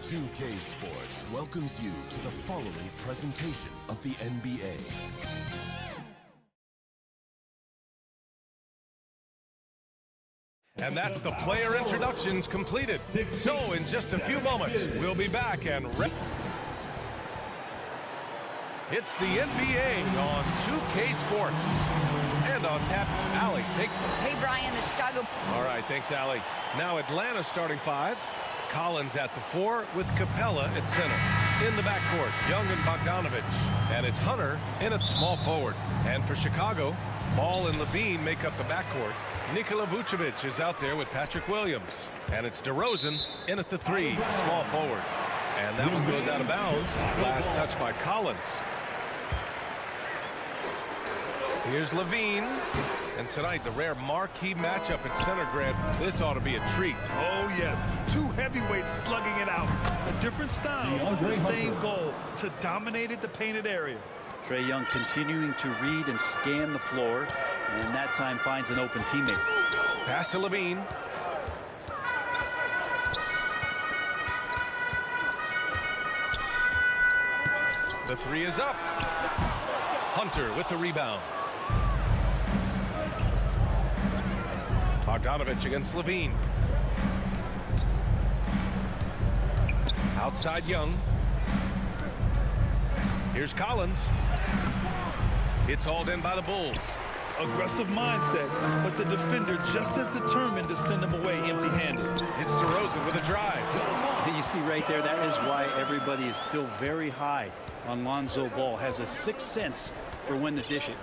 2K Sports welcomes you to the following presentation of the NBA. And that's the player introductions completed. So in just a few moments, we'll be back and it's the NBA on 2K Sports. And on tap, Allie, take... Hey, Brian, the Chicago... All right, thanks, Allie. Now Atlanta starting five. Collins at the 4 with Capella at center. In the backcourt, Young and Bogdanovich. And it's Hunter in at small forward. And for Chicago, Ball and Levine make up the backcourt. Nikola Vucevic is out there with Patrick Williams. And it's DeRozan in at the 3, small forward. And that one goes out of bounds. Last touch by Collins. Here's Levine. And tonight, the rare marquee matchup at center, Grant. This ought to be a treat. Oh, yes. Two heavyweights slugging it out. A different style, but the same goal, to dominate the painted area. Trae Young continuing to read and scan the floor, and that time finds an open teammate. Pass to Levine. The 3 is up. Hunter with the rebound. Bogdanovich against Levine. Outside Young. Here's Collins. It's hauled in by the Bulls. Aggressive mindset, but the defender just as determined to send him away empty-handed. It's DeRozan with a drive. You see right there, that is why everybody is still very high on Lonzo Ball. Has a sixth sense for when to dish it.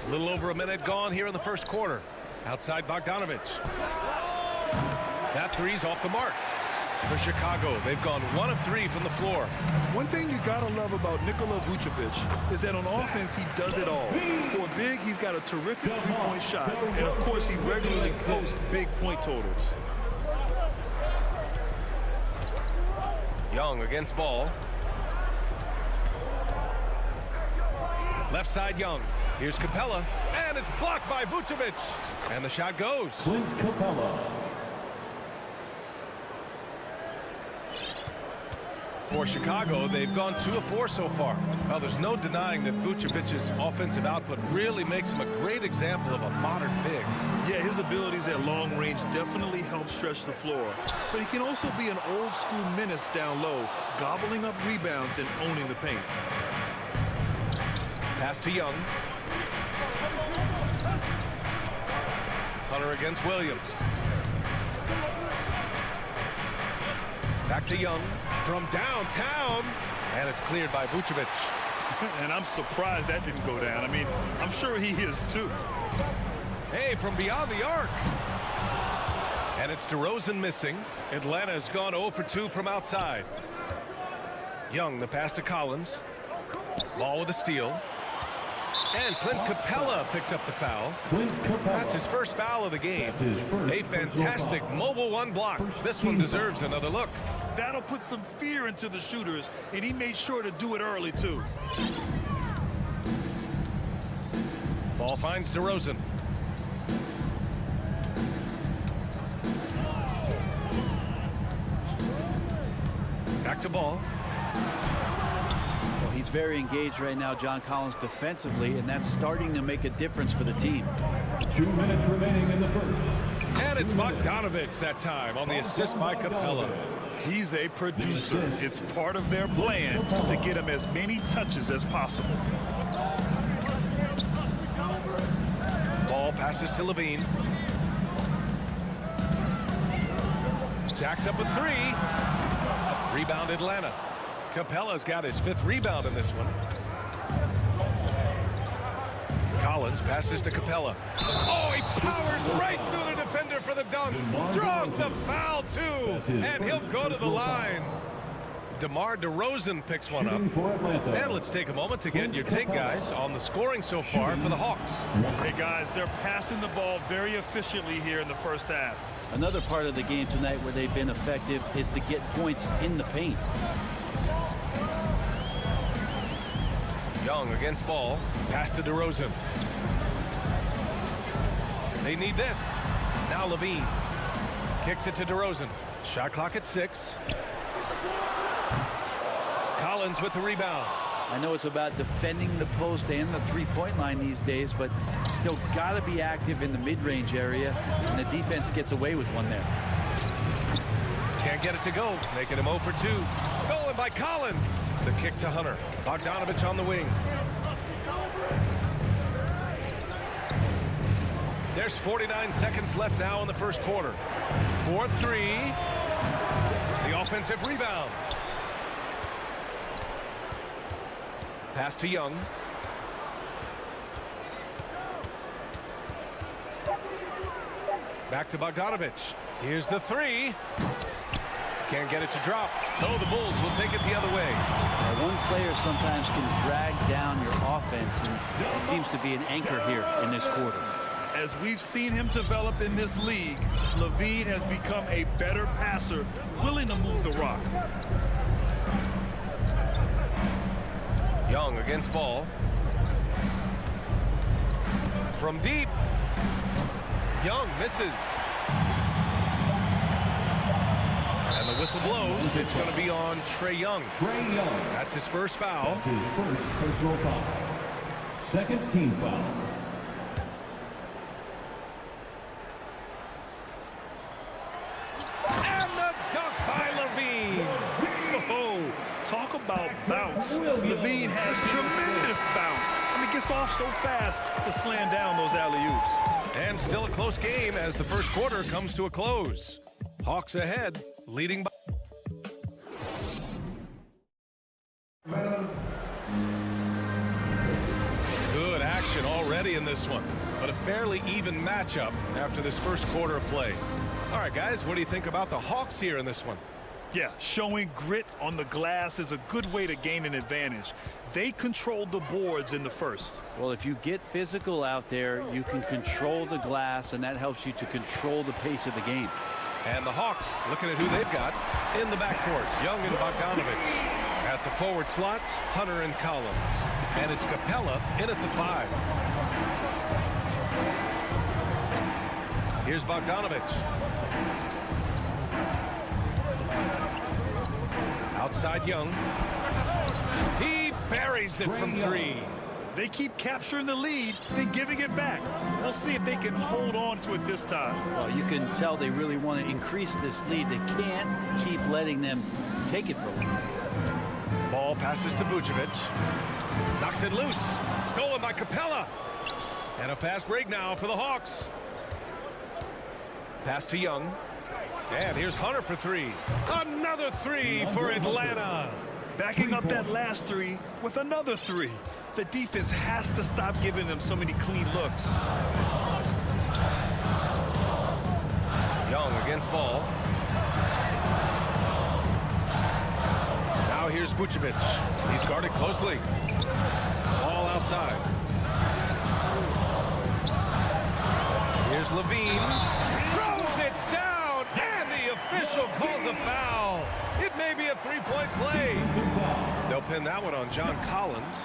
A little over a minute gone here in the first quarter. Outside Bogdanovich. That 3's off the mark. For Chicago, they've gone 1 of 3 from the floor. One thing you gotta love about Nikola Vucevic is that on offense, he does it all. For a big, he's got a terrific three-point shot. And of course, he regularly posts big point totals. Young against Ball. Left side Young. Here's Capella, and it's blocked by Vucevic. And the shot goes. Clint Capella. For Chicago, they've gone 2 of 4 so far. Well, there's no denying that Vucevic's offensive output really makes him a great example of a modern big. Yeah, his abilities at long range definitely help stretch the floor. But he can also be an old-school menace down low, gobbling up rebounds and owning the paint. Pass to Young. Hunter against Williams. Back to Young from downtown. And it's cleared by Vucevic. And I'm surprised that didn't go down. I mean, I'm sure he is too. Hey, from beyond the arc. And it's DeRozan missing. Atlanta's gone 0 for 2 from outside. Young, the pass to Collins. Ball with a steal. And Clint Capella picks up the foul. That's his first foul of the game. A fantastic mobile 1 block. This one deserves another look. That'll put some fear into the shooters, and he made sure to do it early, too. Ball finds DeRozan. Back to Ball. Well, he's very engaged right now, John Collins, defensively, and that's starting to make a difference for the team. 2 minutes remaining in the first. And it's Bogdanovich that time on the assist by Capella. He's a producer. It's part of their plan to get him as many touches as possible. Ball passes to Levine. Jacks up a three. Rebound Atlanta. Capella's got his 5th rebound in this one. Collins passes to Capella. Oh, he powers right through the defender for the dunk. Draws the foul, too. And he'll go to the line. DeMar DeRozan picks one up. And let's take a moment to get your take, guys, on the scoring so far for the Hawks. Hey, guys, they're passing the ball very efficiently here in the first half. Another part of the game tonight where they've been effective is to get points in the paint. Young against ball. Pass to DeRozan. They need this. Now Levine. Kicks it to DeRozan. Shot clock at 6. Collins with the rebound. I know it's about defending the post and the three-point line these days, but still got to be active in the mid-range area, and the defense gets away with one there. Can't get it to go, making him 0 for 2. Stolen by Collins. The kick to Hunter. Bogdanovich on the wing. There's 49 seconds left now in the first quarter. 4-3. The offensive rebound. Pass to Young. Back to Bogdanovich. Here's the 3. Can't get it to drop. So the Bulls will take it the other way. One player sometimes can drag down your offense, and he seems to be an anchor here in this quarter. As we've seen him develop in this league, Levine has become a better passer, willing to move the rock. Young against ball. From deep. Young misses. And the whistle blows. It's going to be on Trae Young. That's his first foul. That's his first personal foul. Second team foul. And the dunk by Levine. Oh, talk about bounce. Levine has tremendous bounce. I mean, gets off so fast to slam down those alley-oops. And still a close game as the first quarter comes to a close. Hawks ahead, leading by. Good action already in this one, but a fairly even matchup after this first quarter of play. All right, guys, what do you think about the Hawks here in this one? Yeah, showing grit on the glass is a good way to gain an advantage. They controlled the boards in the first. Well, if you get physical out there, you can control the glass, and that helps you to control the pace of the game. And the Hawks looking at who they've got in the backcourt. Young and Bogdanovich. At the forward slots, Hunter and Collins. And it's Capella in at the 5. Here's Bogdanovich. Outside Young. He buries it from 3. They keep capturing the lead, then giving it back. We'll see if they can hold on to it this time. Well, you can tell they really want to increase this lead. They can't keep letting them take it from them. Ball passes to Vucevic. Knocks it loose. Stolen by Capella. And a fast break now for the Hawks. Pass to Young. And here's Hunter for 3. Another 3 for Atlanta. Backing up that last 3 with another 3. The defense has to stop giving them so many clean looks. Young against ball. Now here's Vucevic. He's guarded closely. Ball outside. Here's Levine. Throws it down, and the official calls a foul. It may be a three-point play. They'll pin that one on John Collins.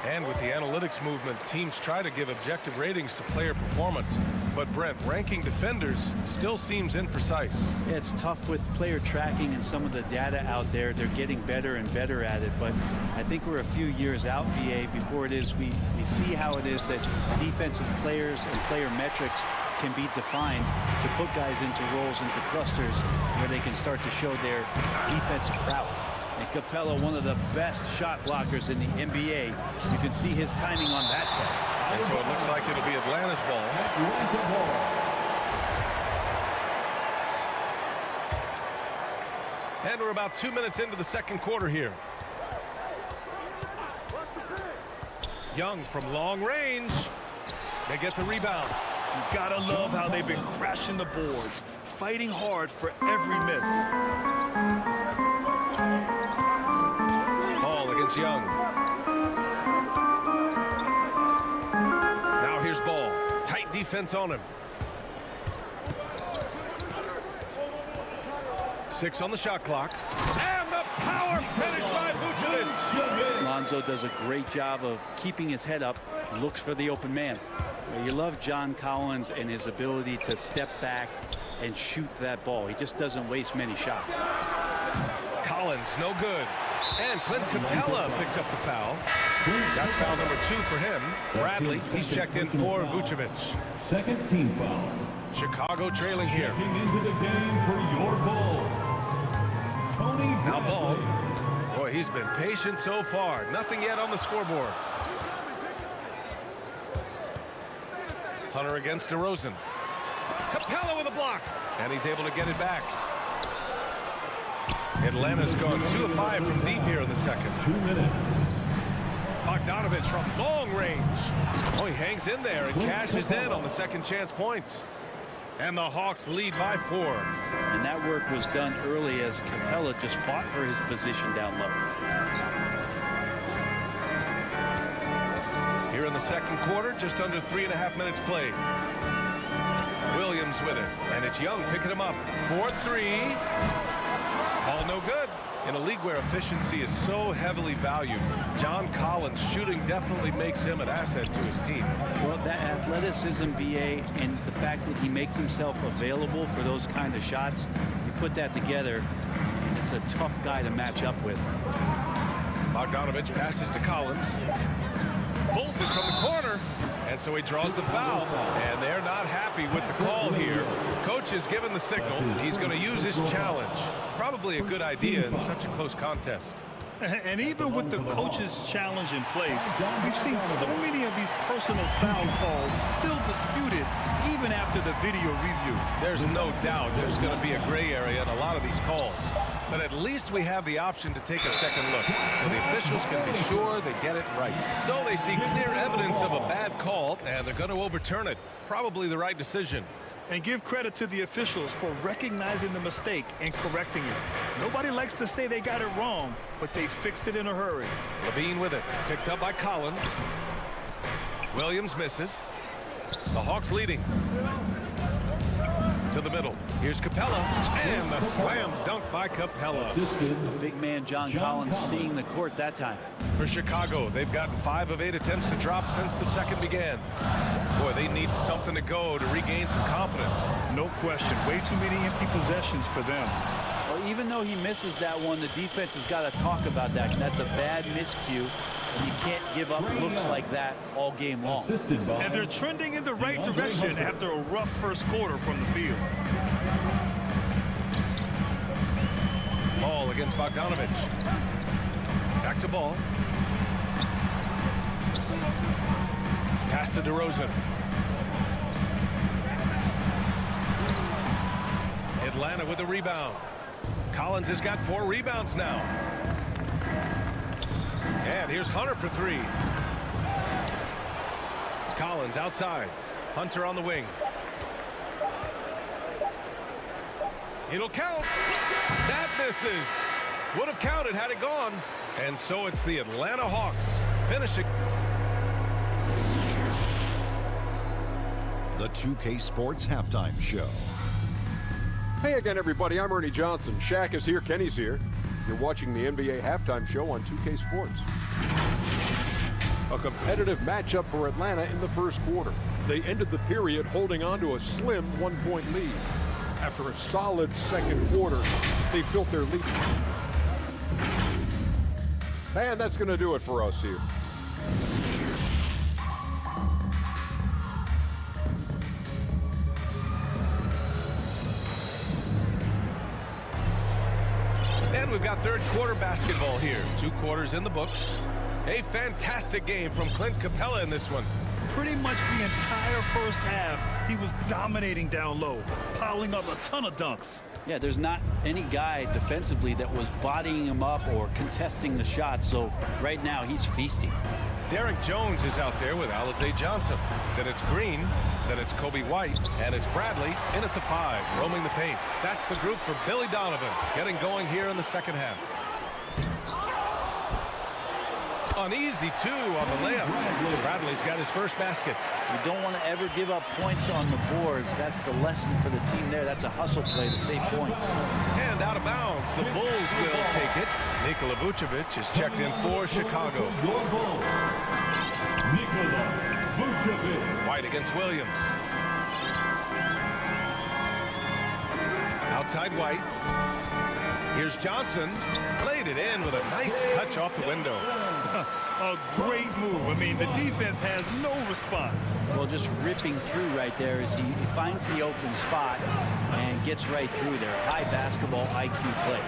And with the analytics movement, teams try to give objective ratings to player performance. But Brent, ranking defenders still seems imprecise. Yeah, it's tough with player tracking and some of the data out there. They're getting better and better at it. But I think we're a few years out, VA, before it is we see how it is that defensive players and player metrics can be defined to put guys into roles, into clusters, where they can start to show their defensive prowess. And Capella, one of the best shot blockers in the NBA. You can see his timing on that play. And so it looks like it'll be Atlanta's ball. And we're about 2 minutes into the second quarter here. Young from long range. They get the rebound. You gotta love how they've been crashing the boards, fighting hard for every miss. Ball against Young. Now here's Ball. Tight defense on him. 6 on the shot clock. And the power finish by Vucevic. Lonzo does a great job of keeping his head up, looks for the open man. You love John Collins and his ability to step back and shoot that ball. He just doesn't waste many shots. Collins, no good. And Clint Capella picks up the foul. That's foul number 2 for him. Bradley, he's checked in for Vucevic. Second team foul. Chicago trailing here. Checking into the game for your Bulls, Tony Now Ball. Bradley. Boy, he's been patient so far. Nothing yet on the scoreboard. Hunter against DeRozan. Capella with a block. And he's able to get it back. Atlanta's gone 2 of 5 from deep here in the second. 2 minutes. Bogdanovich from long range. Oh, he hangs in there and cashes in on the second chance points. And the Hawks lead by 4. And that work was done early as Capella just fought for his position down low. Here in the second quarter, just under 3.5 minutes played. Williams with it, and it's Young picking him up. 4-3. All no good. In a league where efficiency is so heavily valued, John Collins' shooting definitely makes him an asset to his team. Well, that athleticism, BA, and the fact that he makes himself available for those kind of shots, you put that together, it's a tough guy to match up with. Bogdanovich passes to Collins. Pulls it from the corner, and so he draws the foul. And they're not happy with the call here. Coach has given the signal. He's going to use his challenge. Probably a good idea in such a close contest. And even with the coach's challenge in place, we've seen so many of these personal foul calls still disputed even after the video review. There's no doubt there's going to be a gray area in a lot of these calls. But at least we have the option to take a second look, so the officials can be sure they get it right. So they see clear evidence of a bad call, and they're going to overturn it. Probably the right decision. And give credit to the officials for recognizing the mistake and correcting it. Nobody likes to say they got it wrong, but they fixed it in a hurry. Levine with it. Picked up by Collins. Williams misses. The Hawks leading. To the middle. Here's Capella. And the slam dunk by Capella. Big man John Collins seeing the court that time. For Chicago, they've gotten 5 of 8 attempts to drop since the second began. Boy, they need something to go to regain some confidence. No question. Way too many empty possessions for them. Well, even though he misses that one, the defense has got to talk about that. That's a bad miscue. And you can't give up looks like that all game long. And they're trending in the right direction after a rough first quarter from the field. Ball against Bogdanovich. Back to Ball. Pass to DeRozan. Atlanta with a rebound. Collins has got 4 rebounds now. And here's Hunter for 3. Collins outside. Hunter on the wing. It'll count. That misses. Would have counted had it gone. And so it's the Atlanta Hawks finishing. The 2K Sports Halftime Show. Hey again, everybody. I'm Ernie Johnson. Shaq is here. Kenny's here. You're watching the NBA Halftime Show on 2K Sports. A competitive matchup for Atlanta in the first quarter. They ended the period holding on to a slim 1-point lead. After a solid second quarter, they built their lead. And that's going to do it for us here. we've got third quarter basketball here. 2 quarters in the books. A fantastic game from Clint Capella in this one. Pretty much the entire first half, he was dominating down low, piling up a ton of dunks. Yeah, there's not any guy defensively that was bodying him up or contesting the shot, so right now he's feasting. Derek Jones is out there with Alizé Johnson. Then it's Green, then it's Kobe White, and it's Bradley in at the 5, roaming the paint. That's the group for Billy Donovan, getting going here in the second half. Uneasy, too, on the layup. Bradley's got his first basket. You don't want to ever give up points on the boards. That's the lesson for the team there. That's a hustle play to save points. And out of bounds, the Bulls will take it. Nikola Vucevic is checked in for Chicago. White against Williams. Outside White. Here's Johnson. Laid it in with a nice touch off the window. A great move. I mean, the defense has no response. Well, just ripping through right there as he finds the open spot and gets right through there. High basketball IQ play.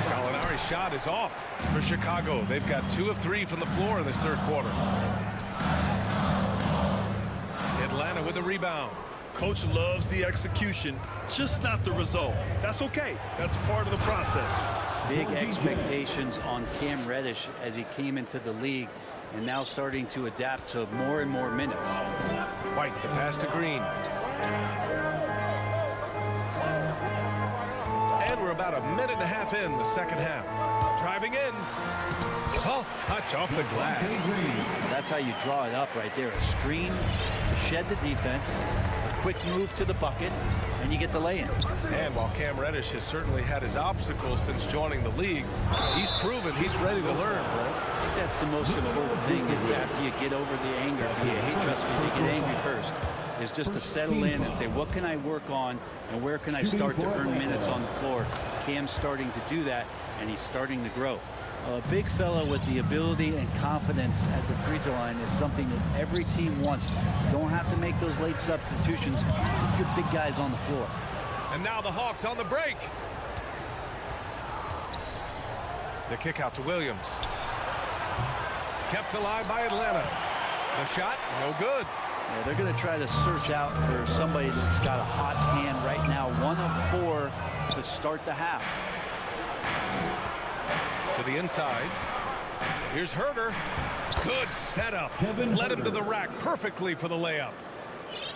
Gallinari's shot is off for Chicago. They've got 2 of 3 from the floor in this third quarter. Atlanta with a rebound. Coach loves the execution, just not the result. That's okay. That's part of the process. Big expectations on Cam Reddish as he came into the league and now starting to adapt to more and more minutes. White, the pass to Green. And we're about a minute and a half in the second half. Driving in. Soft touch off the glass. That's how you draw it up right there. A screen, shed the defense, a quick move to the bucket, and you get the lay-in. And while Cam Reddish has certainly had his obstacles since joining the league, he's proven he's ready to learn. I think that's the most important thing is after you get over the anger, trust me, you get angry first, is just to settle in and say, what can I work on and where can I start to earn minutes on the floor? Cam's starting to do that, and he's starting to grow. A big fella with the ability and confidence at the free throw line is something that every team wants. You don't have to make those late substitutions. Keep your big guys on the floor. And now the Hawks on the break. The kick out to Williams. Kept alive by Atlanta. The shot, no good. Yeah, they're going to try to search out for somebody that's got a hot hand right now. 1 of 4 to start the half. To the inside. Here's Herter. Good setup. Led him to the rack perfectly for the layup.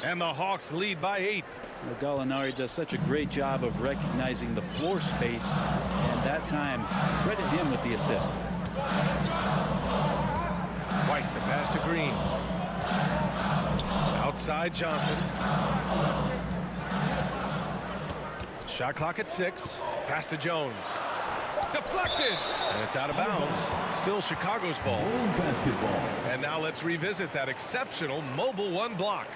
And the Hawks lead by 8. Well, Gallinari does such a great job of recognizing the floor space. And that time, credit him with the assist. White, the pass to Green. Outside Johnson. Shot clock at 6. Pass to Jones. Deflected. And it's out of bounds. Still Chicago's ball. And now let's revisit that exceptional mobile 1 block.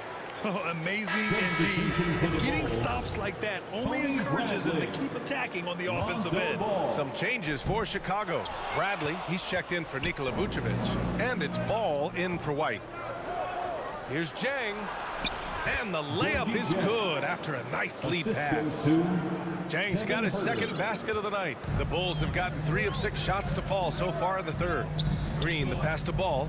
Amazing indeed. And getting stops like that only encourages them to keep attacking on the offensive end. Some changes for Chicago. Bradley, he's checked in for Nikola Vucevic. And it's ball in for White. Here's Jang. And the layup is good after a nice lead pass. Jang's got his second basket of the night. The Bulls have gotten 3 of 6 shots to fall so far in the third. Green, the pass to Ball.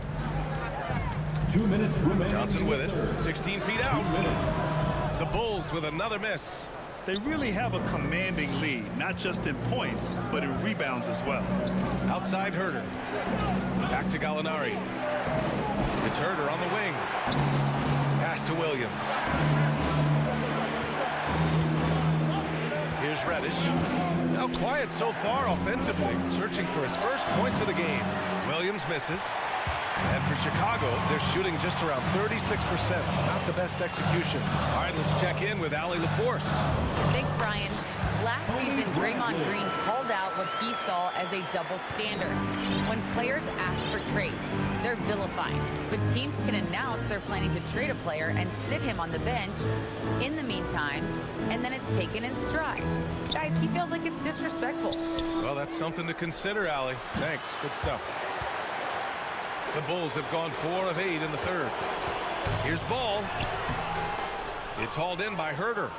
2 minutes remaining. Johnson with it. 16 feet out. The Bulls with another miss. They really have a commanding lead, not just in points, but in rebounds as well. Outside Herter. Back to Gallinari. It's Herter on the wing. Pass to Williams. Here's Reddish. Now quiet so far offensively, searching for his first points of the game. Williams misses. And for Chicago, they're shooting just around 36%. Not the best execution. All right, let's check in with Allie LaForce. Thanks, Brian. Last season, Draymond Green called out what he saw as a double standard. When players ask for trades, they're vilified. But teams can announce they're planning to trade a player and sit him on the bench in the meantime, and then it's taken in stride. Guys, he feels like it's disrespectful. Well, that's something to consider, Allie. Thanks. Good stuff. The Bulls have gone 4 of 8 in the third. Here's Ball. It's hauled in by Herter.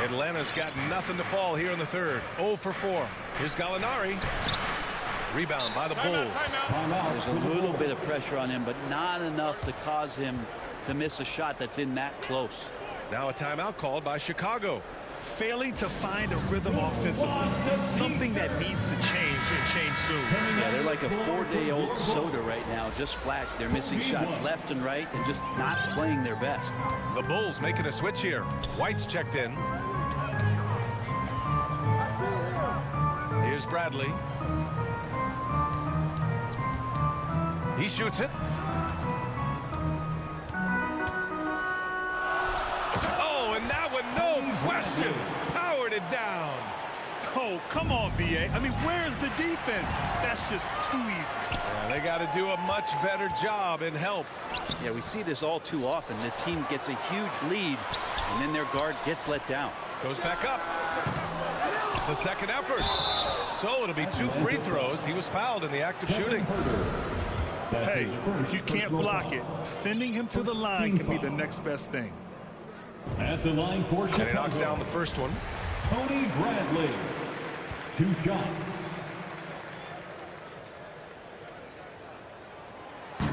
Atlanta's got nothing to fall here in the third. 0 for 4. Here's Gallinari. Rebound by the Bulls. There's a little bit of pressure on him, but not enough to cause him to miss a shot that's in that close. Now a timeout called by Chicago. Failing to find a rhythm offensively, something that needs to change and change soon. Yeah, they're like a 4-day-old soda right now, just flat. They're missing shots left and right and just not playing their best. The Bulls making a switch here. White's checked in. Here's Bradley. He shoots it. Oh, and that one, no question, powered it down. Oh, come on, B.A. I mean, where's the defense? That's just too easy. Yeah, they got to do a much better job in help. Yeah, we see this all too often. The team gets a huge lead, and then their guard gets let down. Goes back up. The second effort. So it'll be 2 free throws. He was fouled in the act of shooting. Hey, if you can't block it, sending him to the line can be the next best thing. At the line for Chicago. And he knocks down the first one. Tony Bradley. 2 shots.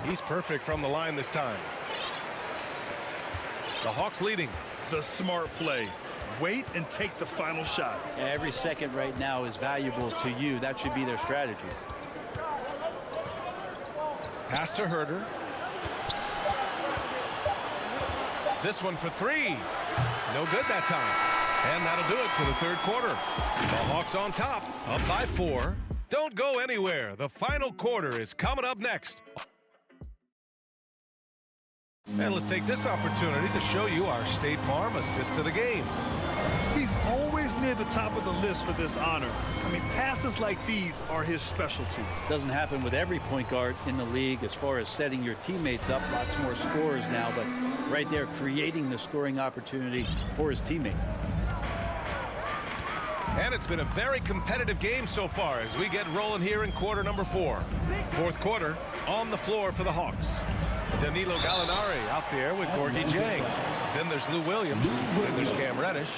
He's perfect from the line this time. The Hawks leading. The smart play. Wait and take the final shot. Every second right now is valuable to you. That should be their strategy. Pass to Herter. This one for 3. No good that time. And that'll do it for the third quarter. The Hawks on top, up by 4. Don't go anywhere. The final quarter is coming up next. And let's take this opportunity to show you our State Farm assist to the game. He's always near the top of the list for this honor. I mean, passes like these are his specialty. Doesn't happen with every point guard in the league as far as setting your teammates up. Lots more scorers now, but right there creating the scoring opportunity for his teammate. And it's been a very competitive game so far as we get rolling here in quarter number 4. Fourth quarter on the floor for the Hawks. Danilo Gallinari out there with Gorgie Jang. Then there's Lou Williams. Then there's Cam Reddish.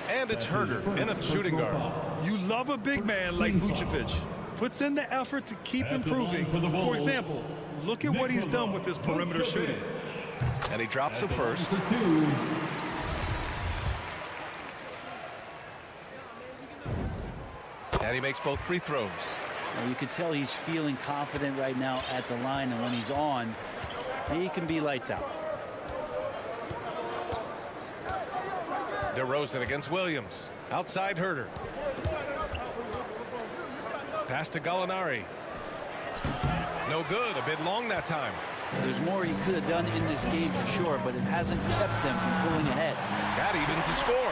And it's Herter in a shooting guard. You love a big man like Vucevic. Puts in the effort to keep improving. For example, look at what he's done with his perimeter shooting. And he drops the first. And he makes both free throws. Now you can tell he's feeling confident right now at the line, and when he's on, he can be lights out. DeRozan against Williams. Outside Herter. Pass to Gallinari. No good. A bit long that time. There's more he could have done in this game for sure, but it hasn't kept them from pulling ahead. That evens the score.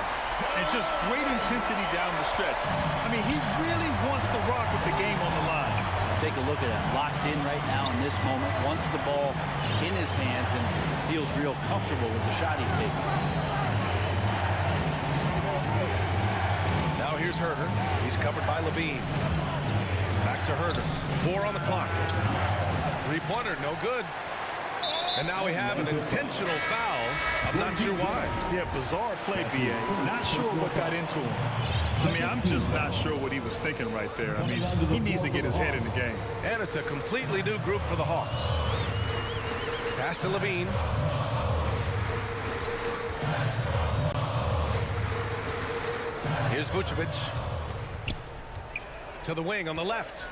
And just great intensity down the stretch. I mean, he really wants to rock with the game on the line. Take a look at it. Locked in right now in this moment. Wants the ball in his hands and feels real comfortable with the shot he's taking. Now here's Herter. He's covered by Levine. Back to Herter. 4 on the clock. Three-pointer, no good. And now we have an intentional foul. I'm not sure why. Yeah, bizarre play, B.A. Not sure what got into him. I mean, I'm just not sure what he was thinking right there. I mean, he needs to get his head in the game. And it's a completely new group for the Hawks. Pass to Levine. Here's Vucevic. To the wing on the left.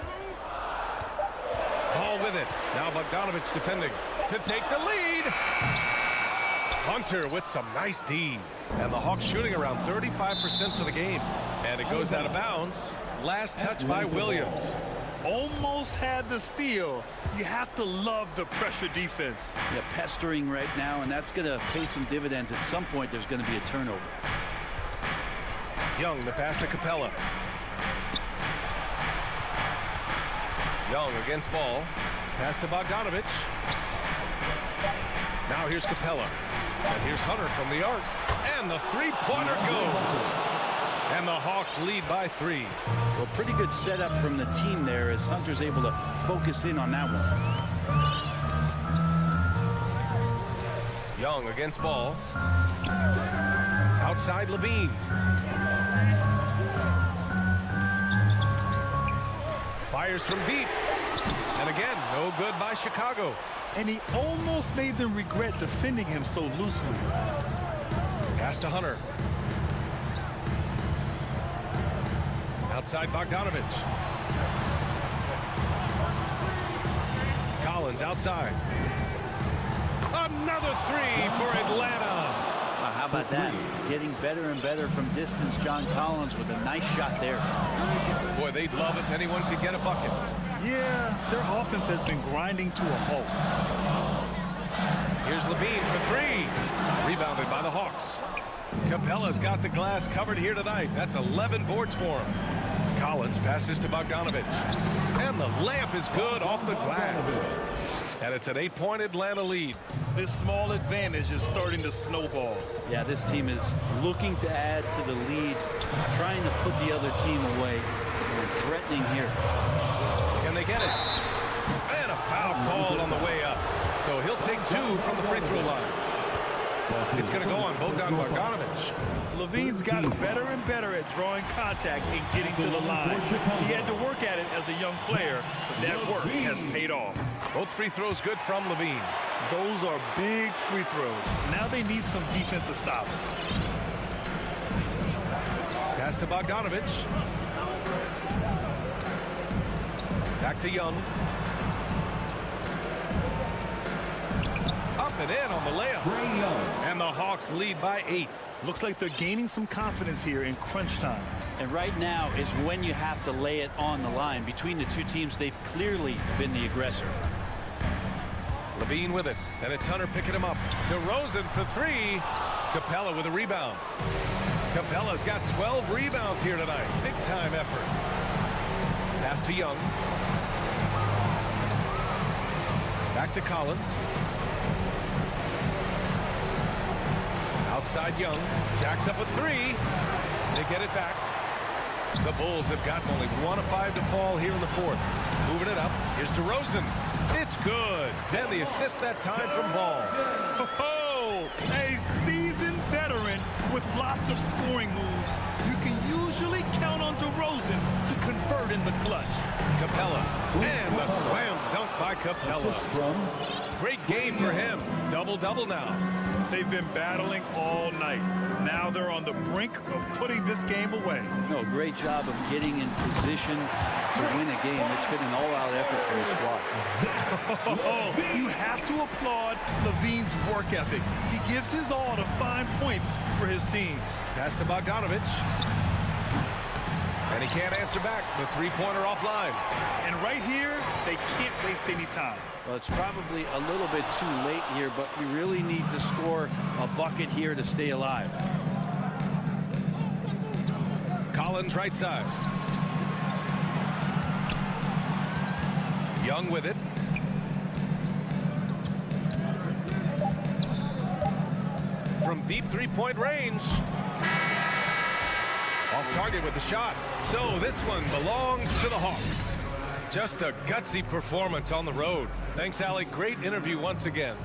Ball with it. Now Bogdanovich defending to take the lead. Hunter with some nice D. And the Hawks shooting around 35% for the game. And it goes out of bounds. Last touch by Williams. Almost had the steal. You have to love the pressure defense. Yeah, pestering right now, and that's going to pay some dividends. At some point, there's going to be a turnover. Young, the pass to Capella. Young against Ball. Pass to Bogdanovich. Now here's Capella. And here's Hunter from the arc. And the three-pointer goes. And the Hawks lead by 3. Well, pretty good setup from the team there as Hunter's able to focus in on that one. Young against Ball. Outside Levine. Fires from deep. And again, no good by Chicago. And he almost made them regret defending him so loosely. Pass to Hunter. Outside Bogdanovich. Collins outside. Another three for Atlanta. How about that? Getting better and better from distance. John Collins with a nice shot there. Boy, they'd love if anyone could get a bucket. Yeah, their offense has been grinding to a halt. Here's Levine for three. Rebounded by the Hawks. Capella's got the glass covered here tonight. That's 11 boards for him. Collins passes to Bogdanovich. And the layup is good off the glass. And it's an 8-point Atlanta lead. This small advantage is starting to snowball. Yeah, this team is looking to add to the lead, trying to put the other team away. They're threatening here. Can they get it? And a foul called on the way up. So he'll take two from the free throw line. It's going to go on Bogdan Bogdanovich. Levine's gotten better and better at drawing contact and getting to the line. He had to work at it as a young player, but that work has paid off. Both free throws good from Levine. Those are big free throws. Now they need some defensive stops. Pass to Bogdanovich. Back to Young. Up and in on the layup. And the Hawks lead by 8. Looks like they're gaining some confidence here in crunch time. And right now is when you have to lay it on the line. Between the two teams, they've clearly been the aggressor. Levine with it, and it's Hunter picking him up. DeRozan for three. Capella with a rebound. Capella's got 12 rebounds here tonight. Big time effort. Pass to Young. Back to Collins. Outside Young. Jacks up a three. They get it back. The Bulls have gotten only 1 of 5 to fall here in the fourth. Moving it up. Here's DeRozan. It's good. Then the assist that time from Ball. Oh, a seasoned veteran with lots of scoring moves. You can usually count on DeRozan to convert in the clutch. Capella. And the slam dunk by Capella. Great game for him. Double-double now. They've been battling all night. Now they're on the brink of putting this game away. No, great job of getting in position to win a game. It's been an all-out effort for the squad. You have to applaud Levine's work ethic. He gives his all to find points for his team. Pass to Bogdanovich. And he can't answer back. The three-pointer offline. And right here, they can't waste any time. Well, it's probably a little bit too late here, but you really need to score a bucket here to stay alive. Collins right side. Young with it. From deep three-point range. Off target with the shot. So this one belongs to the Hawks. Just a gutsy performance on the road. Thanks, Allie. Great interview once again.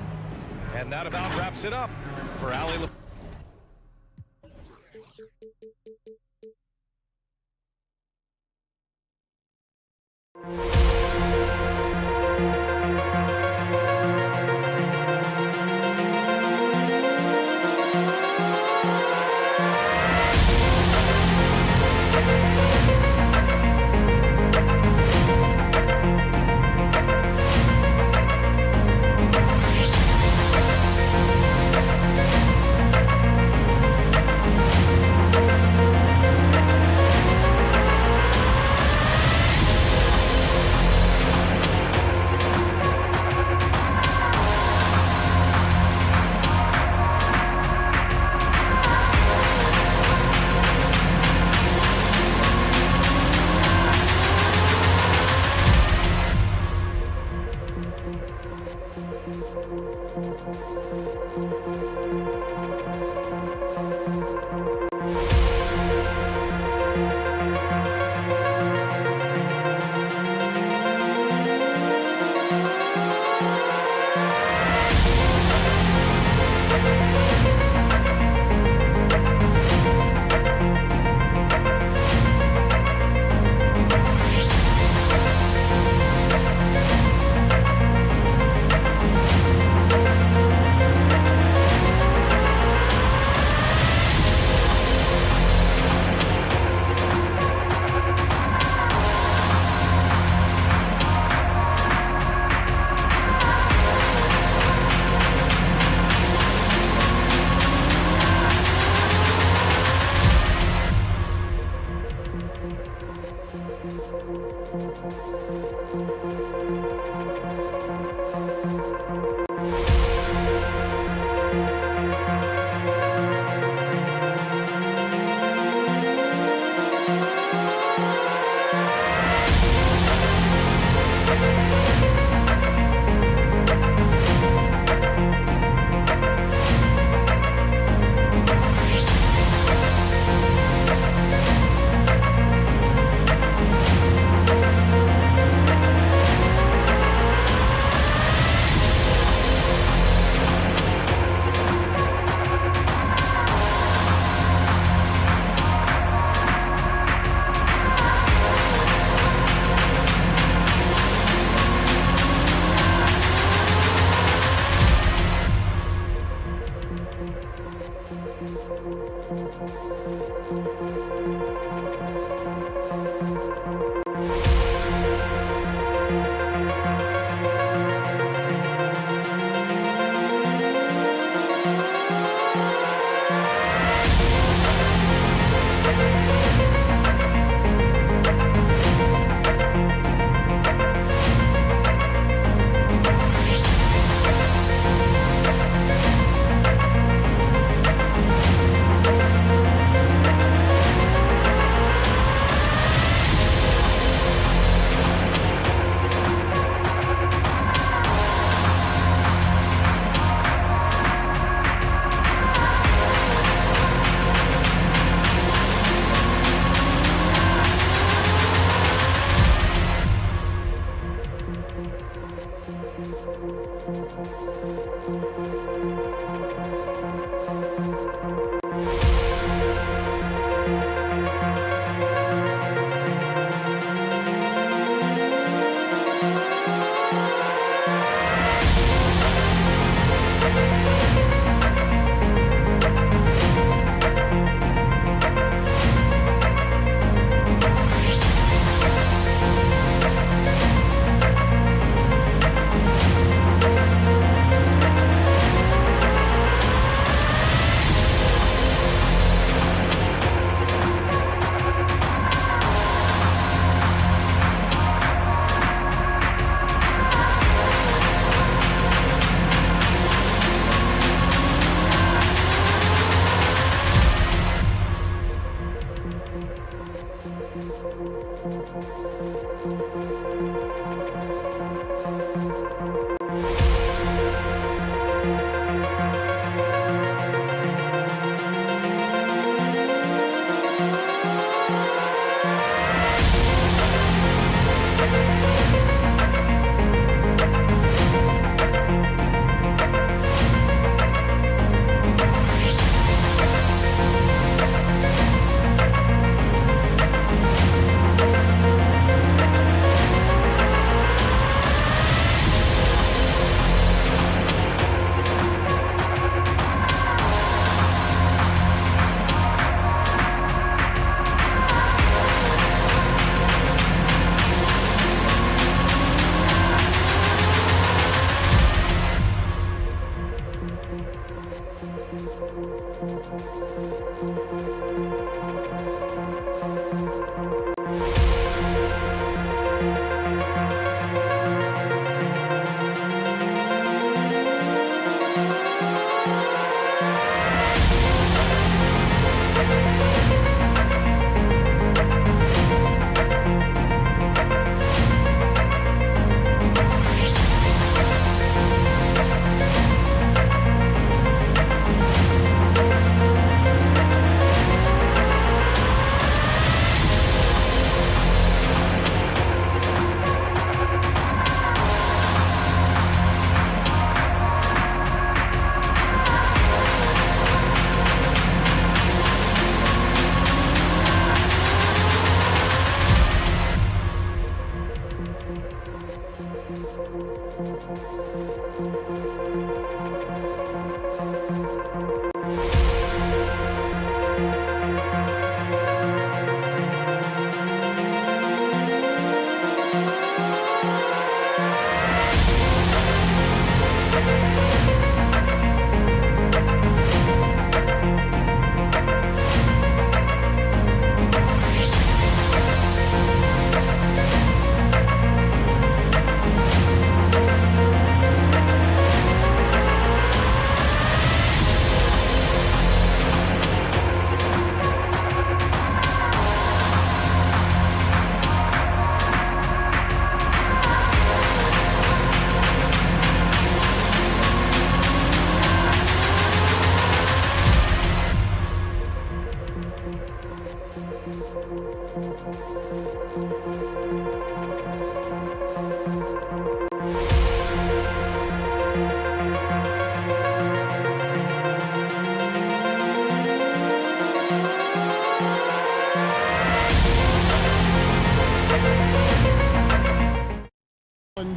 And that about wraps it up for Allie.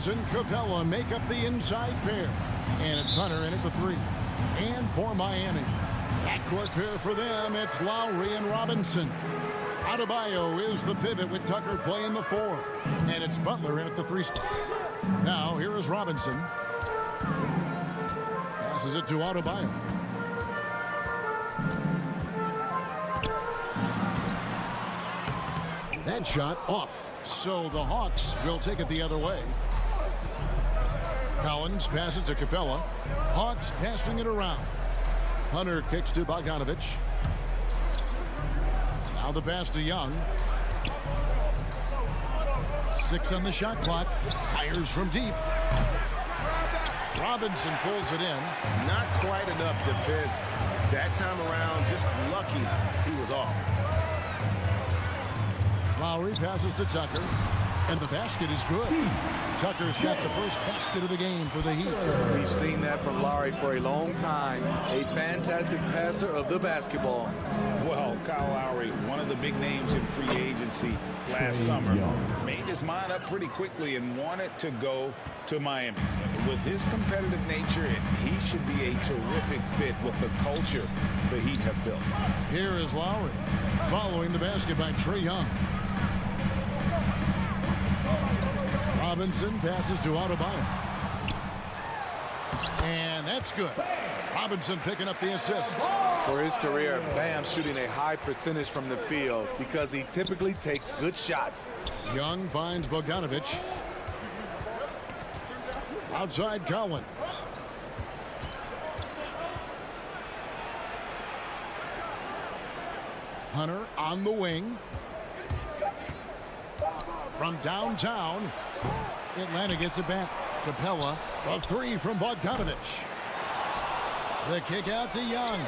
And Capella make up the inside pair. And it's Hunter in at the 3. And for Miami, backcourt pair for them, it's Lowry and Robinson. Adebayo is the pivot with Tucker playing the 4. And it's Butler in at the 3 spot. Now here is Robinson. Passes it to Adebayo. That shot off. So the Hawks will take it the other way. Collins passes to Capella. Hawks passing it around. Hunter kicks to Bogdanovich. Now the pass to Young. 6 on the shot clock. Fires from deep. Robinson pulls it in. Not quite enough defense that time around. Just lucky he was off. Lowry passes to Tucker. And the basket is good. Tucker's got the first basket of the game for the Heat. We've seen that from Lowry for a long time. A fantastic passer of the basketball. Well, Kyle Lowry, one of the big names in free agency last summer, made his mind up pretty quickly and wanted to go to Miami. With his competitive nature, he should be a terrific fit with the culture the Heat have built. Here is Lowry following the basket by Trae Young. Robinson passes to Adebayo. And that's good. Robinson picking up the assist. For his career, Bam shooting a high percentage from the field because he typically takes good shots. Young finds Bogdanovich. Outside Collins. Hunter on the wing. From downtown, Atlanta gets it back. Capella, a 3 from Bogdanovich. The kick out to Young.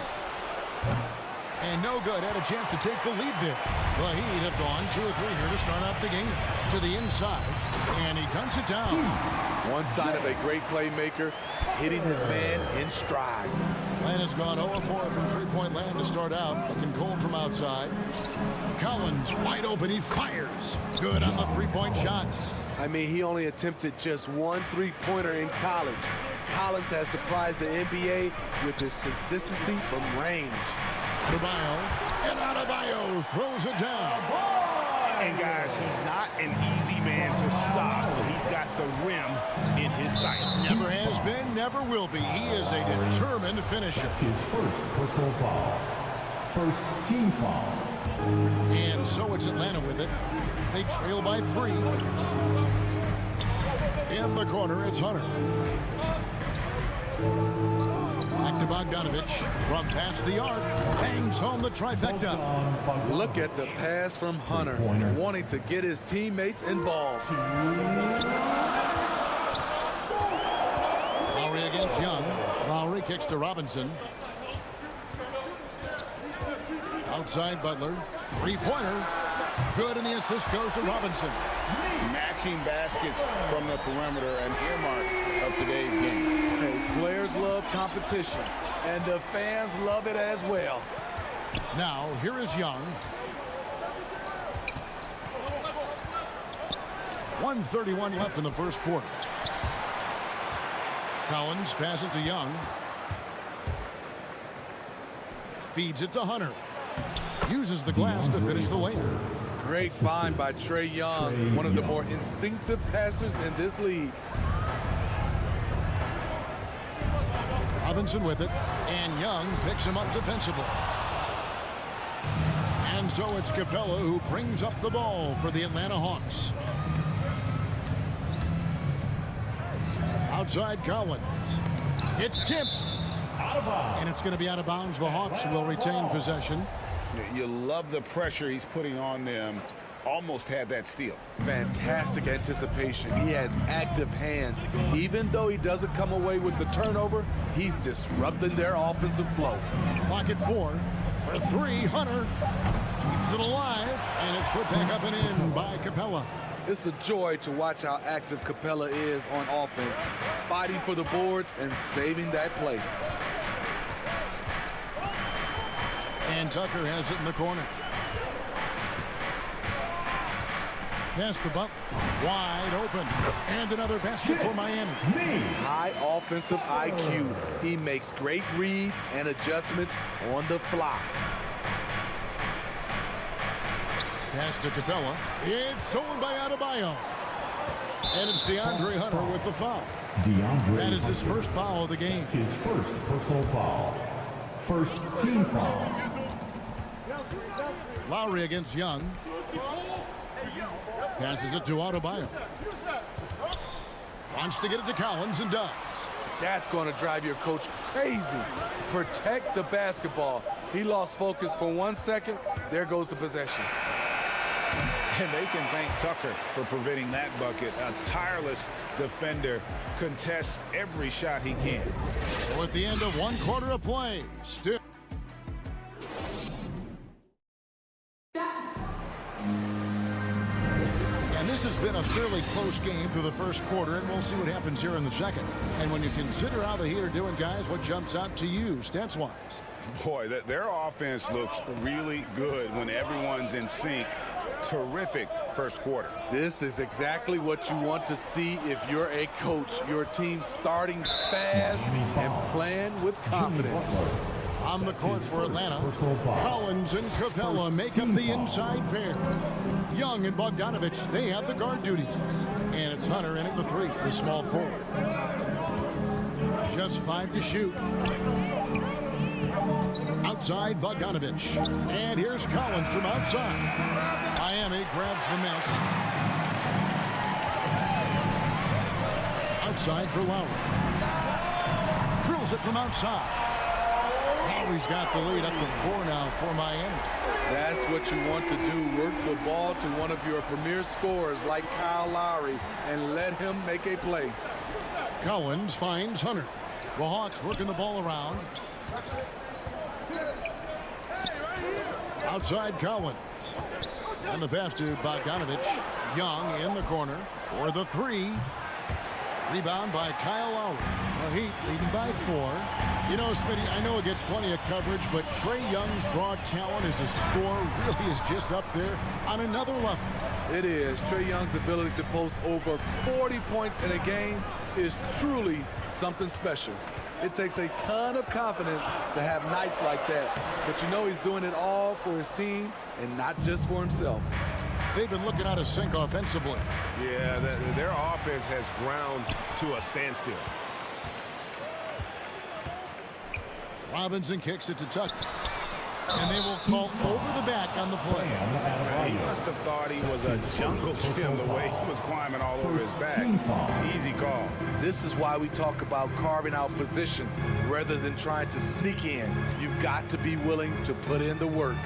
And no good. Had a chance to take the lead there. The Heat have gone 2 or 3 here to start out the game. To the inside. And he dunks it down. One sign of a great playmaker, hitting his man in stride. Atlanta's gone 0-4 from three-point land to start out. Looking cold from outside. Collins wide open. He fires. Good on the three-point shots. I mean, he only attempted just 1 3-pointer in college. Collins has surprised the NBA with his consistency from range. Adebayo throws it down. And guys, he's not an easy man to stop. He's got the rim in his sights. Never has been, never will be. He is a determined finisher. That's his first personal foul. First team foul. And so it's Atlanta with it. They trail by 3. In the corner, it's Hunter. Back to Bogdanovich. From past the arc. Bangs home the trifecta. Look at the pass from Hunter. Wanting to get his teammates involved. Lowry against Young. Lowry kicks to Robinson. Outside Butler. 3-pointer. Good, and the assist goes to Robinson. Matching baskets from the perimeter, an earmark of today's game. Hey, players love competition, and the fans love it as well. Now, here is Young. 1:31 left in the first quarter. Collins passes to Young. Feeds it to Hunter. Uses the glass to finish the layup. Great find by Trae Young, one of the more instinctive passers in this league. Robinson with it, and Young picks him up defensively. And so it's Capella who brings up the ball for the Atlanta Hawks. Outside Collins. It's tipped. And it's going to be out of bounds. The Hawks will retain possession. You love the pressure he's putting on them. Almost had that steal. Fantastic anticipation. He has active hands. Even though he doesn't come away with the turnover, he's disrupting their offensive flow. Clock at 4. For 3, Hunter. Keeps it alive, and it's put back up and in by Capella. It's a joy to watch how active Capella is on offense, fighting for the boards and saving that play. And Tucker has it in the corner. Pass to Butler. Wide open. And another basket for Miami. High offensive IQ. He makes great reads and adjustments on the fly. Pass to Capella. It's stolen by Adebayo. And it's DeAndre Hunter with the foul. That is his first foul of the game. His first personal foul. First team foul. Lowry against Young. Passes it to Adebayo. Wants to get it to Collins and does. That's going to drive your coach crazy. Protect the basketball. He lost focus for 1 second. There goes the possession. And they can thank Tucker for preventing that bucket. A tireless defender contests every shot he can. So at the end of 1 quarter of play, still. And this has been a fairly close game through the first quarter, and we'll see what happens here in the second. And when you consider how the Heat are doing, guys, what jumps out to you, stats-wise? Boy, their offense looks really good when everyone's in sync. Terrific first quarter. This is exactly what you want to see if you're a coach. Your team starting fast and playing with confidence. On the court for Atlanta, Collins and Capella make up the inside pair. Young and Bogdanovich, they have the guard duties. And it's Hunter in at the 3, the small forward. Just 5 to shoot. Outside Bogdanovich. And here's Collins from outside. Miami grabs the miss. Outside for Lowry. Drills it from outside. Lowry's got the lead up to 4 now for Miami. That's what you want to do. Work the ball to one of your premier scorers like Kyle Lowry and let him make a play. Collins finds Hunter. The Hawks working the ball around. Outside Collins. And the pass to Bogdanovich. Young in the corner for the 3. Rebound by Kyle Lowry. The Heat leading by 4. You know, Smitty, I know it gets plenty of coverage, but Trae Young's raw talent as a scorer really is just up there on another level. It is. Trae Young's ability to post over 40 points in a game is truly something special. It takes a ton of confidence to have nights like that. But you know he's doing it all for his team and not just for himself. They've been looking out of sync offensively. Yeah, their offense has ground to a standstill. Robinson kicks it to Tucker. And they will call over the back on the play. He must have thought he was a jungle gym the way he was climbing all over his back. Easy call. This is why we talk about carving out position rather than trying to sneak in. You've got to be willing to put in the work.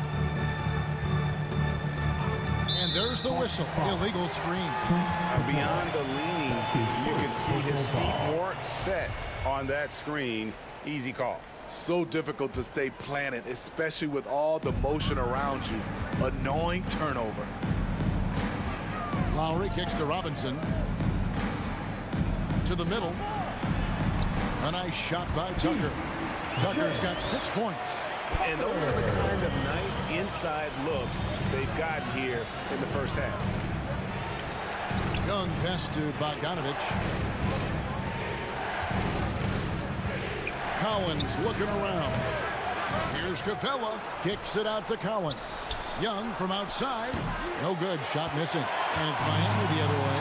And there's the whistle. Illegal screen. Beyond the leaning, you can see his feet weren't set on that screen. Easy call. So difficult to stay planted, especially with all the motion around you. Annoying turnover. Lowry kicks to Robinson. To the middle. A nice shot by Tucker. Tucker's got 6 points. And those are the kind of nice inside looks they've gotten here in the first half. Young pass to Bogdanovich. Collins looking around. Here's Capella. Kicks it out to Collins. Young from outside. No good. Shot missing. And it's Miami the other way.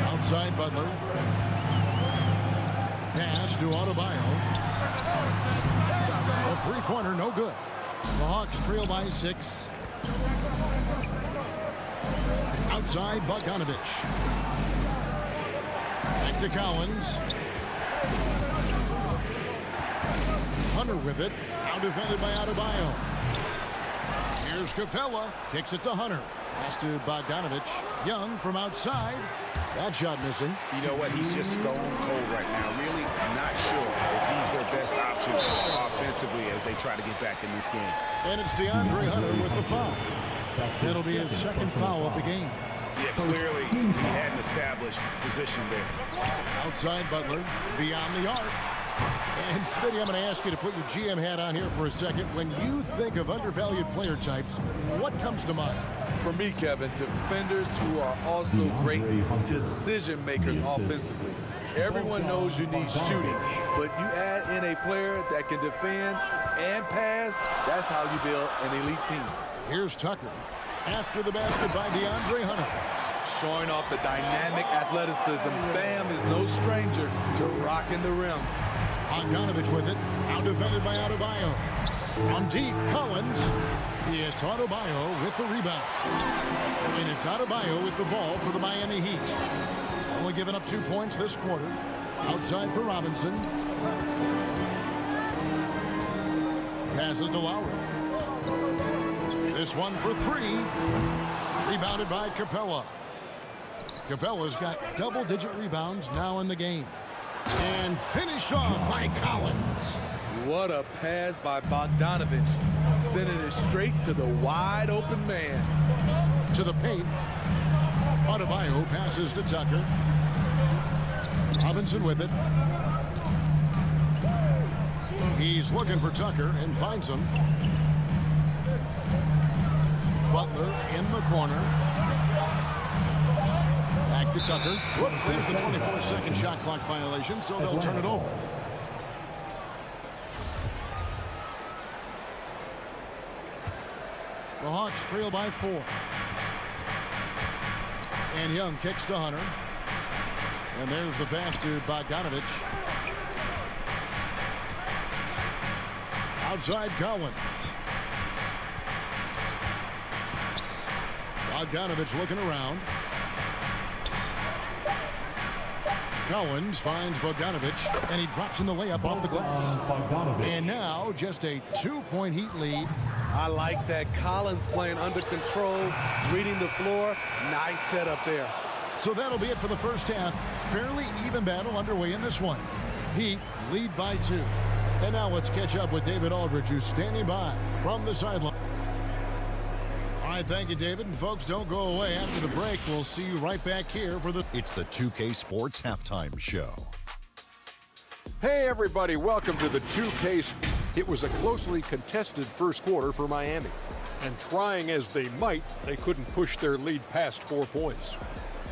Outside Butler. Pass to Adebayo. A three-pointer, no good. The Hawks trail by 6. Outside Bogdanovich. Back to Collins. Hunter with it. Now defended by Adebayo. Here's Capella. Kicks it to Hunter. Pass to Bogdanovich. Young from outside. That shot missing. You know what? He's just stone cold right now. Really not sure if he's their best option offensively as they try to get back in this game. And it's DeAndre Hunter with the foul. That'll be his second foul of the game. Yeah, clearly he had an established position there. Outside Butler, beyond the arc. And Smitty, I'm going to ask you to put your GM hat on here for a second. When you think of undervalued player types, what comes to mind? For me, Kevin, defenders who are also great decision makers offensively. Everyone knows you need shooting, but you add in a player that can defend and pass, that's how you build an elite team. Here's Tucker. After the basket by DeAndre Hunter. Showing off the dynamic athleticism. Bam is no stranger to rocking the rim. Bogdanovich with it. Out defended by Adebayo. On deep, Collins. It's Adebayo with the rebound. And it's Adebayo with the ball for the Miami Heat. Only giving up 2 points this quarter. Outside for Robinson. Passes to Lowry. This one for three. Rebounded by Capella. Capella's got double-digit rebounds now in the game. And finished off by Collins. What a pass by Bogdanovich. Sending it straight to the wide-open man. To the paint. Adebayo passes to Tucker. Robinson with it. He's looking for Tucker and finds him. Butler in the corner. Back to Tucker. Whoops, there's the 24-second shot clock violation, so they'll turn it over. The Hawks trail by 4. And Young kicks to Hunter. And there's the pass to Bogdanovich. Outside Collins. Bogdanovich looking around. Collins finds Bogdanovich, and he drops in the layup off the glass. And now just a 2-point Heat lead. I like that. Collins playing under control, reading the floor. Nice setup there. So that'll be it for the first half. Fairly even battle underway in this one. Heat lead by 2. And now let's catch up with David Aldridge, who's standing by from the sideline. All right, thank you, David. And folks, don't go away. After the break, we'll see you right back here for the... It's the 2K Sports Halftime Show. Hey, everybody. Welcome to the 2K. It was a closely contested first quarter for Miami. And trying as they might, they couldn't push their lead past 4 points.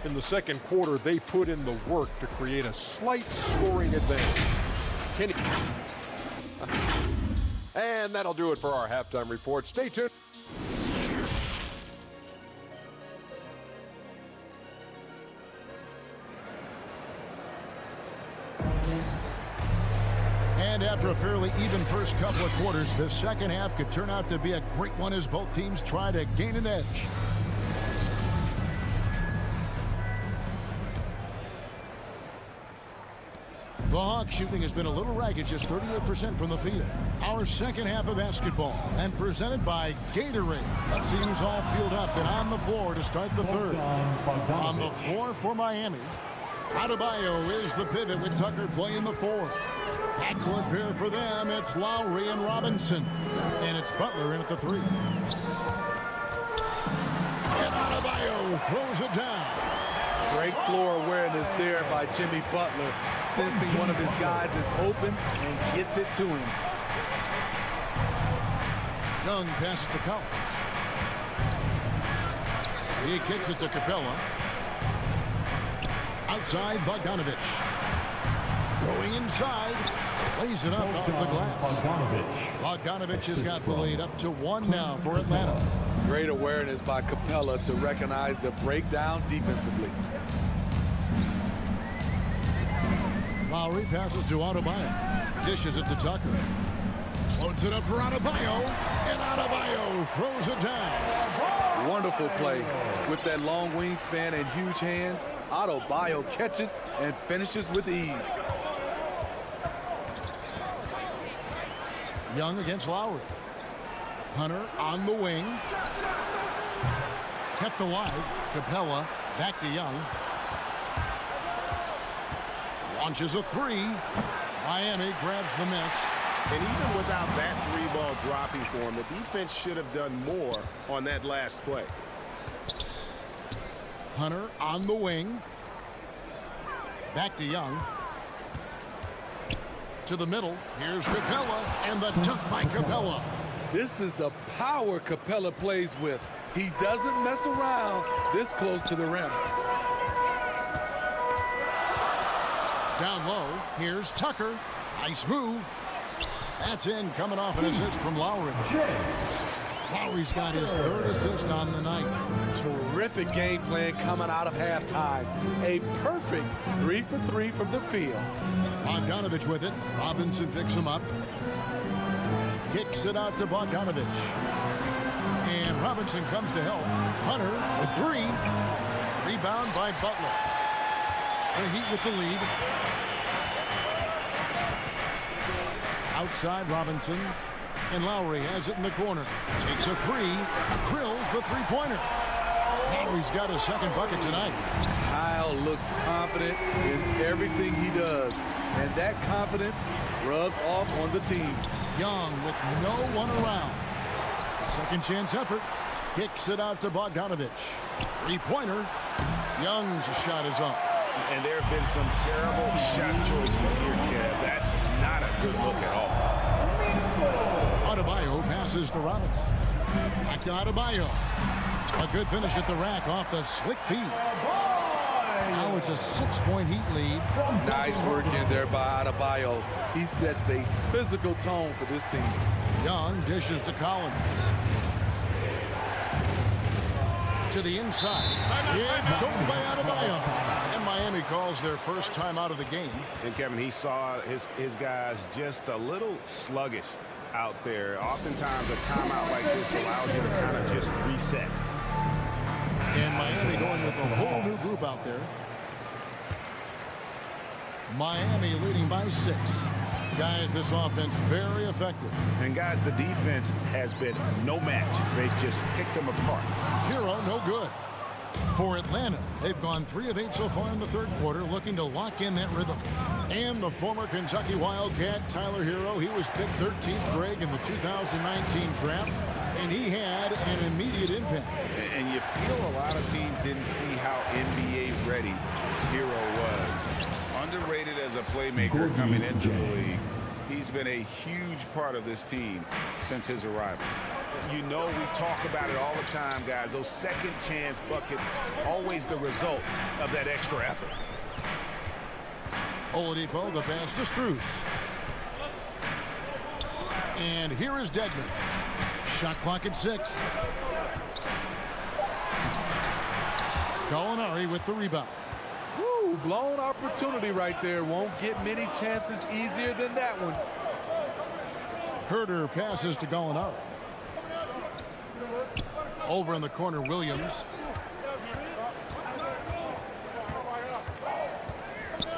In the second quarter, they put in the work to create a slight scoring advantage. Kenny. And that'll do it for our halftime report. Stay tuned. And after a fairly even first couple of quarters, the second half could turn out to be a great one as both teams try to gain an edge. The Hawks shooting has been a little ragged, just 38% from the field. Our second half of basketball, and presented by Gatorade. Let's see who's all filled up and on the floor to start the third. On the floor for Miami, Adebayo is the pivot with Tucker playing the 4. Backcourt pair for them, it's Lowry and Robinson. And it's Butler in at the 3. And Adebayo throws it down. Great floor awareness there by Jimmy Butler, sensing one of his guys is open and gets it to him. Young passes to Collins. He kicks it to Capella. Outside, Bogdanovich. Going inside. Lays it up off the glass. Bogdanovich has got the lead up to 1 now for Atlanta. Great awareness by Capella to recognize the breakdown defensively. Lowry passes to Adebayo. Dishes it to Tucker. Loads it up for Adebayo. And Adebayo throws it down. Wonderful play. With that long wingspan and huge hands, Adebayo catches and finishes with ease. Young against Lowry. Hunter on the wing. Kept alive. Capella back to Young. Launches a three. Miami grabs the miss. And even without that three-ball dropping for him, the defense should have done more on that last play. Hunter on the wing. Back to Young. To the middle. Here's Capella, and the dunk by Capella. This is the power Capella plays with. He doesn't mess around this close to the rim. Down low, here's Tucker. Nice move. That's in, coming off an assist from Lowry. Lowry's got his third assist on the night. Terrific game plan coming out of halftime. A perfect 3 for 3 from the field. Bogdanovich with it. Robinson picks him up. Kicks it out to Bogdanovich. And Robinson comes to help. Hunter with three. Rebound by Butler. The Heat with the lead. Outside Robinson. And Lowry has it in the corner. Takes a three. Drills the three-pointer. Lowry's got his second bucket tonight. Kyle looks confident in everything he does. And that confidence rubs off on the team. Young with no one around. Second chance effort. Kicks it out to Bogdanovich. Three-pointer. Young's shot is off. And there have been some terrible shot choices here, Kev. That's not a good look at all. Adebayo passes to Robinson. Back to Adebayo. A good finish at the rack off the slick feed. Now it's a 6-point Heat lead. Nice work in there by Adebayo. He sets a physical tone for this team. Young dishes to Collins. To the inside. Yeah, stolen by Adebayo. And Miami calls their first time out of the game. And Kevin, he saw his guys just a little sluggish out there. Oftentimes a timeout like this allows you to kind of just reset. And Miami going with a whole new group out there. Miami leading by 6. Guys, this offense very effective. And guys, the defense has been no match. They've just picked them apart. Hero, no good. For Atlanta, they've gone 3 of 8 so far in the third quarter, looking to lock in that rhythm. And the former Kentucky Wildcat, Tyler Hero, he was picked 13th, Greg, in the 2019 draft, and he had an immediate impact. And you feel a lot of teams didn't see how NBA ready Hero was. Underrated as a playmaker coming into the league. He's been a huge part of this team since his arrival. You know, we talk about it all the time, guys. Those second chance buckets, always the result of that extra effort. Oladipo, the pass to Strus. And here is Dedmon. Shot clock at 6. Gallinari with the rebound. Woo, blown opportunity right there. Won't get many chances easier than that one. Herter passes to Gallinari. Over in the corner, Williams.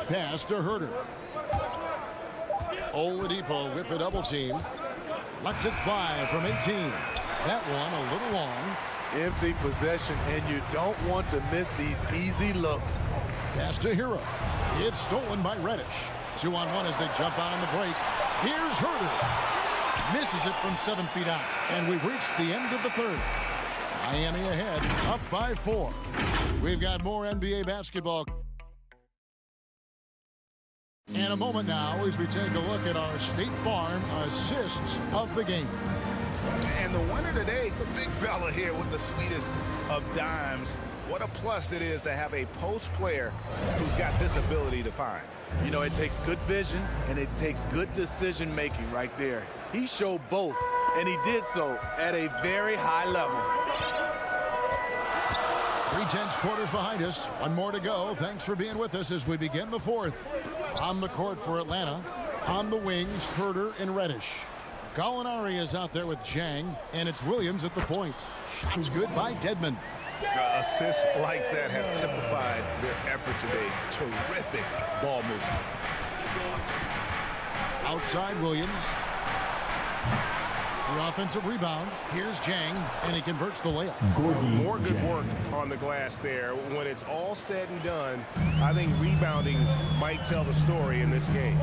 Pass to Herter. Oladipo with the double team. Lets it fly from 18. That one a little long. Empty possession, and you don't want to miss these easy looks. Pass to Hero. It's stolen by Reddish. 2-on-1 as they jump out on the break. Here's Herter. Misses it from 7 feet out. And we've reached the end of the third. Miami ahead, up by 4. We've got more NBA basketball. In a moment now as we take a look at our State Farm assists of the game. And the winner today, the big fella here with the sweetest of dimes. What a plus it is to have a post player who's got this ability to find. You know, it takes good vision and it takes good decision making right there. He showed both, and he did so at a very high level. 3/10 quarters behind us. One more to go. Thanks for being with us as we begin the fourth. On the court for Atlanta. On the wings, Herter and Reddish. Gallinari is out there with Jang, and it's Williams at the point. Shots good by Dedmon. Assists like that have typified their effort today. Terrific ball movement. Outside Williams. The offensive rebound. Here's Jang, and he converts the layup. More good work on the glass there. When it's all said and done, I think rebounding might tell the story in this game.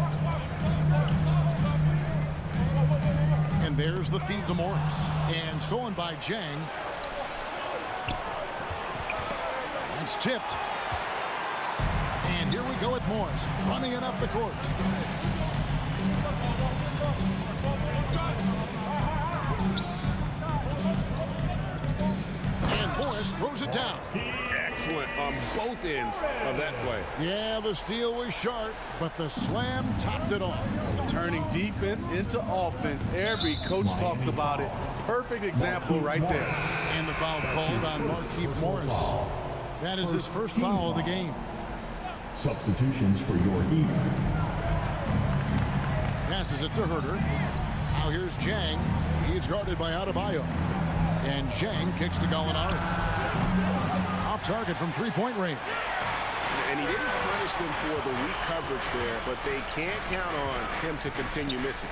And there's the feed to Morris. And stolen by Jang. It's tipped. And here we go with Morris, running it up the court. And Morris throws it down. Excellent on both ends of that play. Yeah, the steal was sharp, but the slam topped it off. Turning defense into offense. Every coach talks about it. Perfect example right there. And the foul called on Markieff Morris. That is his first foul of the game. Substitutions for your Heat. Passes it to Herder. Now here's Jang. He's guarded by Adebayo. And Jang kicks to Gallinari. Off target from three-point range. And he didn't punish them for the weak coverage there, but they can't count on him to continue missing.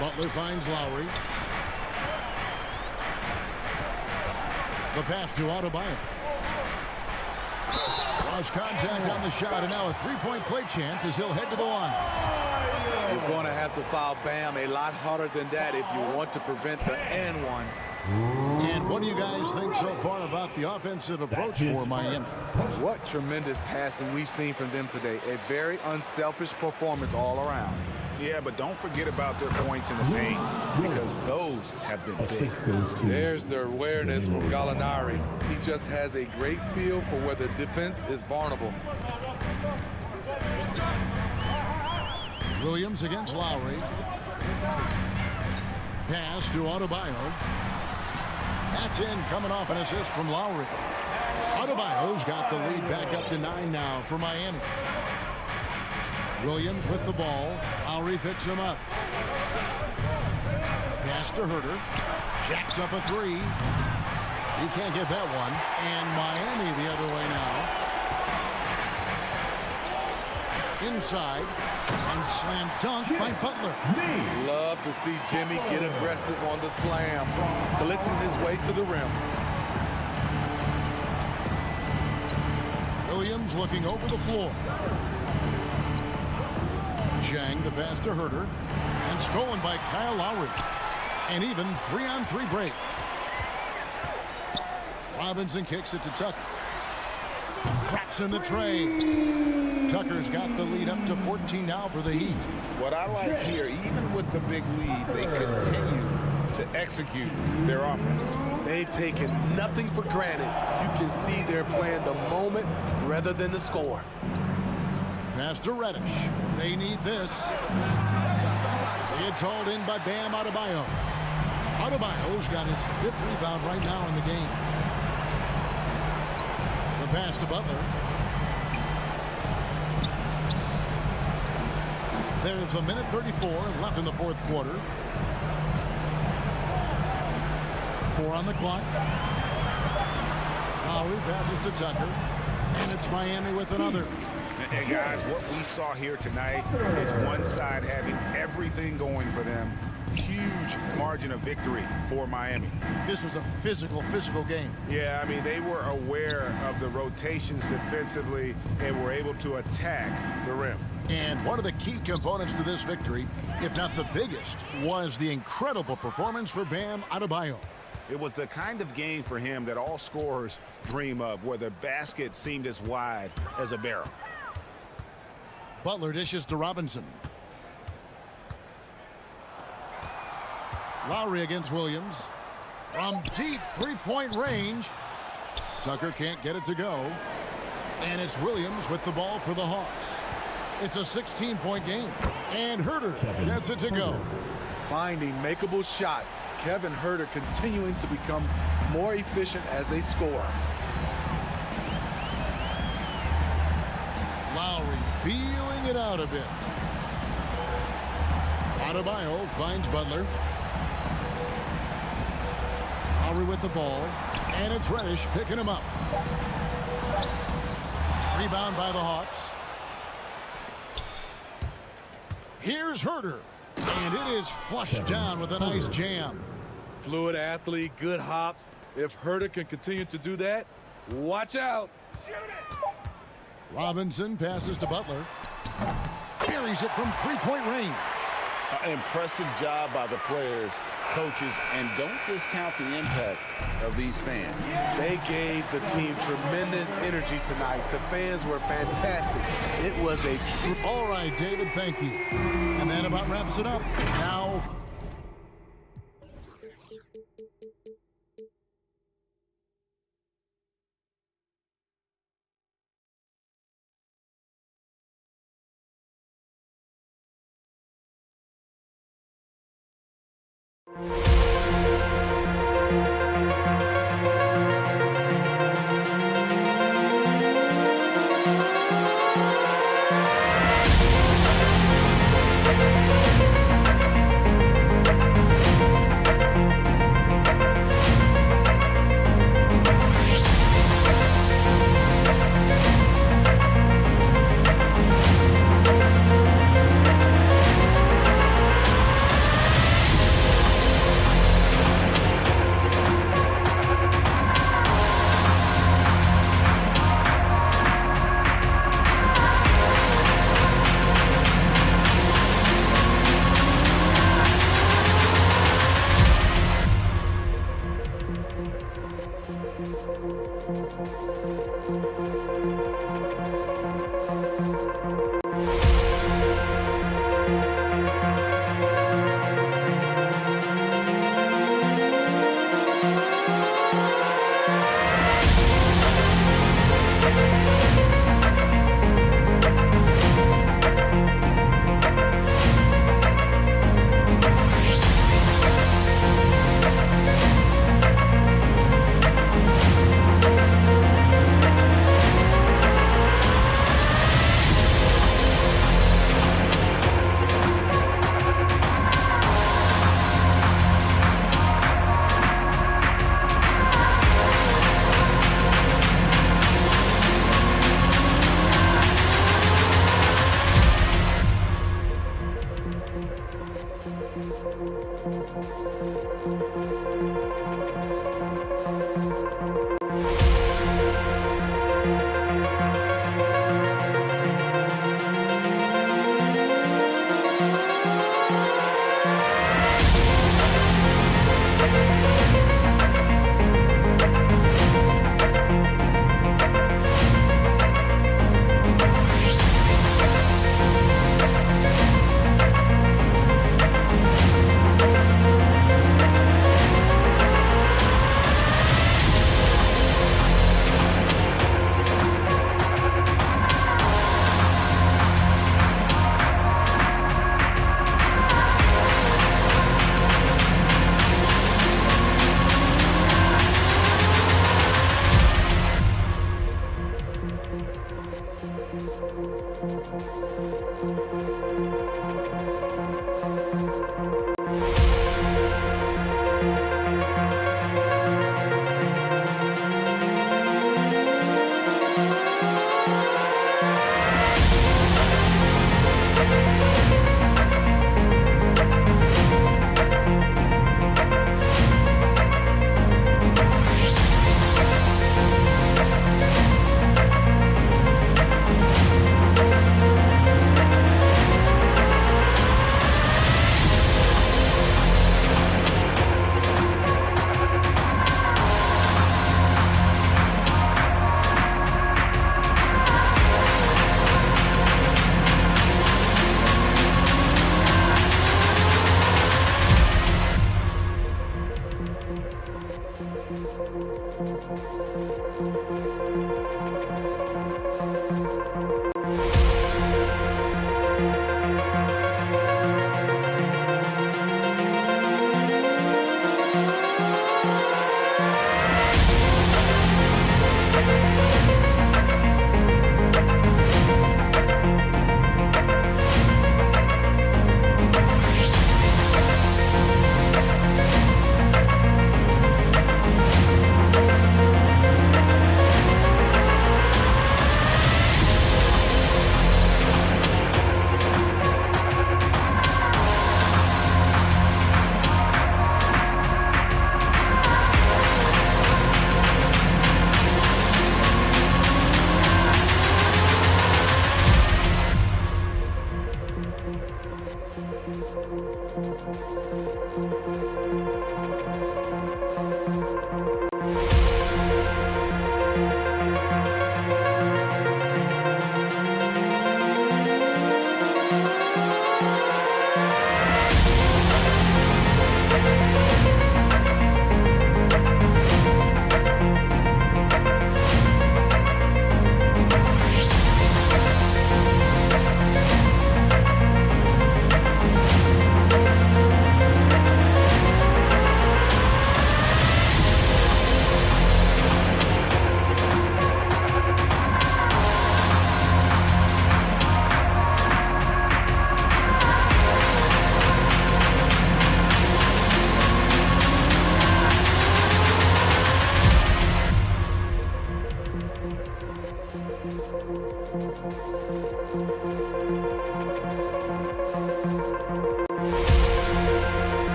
Butler finds Lowry. The pass to Adebayo. Lost contact on the shot, and now a three-point play chance as he'll head to the line. You're going to have to foul Bam a lot harder than that if you want to prevent the and one. And what do you guys think so far about the offensive approach for Miami? What tremendous passing we've seen from them today. A very unselfish performance all around. Yeah, but don't forget about their points in the paint, because those have been big. There's their awareness from Gallinari. He just has a great feel for where the defense is vulnerable. Williams against Lowry. Pass to Adebayo. That's in, coming off an assist from Lowry. Adebayo's got the lead back up to 9 now for Miami. Williams with the ball. Lowry picks him up. Pass to Herder. Jacks up a three. He can't get that one. And Miami the other way now. Inside. And slam dunk by Butler. Love to see Jimmy get aggressive on the slam, blitzing his way to the rim. Williams looking over the floor. Jang the pass to Herder. And stolen by Kyle Lowry. An even 3-on-3 break. Robinson kicks it to Tucker. Drops in the tray. Tucker's got the lead up to 14 now for the Heat. What I like here, even with the big lead, they continue to execute their offense. They've taken nothing for granted. You can see they're playing the moment rather than the score. Pass to Reddish. They need this. It's hauled in by Bam Adebayo. Adebayo's got his 5th rebound right now in the game. The pass to Butler. There's a minute 34 left in the 4th quarter. 4 on the clock. Lowry passes to Tucker. And it's Miami with another. And guys, what we saw here tonight is one side having everything going for them. Huge margin of victory for Miami. This was a physical game. Yeah, I mean, they were aware of the rotations defensively and were able to attack the rim. And one of the key components to this victory, if not the biggest, was the incredible performance for Bam Adebayo. It was the kind of game for him that all scorers dream of, where the basket seemed as wide as a barrel. Butler dishes to Robinson. Lowry against Williams. From deep three-point range. Tucker can't get it to go. And it's Williams with the ball for the Hawks. It's a 16-point game. And Herder gets it to go. Finding makeable shots. Kevin Herder continuing to become more efficient as a scorer. Lowry feeling it out a bit. Adebayo finds Butler. Lowry with the ball. And it's Reddish picking him up. Rebound by the Hawks. Here's Herder. And it is flushed down with a nice jam. Fluid athlete, good hops. If Herter can continue to do that, watch out. Robinson passes to Butler. Buries it from three-point range. Impressive job by the players, coaches, and don't discount the impact of these fans. They gave the team tremendous energy tonight. The fans were fantastic. It was a All right, David, thank you. And that about wraps it up. Now...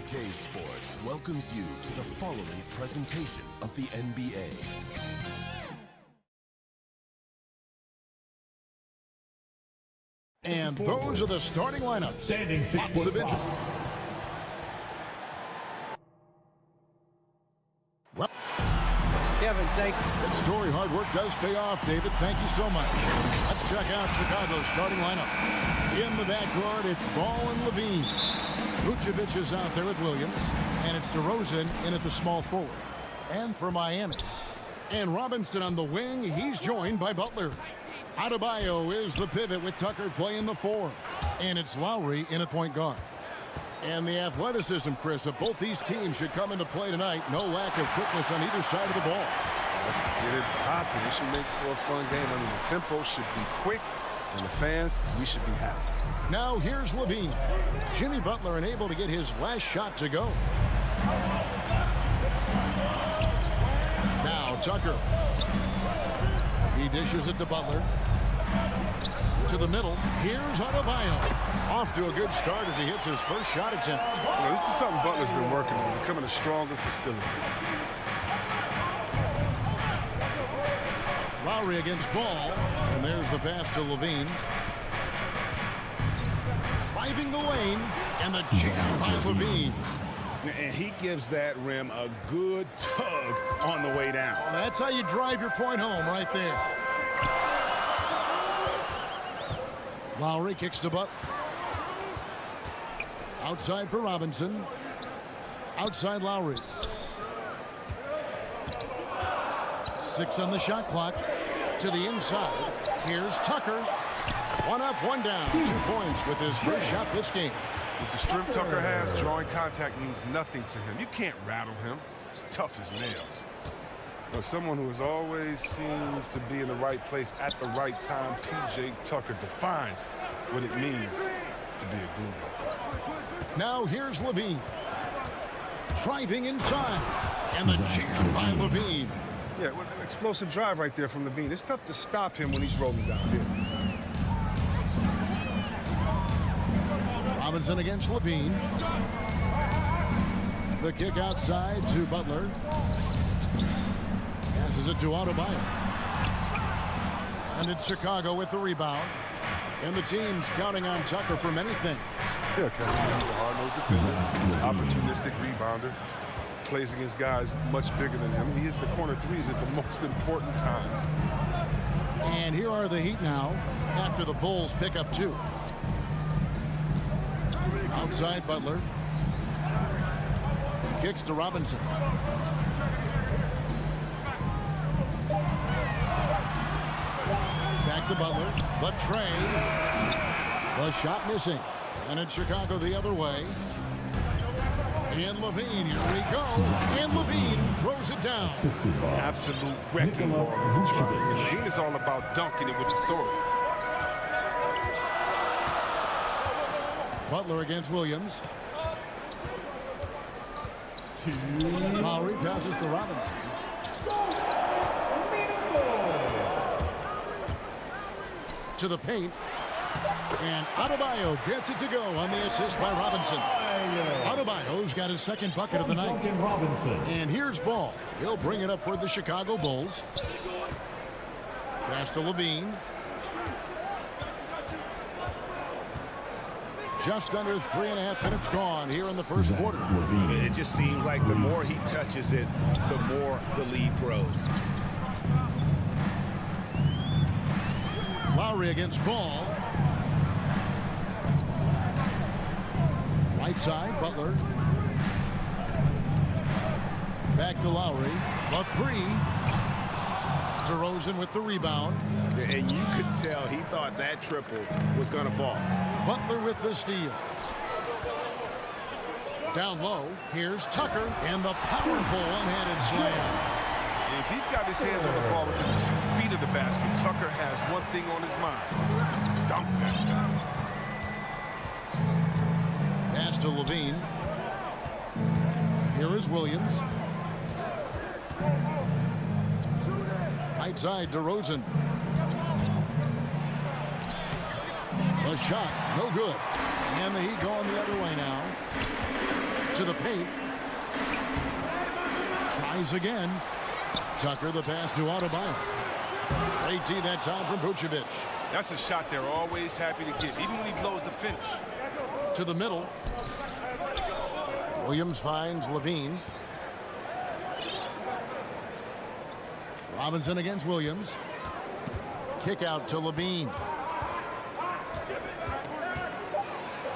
2K Sports welcomes you to the following presentation of the NBA. And those are the starting lineups. Standing 6'5". Well, Kevin, thanks. that story hard work does pay off, David. Thank you so much. Let's check out Chicago's starting lineup. In the backcourt, it's Ball and Levine. Vucevic is out there with Williams, and it's DeRozan in at the small forward. And for Miami. And Robinson on the wing, he's joined by Butler. Adebayo is the pivot with Tucker playing the 4. And it's Lowry in at point guard. And the athleticism, Chris, of both these teams should come into play tonight. No lack of quickness on either side of the ball. Let's get it popping. It should make for a fun game. I mean, the tempo should be quick, and the fans, we should be happy. Now here's Levine. Jimmy Butler unable to get his last shot to go. Now Tucker. He dishes it to Butler. To the middle. Here's Adebayo. Off to a good start as he hits his first shot attempt. Well, this is something Butler's been working on, becoming a stronger facility. Lowry against Ball. And there's the pass to Levine. Driving the lane. And the jam by Levine. And he gives that rim a good tug on the way down. Well, that's how you drive your point home right there. Lowry kicks to Butler. Outside for Robinson. Outside Lowry. 6 on the shot clock. To the inside. Here's Tucker. 1 up, 1 down. 2 points with his first shot this game. With the strength Tucker has, drawing contact means nothing to him. You can't rattle him. He's tough as nails. You know, someone who always seems to be in the right place at the right time, P.J. Tucker defines what it means to be a Guru. Now here's Levine. Driving inside. And the jam by Levine. Yeah, well, an explosive drive right there from Levine. It's tough to stop him when he's rolling downhill. Robinson against Levine. The kick outside to Butler. Passes it to Adebayo. And it's Chicago with the rebound. And the team's counting on Tucker for many things. Yeah, Kevin, he's a hard-nosed defender, opportunistic rebounder, plays against guys much bigger than him. He hits the corner threes at the most important times. And here are the Heat now after the Bulls pick up 2. Outside Butler. Kicks to Robinson. Back to Butler. The trade. The shot missing. And it's Chicago the other way. And Levine, here we go. And Levine throws it down. Absolute wrecking ball. Levine is all about dunking it with authority. Butler against Williams. Lowry passes to Robinson. To the paint. And Adebayo gets it to go on the assist by Robinson. Adebayo's got his second bucket of the night. And here's Ball. He'll bring it up for the Chicago Bulls. Pass to Levine. Just under 3.5 minutes gone here in the first quarter. It just seems like the more he touches it, the more the lead grows. Lowry against Ball. Right side, Butler. Back to Lowry. A 3. DeRozan with the rebound. And you could tell he thought that triple was going to fall. Butler with the steal. Down low, here's Tucker, and the powerful one-handed slam. And if he's got his hands on the ball with the feet of the basket, Tucker has one thing on his mind. Dunk that down. Pass to Levine. Here is Williams. Right side, DeRozan. The shot, no good. And the Heat going the other way now. to the paint. Tries again. Tucker the pass to Adebayo. 18 that time from Vucevic. That's a shot they're always happy to get, even when he blows the finish. To the middle. Williams finds Levine. Robinson against Williams. Kick out to Levine.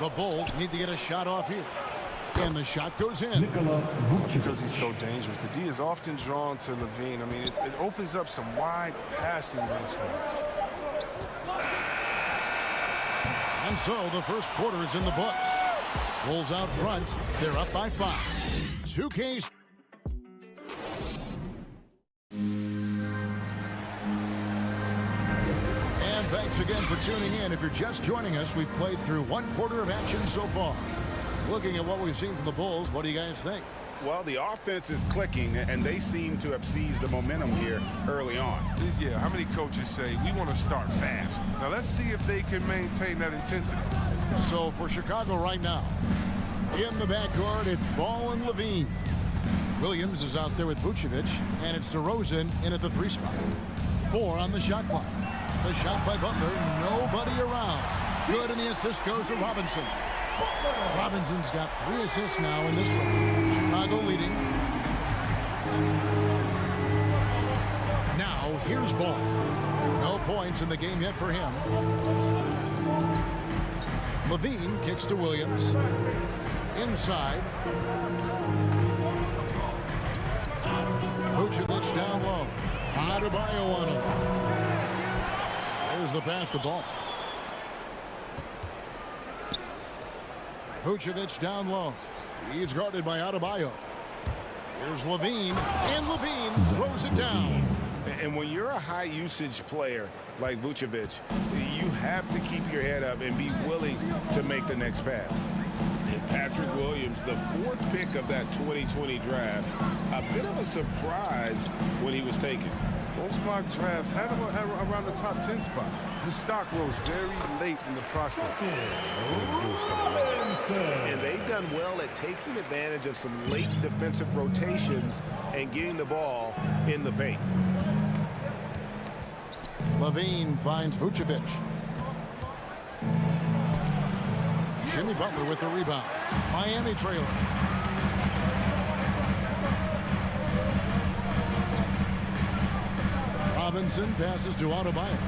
The Bulls need to get a shot off here. And the shot goes in. Because he's so dangerous. The D is often drawn to Levine. I mean, it opens up some wide passing lanes for him. And so the first quarter is in the books. Bulls out front. They're up by 5. 2K's. And thanks again for tuning in. If you're just joining us, we've played through one quarter of action so far. Looking at what we've seen from the Bulls, what do you guys think? Well, the offense is clicking, and they seem to have seized the momentum here early on. Yeah, how many coaches say, we want to start fast? Now, let's see if they can maintain that intensity. So, for Chicago right now, in the backcourt, it's Ball and Levine. Williams is out there with Vucevic, and it's DeRozan in at the 3 spot. 4 on the shot clock. The shot by Butler, nobody around. Good, and the assist goes to Robinson. Robinson's got 3 assists now in this one. Chicago leading. Now, here's Ball. No points in the game yet for him. Levine kicks to Williams. Inside. Vucevic down low. Adebayo on him. There's the pass to Ball. Vucevic down low. He's guarded by Adebayo. Here's Levine, and Levine throws it down. And when you're a high-usage player like Vucevic, you have to keep your head up and be willing to make the next pass. And Patrick Williams, the 4th pick of that 2020 draft, a bit of a surprise when he was taken. Most mock drafts had him around the top 10 spot. His stock rose very late in the process. And they've done well at taking advantage of some late defensive rotations and getting the ball in the paint. Levine finds Vucevic. Jimmy Butler with the rebound. Miami trailing. Robinson passes to Adebayo.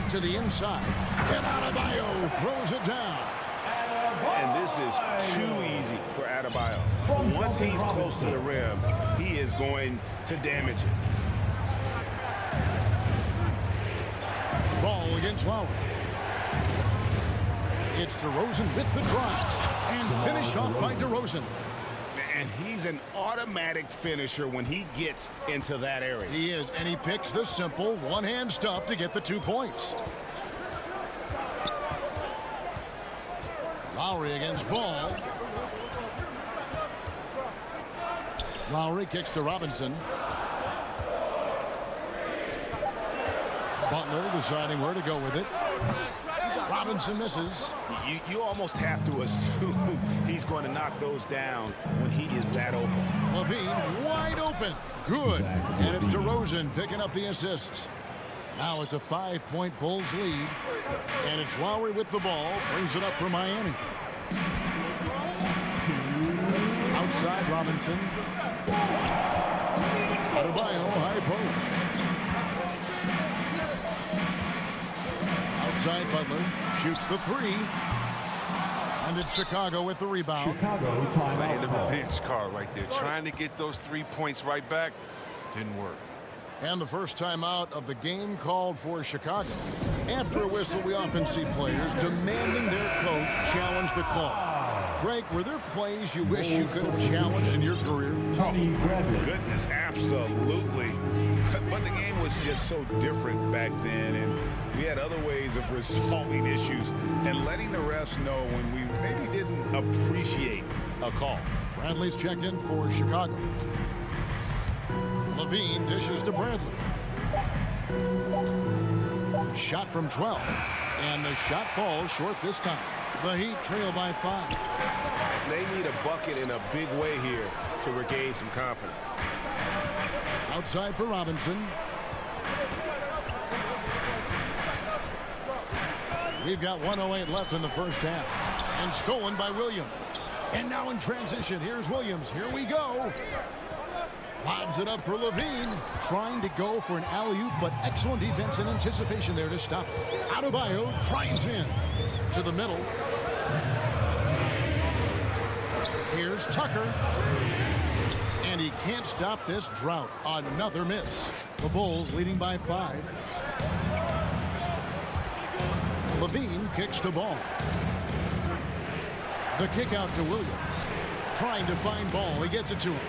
To the inside. And Adebayo throws it down. And this is too easy for Adebayo. Once he's close to the rim, he is going to damage it. Ball against Lowry. It's DeRozan with the drive. And finished off by DeRozan. And he's an automatic finisher when he gets into that area. He is, and he picks the simple one-hand stuff to get the 2 points. Lowry against Ball. Lowry kicks to Robinson. Butler deciding where to go with it. Robinson misses. You almost have to assume he's going to knock those down when he is that open. Levine wide open. Good. And it's DeRozan picking up the assists. Now it's a 5-point Bulls lead. And it's Lowry with the ball. Brings it up for Miami. Outside Robinson. Adebayo high post. Outside Butler. Shoots the 3. And it's Chicago with the rebound. Chicago playing the revenge card right there. Trying to get those 3 points right back. Didn't work. And the first time out of the game called for Chicago. After a whistle, we often see players demanding their coach challenge the call. Greg, were there plays you wish you could have challenged in your career? Goodness, absolutely. But the game was just so different back then, and we had other ways of resolving issues and letting the refs know when we maybe didn't appreciate a call. Bradley's checked in for Chicago. Levine dishes to Bradley. Shot from 12. And the shot falls short this time. The Heat trail by 5. They need a bucket in a big way here to regain some confidence. Outside for Robinson. We've got 1:08 left in the first half. And stolen by Williams. And now in transition, here's Williams. Here we go. Lobs it up for Levine. Trying to go for an alley-oop, but excellent defense and anticipation there to stop it. Adebayo drives in to the middle. Here's Tucker. And he can't stop this drought. Another miss. The Bulls leading by 5. Levine kicks the ball. The kick out to Williams. Trying to find ball. He gets it to him.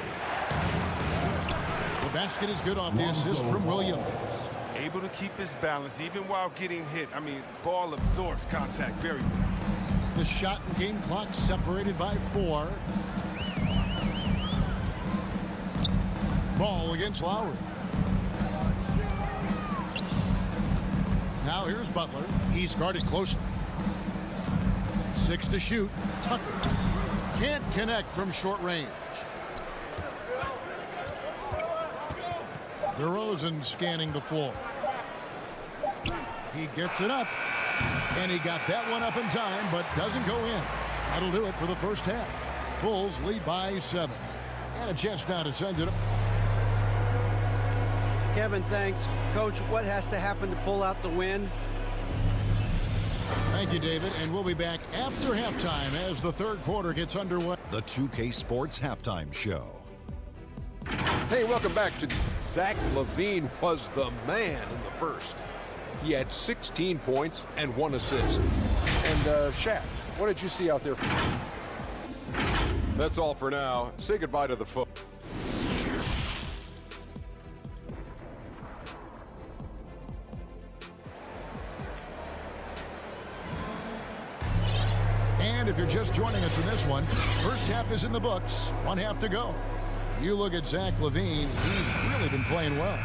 The basket is good off the assist from Williams. Able to keep his balance even while getting hit. I mean, ball absorbs contact very well. The shot and game clock separated by 4. Ball against Lowry. Now here's Butler. He's guarded closely. 6 to shoot. Tucker can't connect from short range. DeRozan scanning the floor. He gets it up. And he got that one up in time, but doesn't go in. That'll do it for the first half. Bulls lead by 7. And a chance now to send it up. Kevin, thanks. Coach, what has to happen to pull out the win? Thank you, David. And we'll be back after halftime as the third quarter gets underway. The 2K Sports Halftime Show. Hey, welcome back to Zach LaVine was the man in the first. He had 16 points and 1 assist. And Shaq, what did you see out there? That's all for now. Say goodbye to the folks. And if you're just joining us in this one, first half is in the books. 1 half to go. You look at Zach LaVine, he's really been playing well.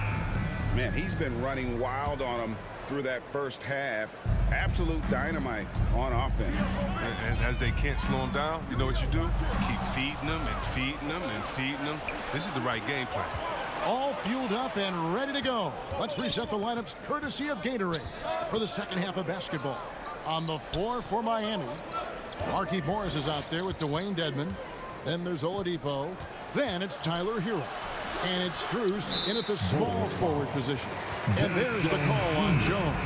Man, he's been running wild on him through that first half. Absolute dynamite on offense. And as they can't slow him down, you know what you do? Keep feeding them and feeding them and feeding them. This is the right game plan. All fueled up and ready to go. Let's reset the lineups courtesy of Gatorade for the second half of basketball. On the floor for Miami, Markieff Morris is out there with Dwayne Dedmon. Then there's Oladipo. Then it's Tyler Hero. And it's Strus in at the small forward position. And there's the call on Jones.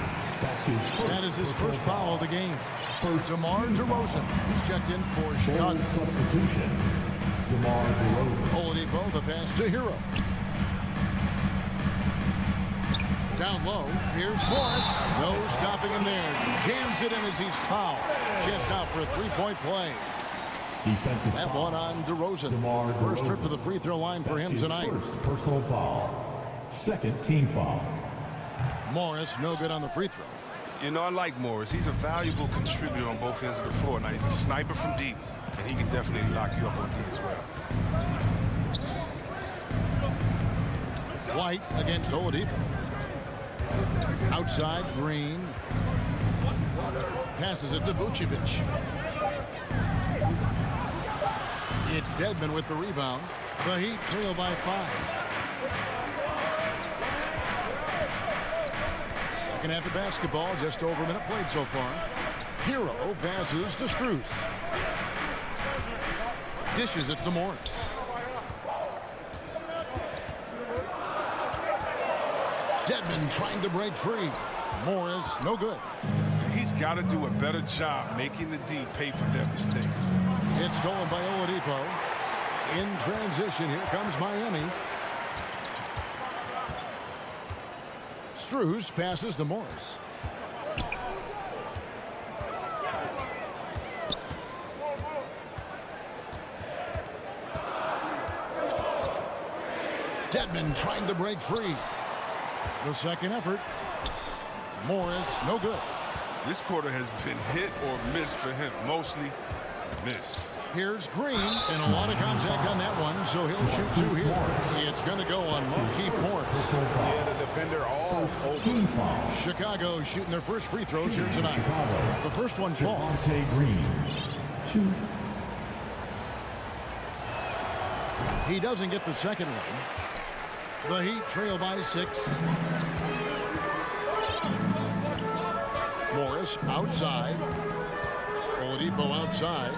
That is his first foul of the game. For DeMar DeRozan. He's checked in for Chicago. Substitution. DeMar DeRozan. Oladipo, the pass to Hero. Down low, here's Morris. No stopping him there. Jams it in as he's fouled. Chest out for a three-point play. Defensive that foul. one on DeRozan. First trip to the free throw line for him tonight. First personal foul. Second team foul. Morris no good on the free throw. You know, I like Morris. He's a valuable contributor on both ends of the floor. Now, he's a sniper from deep, and he can definitely lock you up on D as well. White against Oladipo. Outside, Green. Passes it to Vucevic. It's Dedmon with the rebound. The Heat trail by 5. Second half of basketball, just over a minute played so far. Hero passes to Strus. Dishes it to Morris. Dedmon trying to break free. Morris, no good. He's got to do a better job making the D pay for their mistakes. It's stolen by Oladipo. In transition, here comes Miami. Strus passes to Morris. Dedmon trying to break free. The second effort. Morris, no good. This quarter has been hit or miss for him. Mostly miss. Here's Green, and a lot of contact on that one, so he'll shoot 2 here. It's going to go on Markieff Morris. Yeah, the defender all over. Chicago shooting their first free throws here tonight. The first one falls. Green, 2. He doesn't get the second one. The Heat trail by 6. Morris outside. Oladipo outside.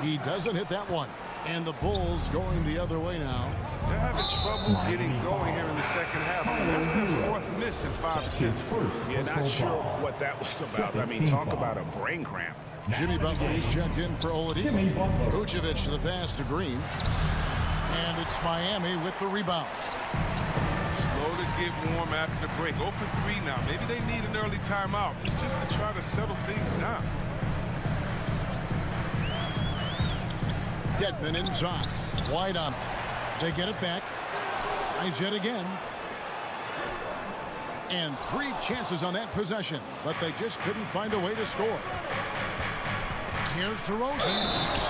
He doesn't hit that one. And the Bulls going the other way now. They're having trouble getting going here in the second half. I mean, that's their 4th miss in 5 to 10. Yeah, not sure what that was about. I mean, talk about a brain cramp. Jimmy Butler is checked in for Oladipo. Vucevic the pass to Green. And it's Miami with the rebound. Slow to get warm after the break. 0 for 3 now. Maybe they need an early timeout. It's just to try to settle things down. Dedmon inside. Wide on him. They get it back. Tries yet again. And 3 chances on that possession, but they just couldn't find a way to score. Here's DeRozan.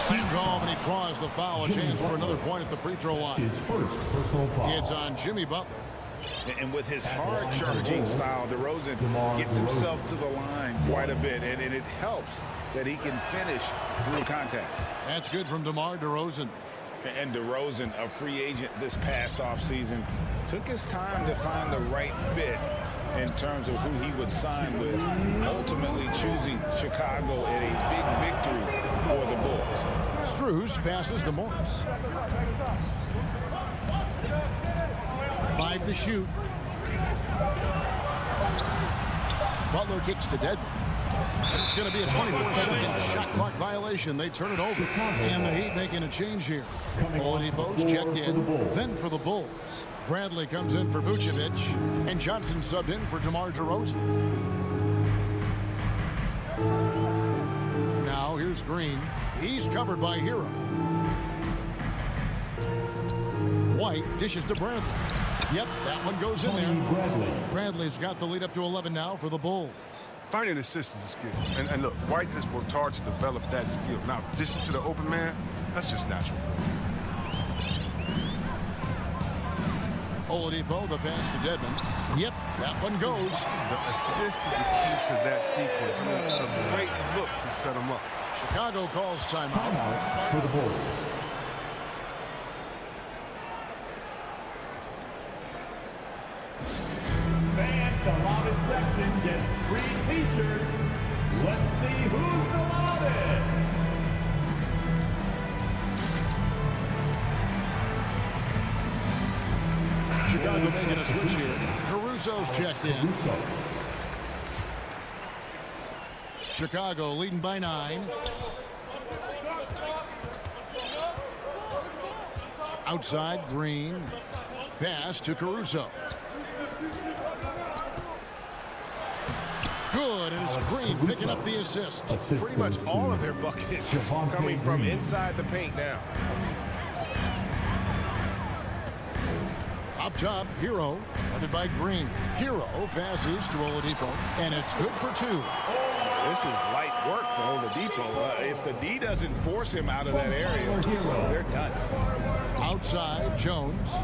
Slam golf, and he draws the foul. A chance for another point at the free throw line. His first personal foul. It's on Jimmy Butler. And with his hard-charging style, DeRozan gets himself to the line quite a bit, and it helps that he can finish through contact. That's good from DeMar DeRozan. And DeRozan, a free agent this past offseason, took his time to find the right fit in terms of who he would sign with, ultimately choosing Chicago in a big victory for the Bulls. Strus passes to Morris. 5 to shoot. Butler kicks to Dedmon. It's going to be a 24-second shot clock violation. They turn it over. And the Heat making a change here. Oladipo's checked in. Then for the Bulls. Bradley comes in for Vucevic. And Johnson subbed in for DeMar DeRozan. Now here's Green. He's covered by Hero. White dishes to Bradley. Yep, that one goes in there. Bradley's got the lead up to 11 now for the Bulls. Finding assists is a skill. And look, White has worked hard to develop that skill. Now, dishing to the open man, that's just natural for him. Oladipo, the pass to Dedmon. Yep, that one goes. The assist is the key to that sequence. I mean, a great look to set him up. Chicago calls timeout. Timeout for the Bulls. Fans, the loudest section gets free t-shirts. Let's see who's the loudest. Chicago making a switch here. Caruso's checked in. Chicago leading by 9. Outside, Green. Pass to Caruso. Good, and it's Green picking up the assist. Pretty much all of their buckets coming from inside the paint now. Up top, Hero, guarded by Green. Hero passes to Oladipo, and it's good for 2. This is light work for Oladipo. If the D doesn't force him out of that area, they're done. Outside, Jones.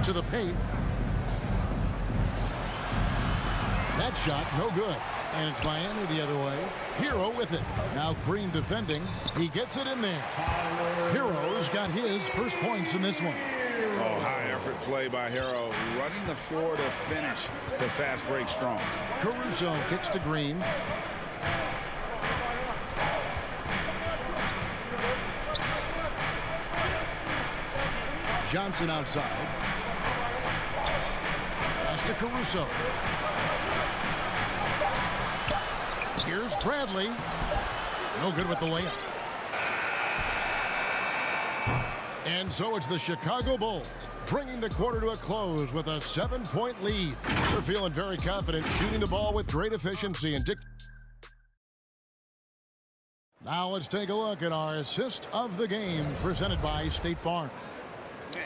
To the paint. That shot, no good. And it's Miami the other way. Hero with it. Now Green defending. He gets it in there. Hero's got his first points in this one. Oh, high effort play by Hero. Running the floor to finish the fast break strong. Caruso kicks to Green. Johnson outside. Pass to Caruso. Here's Bradley. No good with the layup. And so it's the Chicago Bulls bringing the quarter to a close with a 7-point lead. They're feeling very confident, shooting the ball with great efficiency. And now let's take a look at our assist of the game presented by State Farm.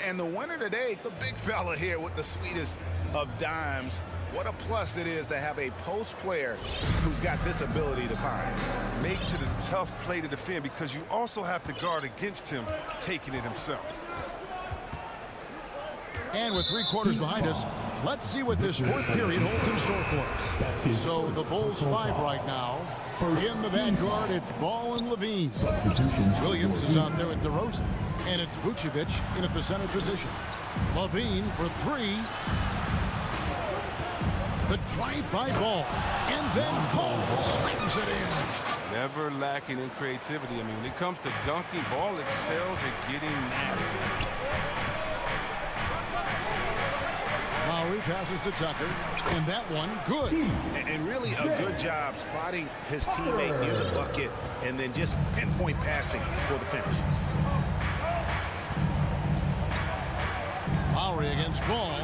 And the winner today, the big fella here with the sweetest of dimes. What a plus it is to have a post player who's got this ability to find. Makes it a tough play to defend because you also have to guard against him taking it himself. And with 3 quarters behind us, let's see what this fourth period holds in store for us. So the Bulls 5 right now. In the vanguard, it's Ball and Levine. Williams is out there at DeRozan. And it's Vucevic in at the center position. Levine for 3. The drive-by Ball. And then Ball slams it in. Never lacking in creativity. I mean, when it comes to dunking, Ball excels at getting nasty. Lowry passes to Tucker, and that one good. And really a good job spotting his teammate near the bucket and then just pinpoint passing for the finish. Lowry against Ball.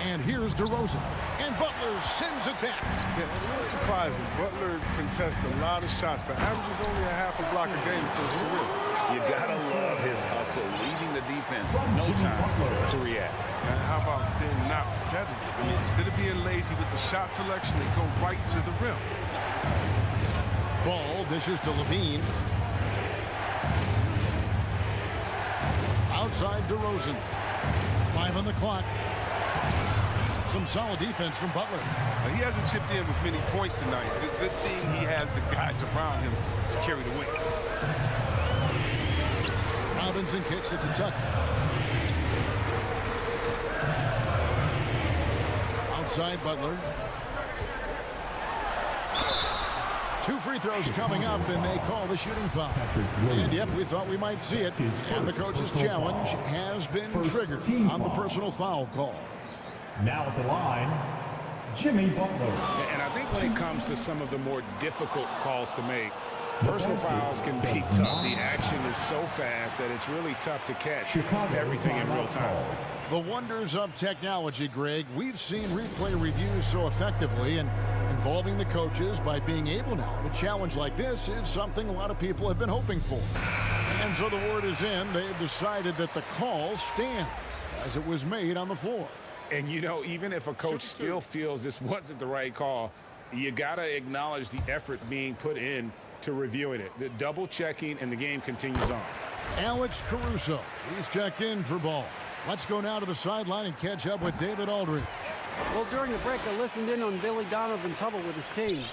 And here's DeRozan. And Butler sends it back. Yeah, it's really surprising. Butler contests a lot of shots, but averages only a half a block a game for his career. You gotta love his hustle, leaving the defense no time to react. And how about them not settling? I mean, instead of being lazy with the shot selection, they go right to the rim. Ball dishes to Levine. Outside DeRozan. 5 on the clock. Some solid defense from Butler. He hasn't chipped in with many points tonight. The good thing he has the guys around him to carry the weight. Robinson kicks it to Tucker. Outside Butler. 2 free throws coming up, and they call the shooting foul. And yep, we thought we might see it. And the coach's challenge has been triggered on the personal foul call. Now at the line, Jimmy Butler. And I think when it comes to some of the more difficult calls to make, personal fouls can be tough. The action is so fast that it's really tough to catch everything in real time. The wonders of technology, Greg. We've seen replay reviews so effectively, and involving the coaches by being able now to challenge like this is something a lot of people have been hoping for. And so the word is in. They've decided that the call stands as it was made on the floor. And, you know, even if a coach still feels this wasn't the right call, you got to acknowledge the effort being put in to reviewing it. The double checking, and the game continues on. Alex Caruso, he's checked in for Ball. Let's go now to the sideline and catch up with David Aldridge. Well, during the break, I listened in on Billy Donovan's huddle with his team.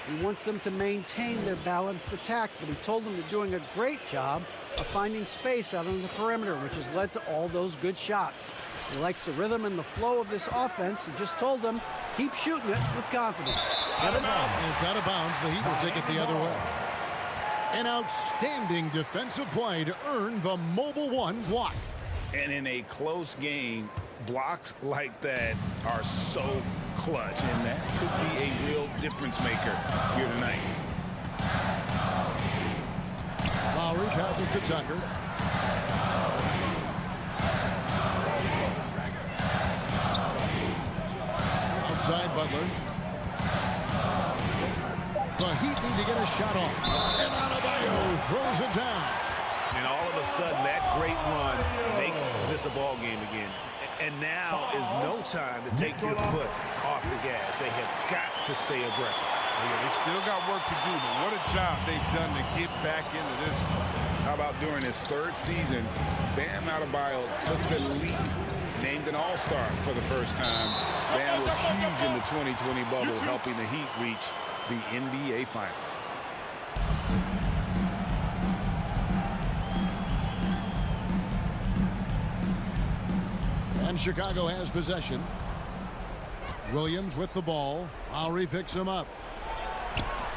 He wants them to maintain their balanced attack, but he told them they're doing a great job of finding space out on the perimeter, which has led to all those good shots. He likes the rhythm and the flow of this offense. He just told them, keep shooting it with confidence. And it's out of bounds. The Heat will take it the other way. An outstanding defensive play to earn the Mobile One block. And in a close game, blocks like that are so clutch, and that could be a real difference maker here tonight. Lowry passes to Tucker. Outside Butler. The Heat need to get a shot off. And Adebayo throws it down. And all of a sudden, that great run makes this a ball game again. And now is no time to take your foot off the gas. They have got to stay aggressive. Yeah, they still got work to do, but what a job they've done to get back into this one. How about during his 3rd season, Bam Adebayo took the leap, named an all-star for the first time. Bam was huge in the 2020 bubble, helping the Heat reach the NBA Finals. And Chicago has possession. Williams with the ball. Lowry picks him up.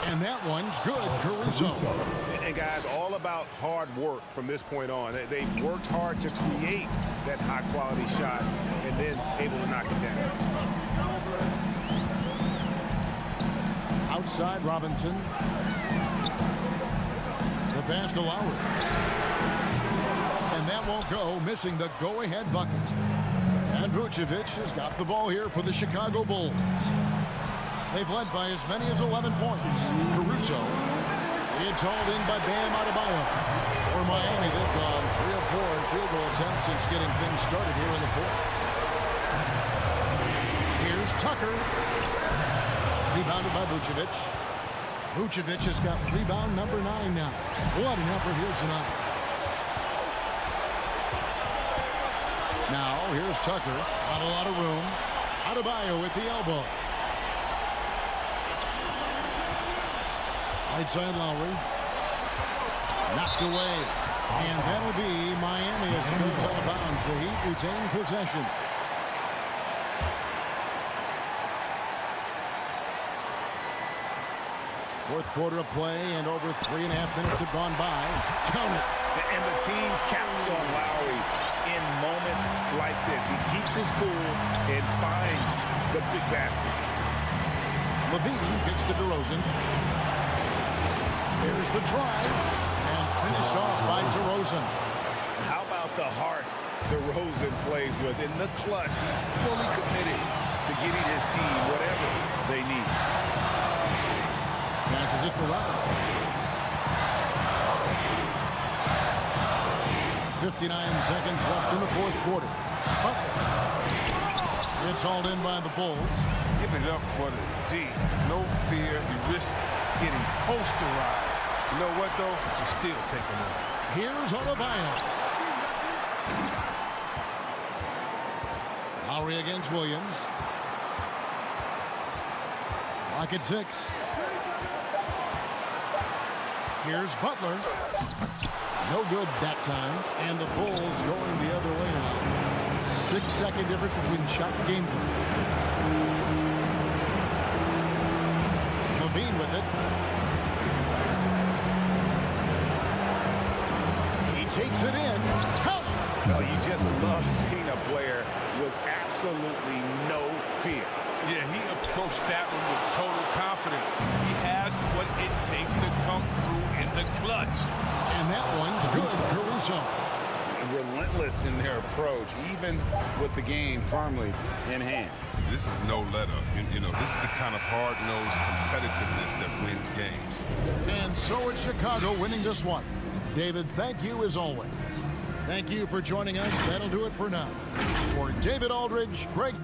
And that one's good. Caruso. And guys, all about hard work from this point on. They've worked hard to create that high-quality shot and then able to knock it down. Outside Robinson. The pass to Lowry. And that won't go, missing the go-ahead bucket. And Vucevic has got the ball here for the Chicago Bulls. They've led by as many as 11 points. Caruso It's hauled in by Bam Adebayo. For Miami, they've gone 3 of 4 in field goal attempts since getting things started here in the fourth. Here's Tucker. Rebounded by Vucevic. Vucevic has got rebound number 9 now. What an effort here tonight. Now, here's Tucker. Not a lot of room. Adebayo with the elbow. Right side Lowry. Knocked away. And that'll be Miami as it goes out of bounds. The Heat retain possession. Fourth quarter of play, and over 3.5 minutes have gone by. Count it. And the team counts on Lowry in moments like this. He keeps his cool and finds the big basket. Levine gets to DeRozan. There's the drive, and finished off by DeRozan. How about the heart DeRozan plays with? In the clutch, he's fully committed to getting his team whatever they need. Passes it for Robinson. 59 seconds left in the fourth quarter. It's hauled in by the Bulls. Give it up for the D. No fear. You risk getting posterized. You know what, though? You're still taking it. Here's Adebayo. Lowry against Williams. Lock at 6. Here's Butler. No good that time. And the Bulls going the other way now. 6-second difference between shot and game clock. Levine with it. He takes it in. Count! No, you just love seeing a player with absolutely no fear. Yeah, he approached that one with total confidence. He has what it takes to come through in the clutch. And that one's good, Caruso. Relentless in their approach, even with the game firmly in hand. This is no let up. You know, this is the kind of hard-nosed competitiveness that wins games. And so it's Chicago winning this one. David, thank you as always. Thank you for joining us. That'll do it for now. For David Aldridge, Greg.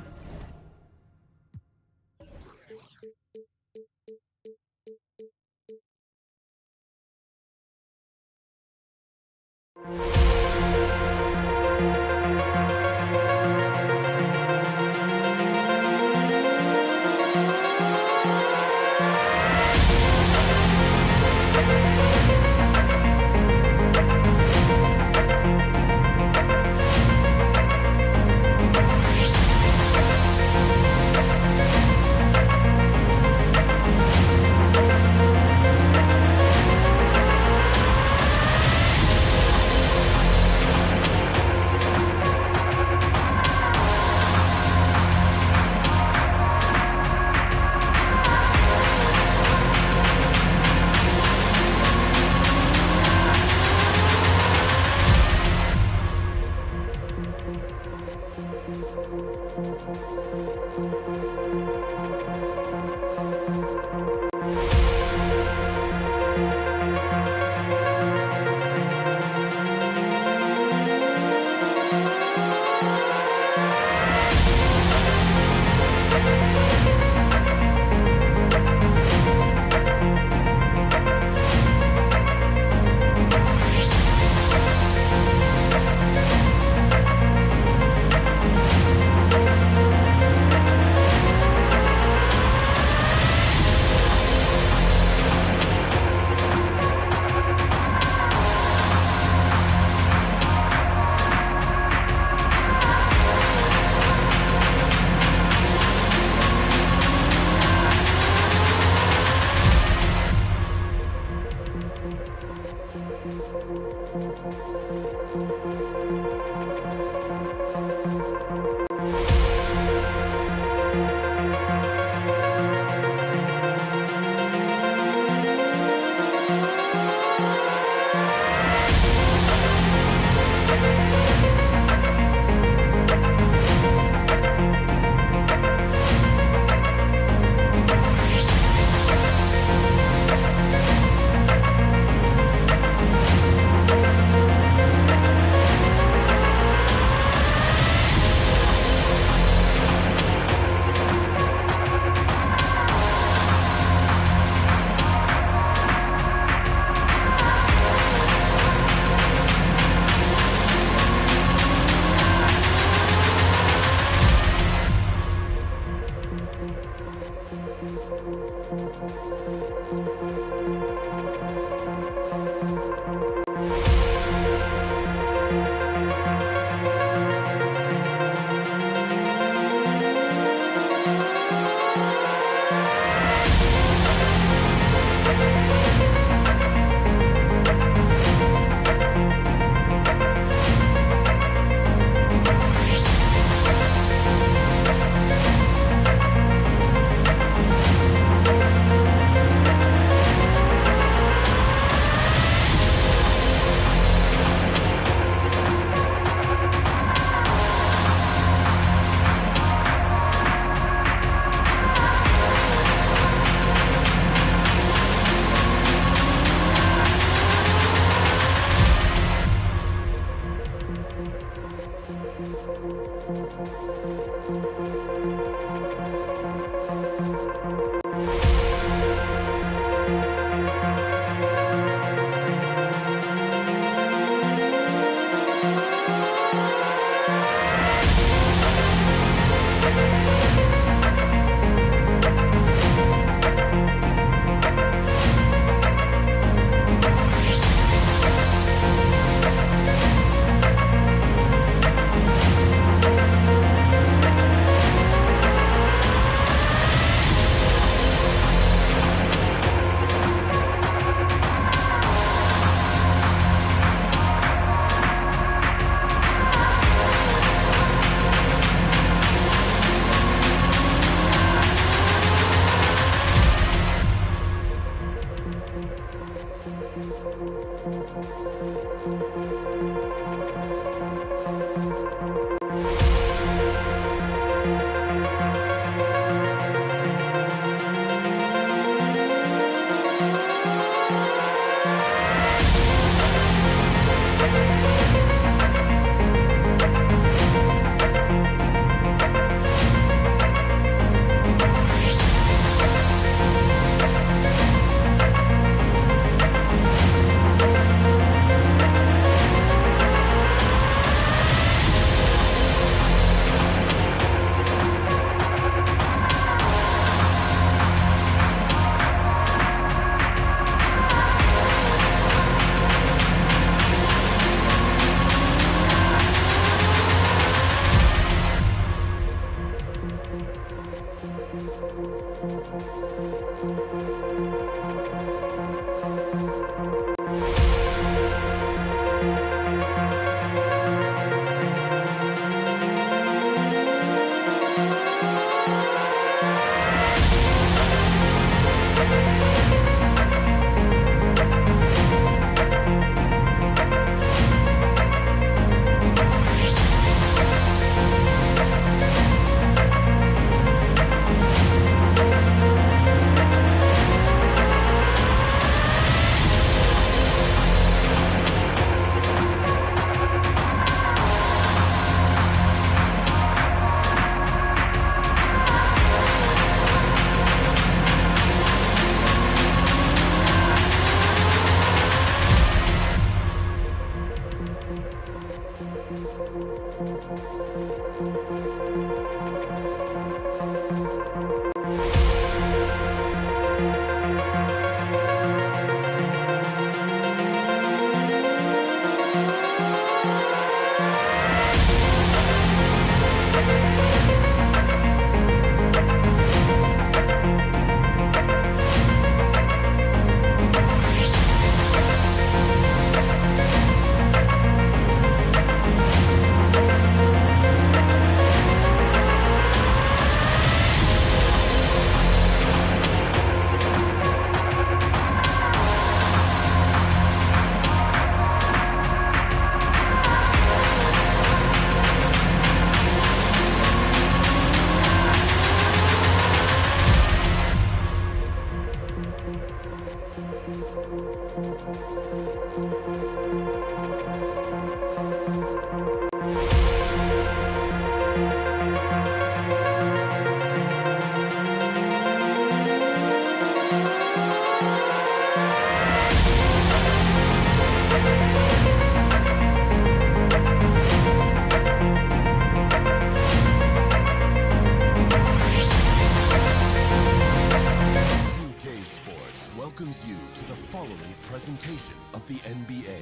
presentation of the NBA.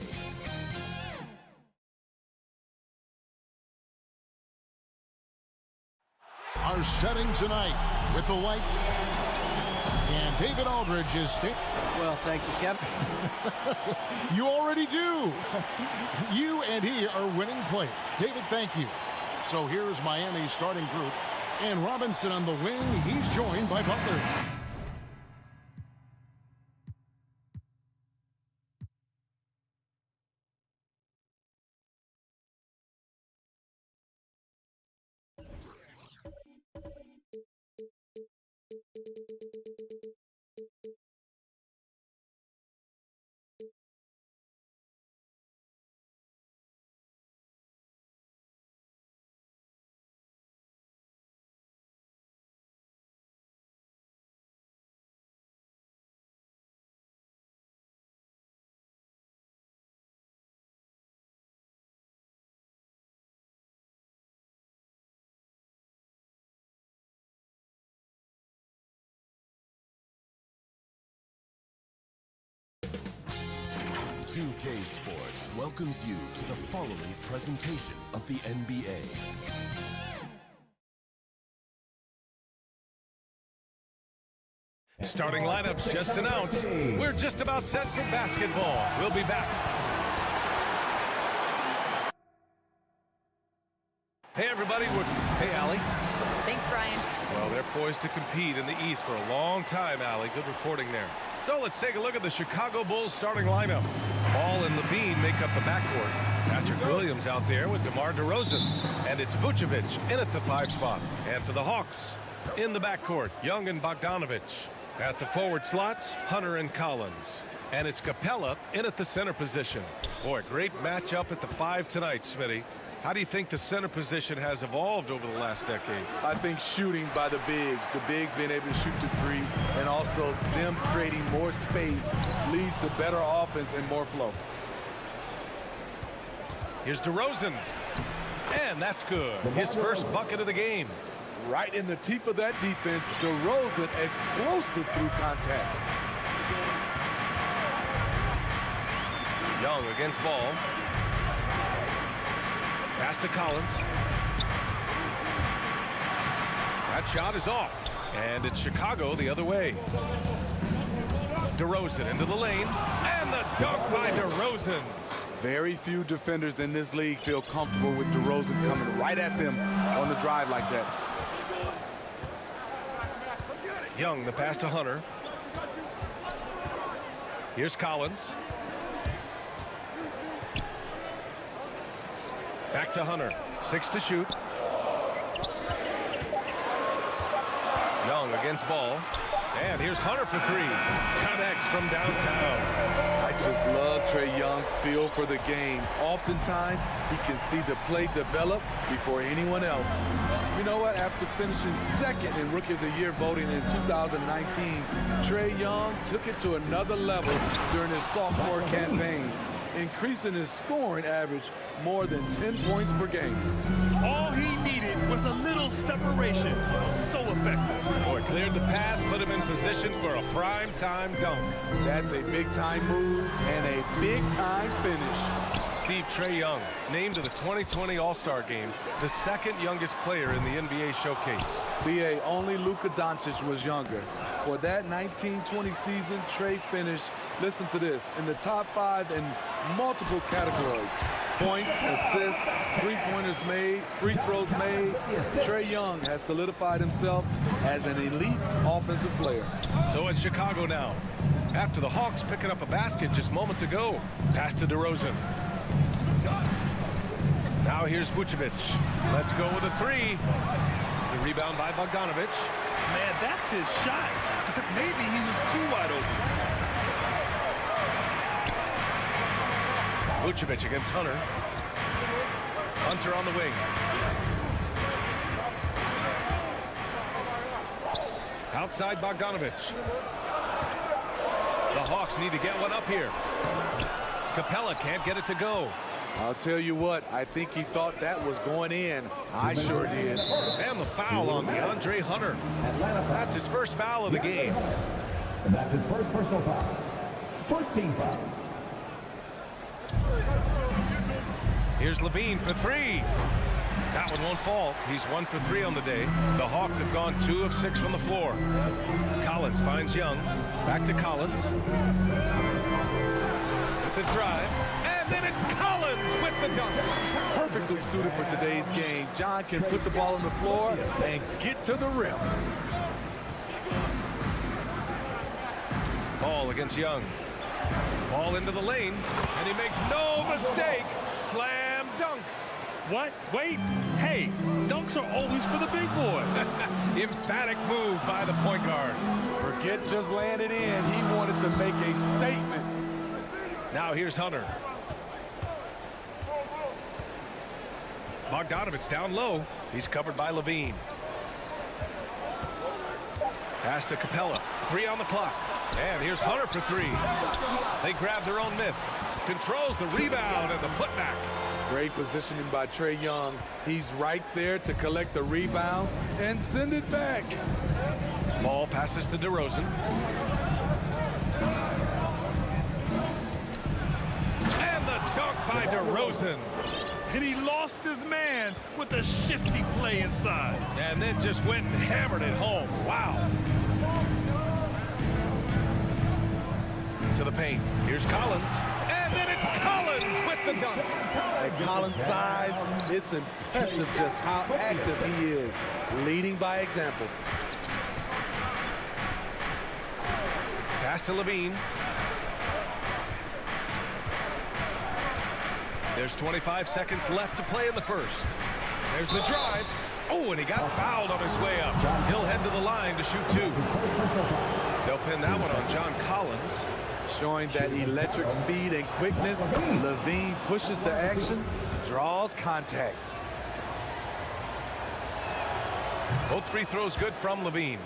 Our setting tonight with the white. And David Aldridge is Well, thank you, Kevin. You already do. You and he are winning players. David, thank you. So here's Miami's starting group. And Robinson on the wing. He's joined by Butler. .2K Sports welcomes you to the following presentation of the NBA. Starting lineups just announced. We're just about set for basketball. We'll be back. Hey, everybody. Hey, Allie. Thanks, Brian. Well, they're poised to compete in the East for a long time, Allie. Good reporting there. So let's take a look at the Chicago Bulls starting lineup. Ball and Levine make up the backcourt. Patrick Williams out there with DeMar DeRozan. And it's Vucevic in at the 5 spot. And for the Hawks, in the backcourt, Young and Bogdanovich. At the forward slots, Hunter and Collins. And it's Capella in at the center position. Boy, great matchup at the 5 tonight, Smitty. How do you think the center position has evolved over the last decade? I think shooting by the bigs being able to shoot the 3, and also them creating more space leads to better offense and more flow. Here's DeRozan. And that's good. His first bucket of the game. Right in the teeth of that defense, DeRozan explosive through contact. Young against Ball. Pass to Collins. That shot is off. And it's Chicago the other way. DeRozan into the lane. And the dunk by DeRozan. Very few defenders in this league feel comfortable with DeRozan coming right at them on the drive like that. Young, the pass to Hunter. Here's Collins. Back to Hunter. 6 to shoot. Young against Ball. And here's Hunter for 3. Connects from downtown. I just love Trae Young's feel for the game. Oftentimes, he can see the play develop before anyone else. You know what? After finishing second in Rookie of the Year voting in 2019, Trae Young took it to another level during his sophomore campaign, increasing his scoring average more than 10 points per game. All he needed was a little separation. So effective. Boy, cleared the path, put him in position for a prime-time dunk. That's a big-time move and a big-time finish. Steve, Trae Young, named to the 2020 All-Star Game, the second youngest player in the NBA Showcase. BA, only Luka Doncic was younger. For that 1920 season, Trae finished, listen to this, in the top 5 in multiple categories. Points, assists, three-pointers made, free throws made. Trae Young has solidified himself as an elite offensive player. So it's Chicago now. After the Hawks picking up a basket just moments ago. Pass to DeRozan. Now here's Vucevic. Let's go with a 3. The rebound by Bogdanovich. Man, that's his shot. Maybe he was too wide open. Vucevic against Hunter. Hunter on the wing. Outside Bogdanovich. The Hawks need to get one up here. Capella can't get it to go. I'll tell you what, I think he thought that was going in. I sure did. And the foul on DeAndre Hunter. That's his first foul of the game. And that's his first personal foul. First team foul. Here's Levine for three. That one won't fall. He's 1 for 3 on the day. The Hawks have gone 2 of 6 from the floor. Collins finds Young. Back to Collins. With the drive. And then it's Collins with the dunk. Perfectly suited for today's game. John can put the ball on the floor and get to the rim. Ball against Young. Ball into the lane. And he makes no mistake. Slam dunk. What? Wait. Hey, dunks are always for the big boy. Emphatic move by the point guard. Forget just laying it in. He wanted to make a statement. Now here's Hunter. Bogdanovich down low. He's covered by Levine. Pass to Capella. 3 on the clock. And here's Hunter for 3. They grab their own miss. Controls the rebound and the putback. Great positioning by Trae Young. He's right there to collect the rebound and send it back. Ball passes to DeRozan. And the dunk by DeRozan. And he lost his man with a shifty play inside. And then just went and hammered it home. Wow. To the paint. Here's Collins. And then it's Collins with the dunk. At Collins' size, it's impressive just how active he is, leading by example. Pass to Levine. There's 25 seconds left to play in the first. There's the drive. Oh, and he got fouled on his way up. He'll head to the line to shoot 2. They'll pin that one on John Collins. Showing that electric speed and quickness, Levine pushes the action, draws contact. Both free throws good from Levine.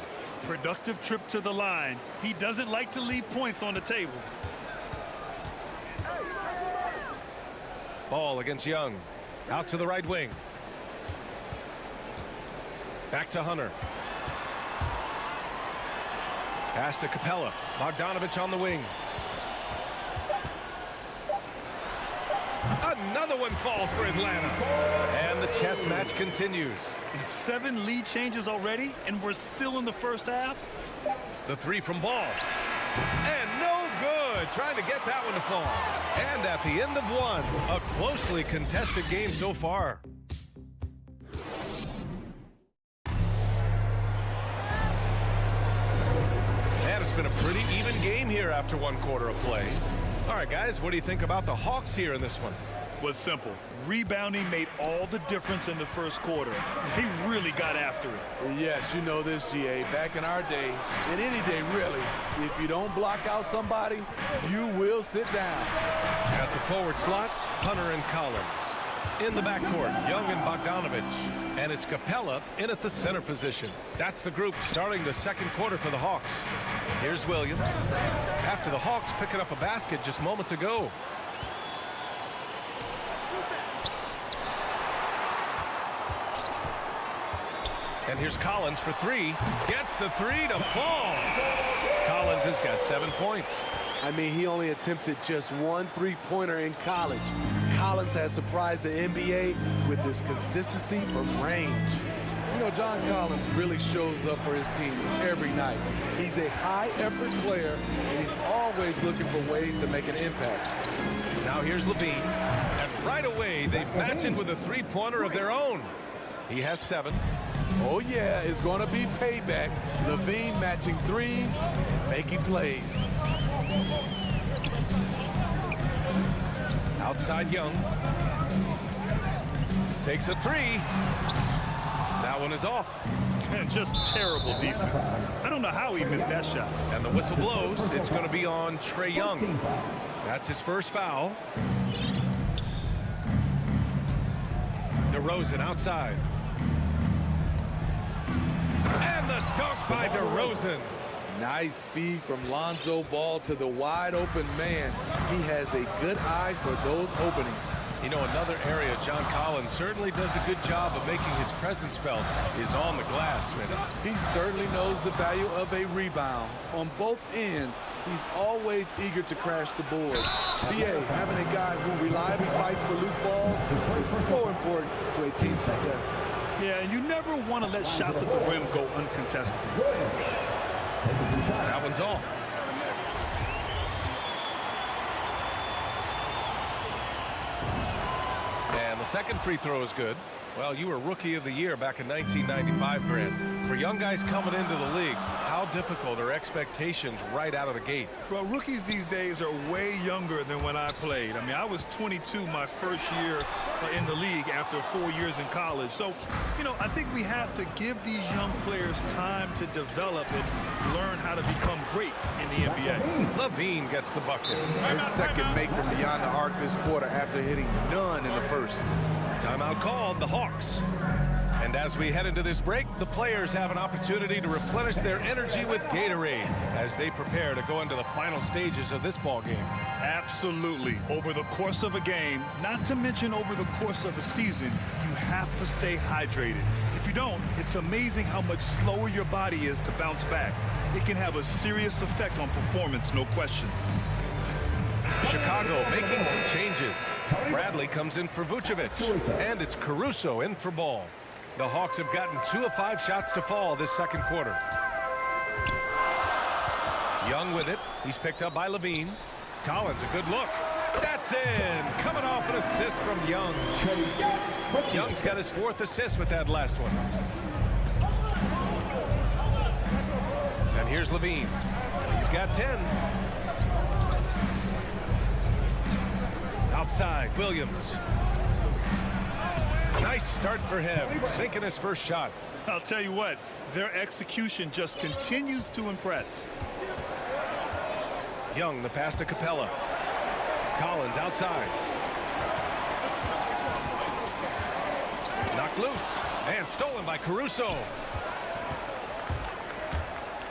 Productive trip to the line. He doesn't like to leave points on the table. Ball against Young. Out to the right wing. Back to Hunter. Pass to Capella. Bogdanovich on the wing. Another one falls for Atlanta. And the chess match continues. 7 lead changes already, and we're still in the first half. The 3 from Ball. And no good. Trying to get that one to fall. And at the end of 1, a closely contested game so far. And it's been a pretty even game here after 1 quarter of play. All right, guys, what do you think about the Hawks here in this one? Was simple. Rebounding made all the difference in the first quarter. They really got after it. Well, yes, you know this, GA. Back in our day, and any day really, if you don't block out somebody, you will sit down. At the forward slots, Hunter and Collins. In the backcourt, Young and Bogdanovich. And it's Capella in at the center position. That's the group starting the second quarter for the Hawks. Here's Williams. After the Hawks picking up a basket just moments ago. And here's Collins for 3. Gets the 3 to fall. Collins has got 7 points. I mean, he only attempted just 1 3-pointer in college. Collins has surprised the NBA with his consistency from range. You know, John Collins really shows up for his team every night. He's a high-effort player, and he's always looking for ways to make an impact. Now here's Levine. And right away, they match it with a 3-pointer of their own. He has 7. Oh, yeah, it's going to be payback. Levine matching 3s and making plays. Outside Young. Takes a 3. That one is off. Man, just terrible defense. I don't know how he missed that shot. And the whistle blows. It's going to be on Trae Young. That's his first foul. DeRozan outside. And the dunk by DeRozan. Nice speed from Lonzo Ball to the wide open man. He has a good eye for those openings. You know, another area John Collins certainly does a good job of making his presence felt is on the glass, man. He certainly knows the value of a rebound. On both ends, he's always eager to crash the board. BA, having a guy who reliably fights for loose balls is so important to a team's success. Yeah, and you never want to let shots at the rim go uncontested. That one's off. And the second free throw is good. Well, you were Rookie of the Year back in 1995, Grant. For young guys coming into the league, how difficult are expectations right out of the gate? Well, rookies these days are way younger than when I played. I mean, I was 22 my first year in the league after 4 years in college. So, you know, I think we have to give these young players time to develop and learn how to become great in the NBA. Levine gets the bucket. His second make from beyond the arc this quarter after hitting none in the first. Timeout called, the Hawks. And as we head into this break, the players have an opportunity to replenish their energy with Gatorade as they prepare to go into the final stages of this ball game. Absolutely. Over the course of a game, not to mention over the course of a season, you have to stay hydrated. If you don't, it's amazing how much slower your body is to bounce back. It can have a serious effect on performance, no question. Chicago making some changes. Bradley comes in for Vucevic, and it's Caruso in for Ball. The Hawks have gotten 2 of 5 shots to fall this second quarter. Young with it. He's picked up by Levine. Collins, a good look. That's in. Coming off an assist from Young. Young's got his 4th assist with that last one. And here's Levine. He's got 10. Outside, Williams. Nice start for him, sinking his first shot. I'll tell you what, their execution just continues to impress. Young, the pass to Capella. Collins outside. Knocked loose and stolen by Caruso.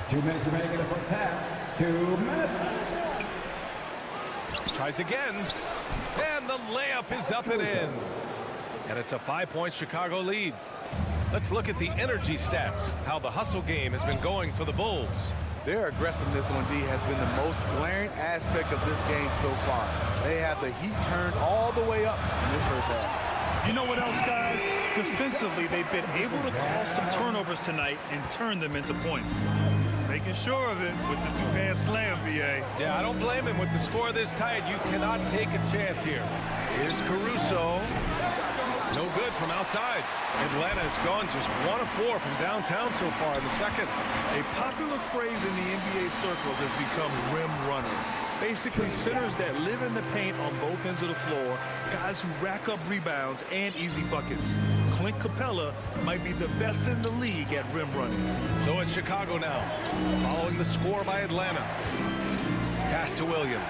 2 minutes remaining in the first half. 2 minutes. Tries again. And the layup is up and in. And it's a 5-point Chicago lead. Let's look at the energy stats, how the hustle game has been going for the Bulls. Their aggressiveness on D has been the most glaring aspect of this game so far. They have the heat turned all the way up in this first half. You know what else, guys? Defensively, they've been able to cause some turnovers tonight and turn them into points. Making sure of it with the two-hand slam, BA. Yeah, I don't blame him. With the score this tight, you cannot take a chance here. Here's Caruso. No good from outside. Atlanta has gone just 1 of 4 from downtown so far in the second. A popular phrase in the NBA circles has become rim runner. Basically, centers that live in the paint on both ends of the floor, guys who rack up rebounds and easy buckets. Clint Capella might be the best in the league at rim running. So it's Chicago now, following the score by Atlanta. Pass to Williams.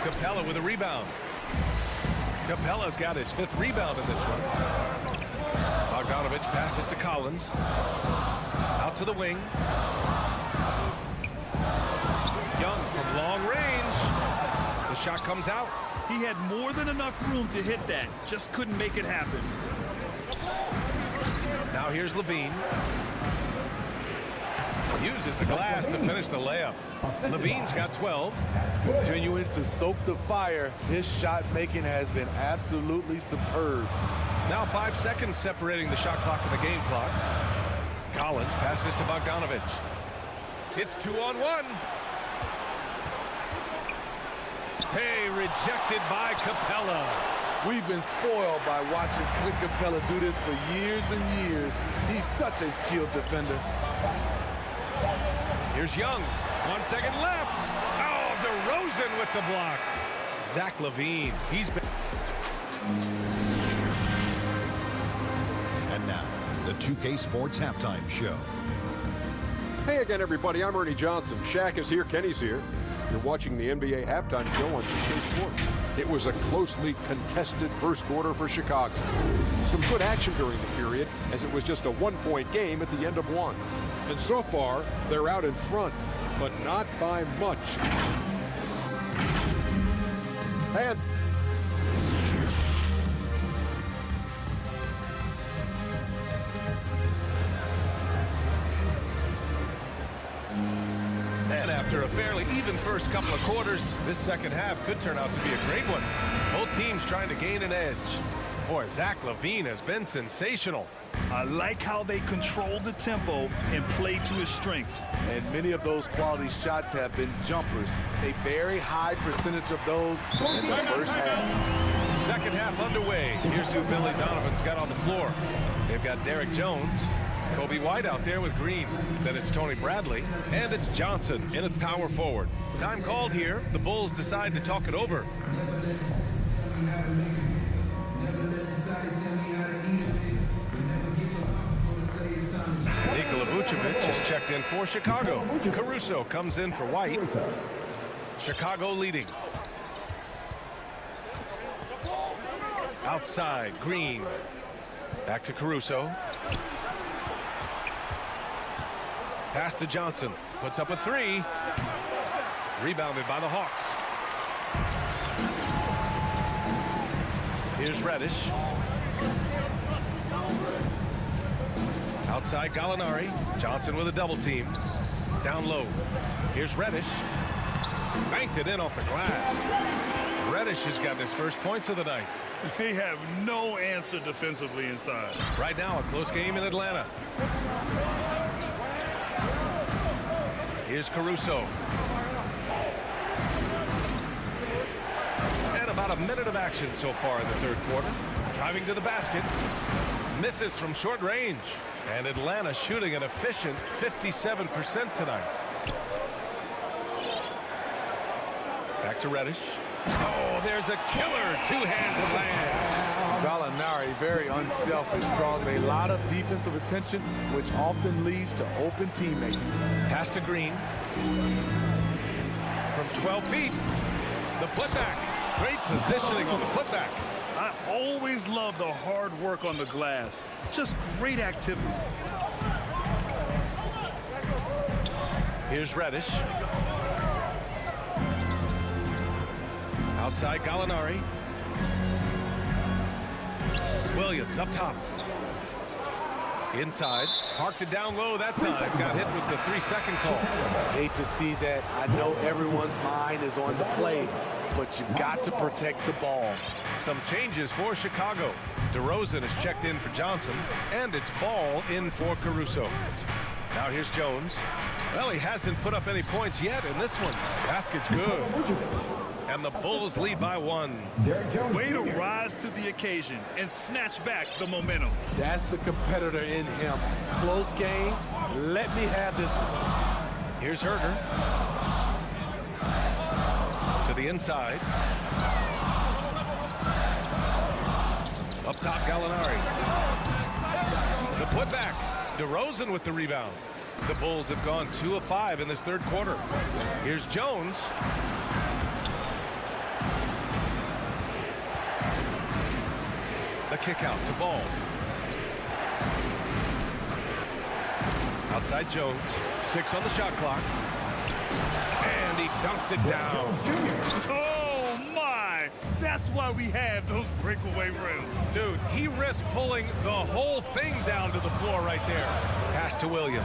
Capella with a rebound. Capella's got his 5th rebound in this one. Bogdanovich passes to Collins. Out to the wing. Young from long range. The shot comes out. He had more than enough room to hit that. Just couldn't make it happen. Now here's Levine. Uses the glass to finish the layup. Levine's got 12. Continuing to stoke the fire, his shot making has been absolutely superb. Now 5 seconds separating the shot clock and the game clock. Collins passes to Bogdanovich. It's 2-on-1. Hey, rejected by Capella. We've been spoiled by watching Clint Capella do this for years and years. He's such a skilled defender. Here's Young. 1 second left. Oh, DeRozan with the block. Zach LaVine. He's been... And now, the 2K Sports Halftime Show. Hey again, everybody. I'm Ernie Johnson. Shaq is here. Kenny's here. You're watching the NBA Halftime Show on 2K Sports. It was a closely contested first quarter for Chicago. Some good action during the period, as it was just a 1-point game at the end of 1. And so far, they're out in front, but not by much. And And after a fairly even first couple of quarters, this second half could turn out to be a great one. Both teams trying to gain an edge. Boy, Zach LaVine has been sensational. I like how they control the tempo and play to his strengths. And many of those quality shots have been jumpers. A very high percentage of those in the first half. Second half underway. Here's who Billy Donovan's got on the floor. They've got Derek Jones, Kobe White out there with Green. Then it's Tony Bradley, and it's Johnson in at power forward. Time called here. The Bulls decide to talk it over. Nikola Vucevic is checked in for Chicago. Caruso comes in for White. Chicago leading. Outside, Green. Back to Caruso. Pass to Johnson. Puts up a three. Rebounded by the Hawks. Here's Reddish. Outside Gallinari. Johnson with a double team. Down low. Here's Reddish. Banked it in off the glass. Reddish has gotten his first points of the night. They have no answer defensively inside. Right now, a close game in Atlanta. Here's Caruso. And about a minute of action so far in the third quarter. Driving to the basket. Misses from short range. And Atlanta shooting an efficient 57% tonight. Back to Reddish. Oh, there's a killer two-hand slam. Gallinari, very unselfish, draws a lot of defensive attention, which often leads to open teammates. Pass to Green. From 12 feet. The putback. Great positioning on the putback. I always love the hard work on the glass. Just great activity. Here's Reddish. Outside Gallinari. Williams up top. Inside. Parked it down low that time. Got hit with the 3-second call. Hate to see that. I know everyone's mind is on the play, but you've got to protect the ball. Some changes for Chicago. DeRozan is checked in for Johnson, and it's Ball in for Caruso. Now here's Jones. Well, he hasn't put up any points yet in this one. Basket's good. And the Bulls lead by 1. Way to rise to the occasion and snatch back the momentum. That's the competitor in him. Close game. Let me have this one. Here's Herter. To the inside. Up top, Gallinari. The putback. DeRozan with the rebound. The Bulls have gone 2 of 5 in this third quarter. Here's Jones. The kick out to Ball. Outside Jones. 6 on the shot clock. And he dunks it down. Oh, my. That's why we have those breakaway rims. Dude, he risked pulling the whole thing down to the floor right there. Pass to Williams.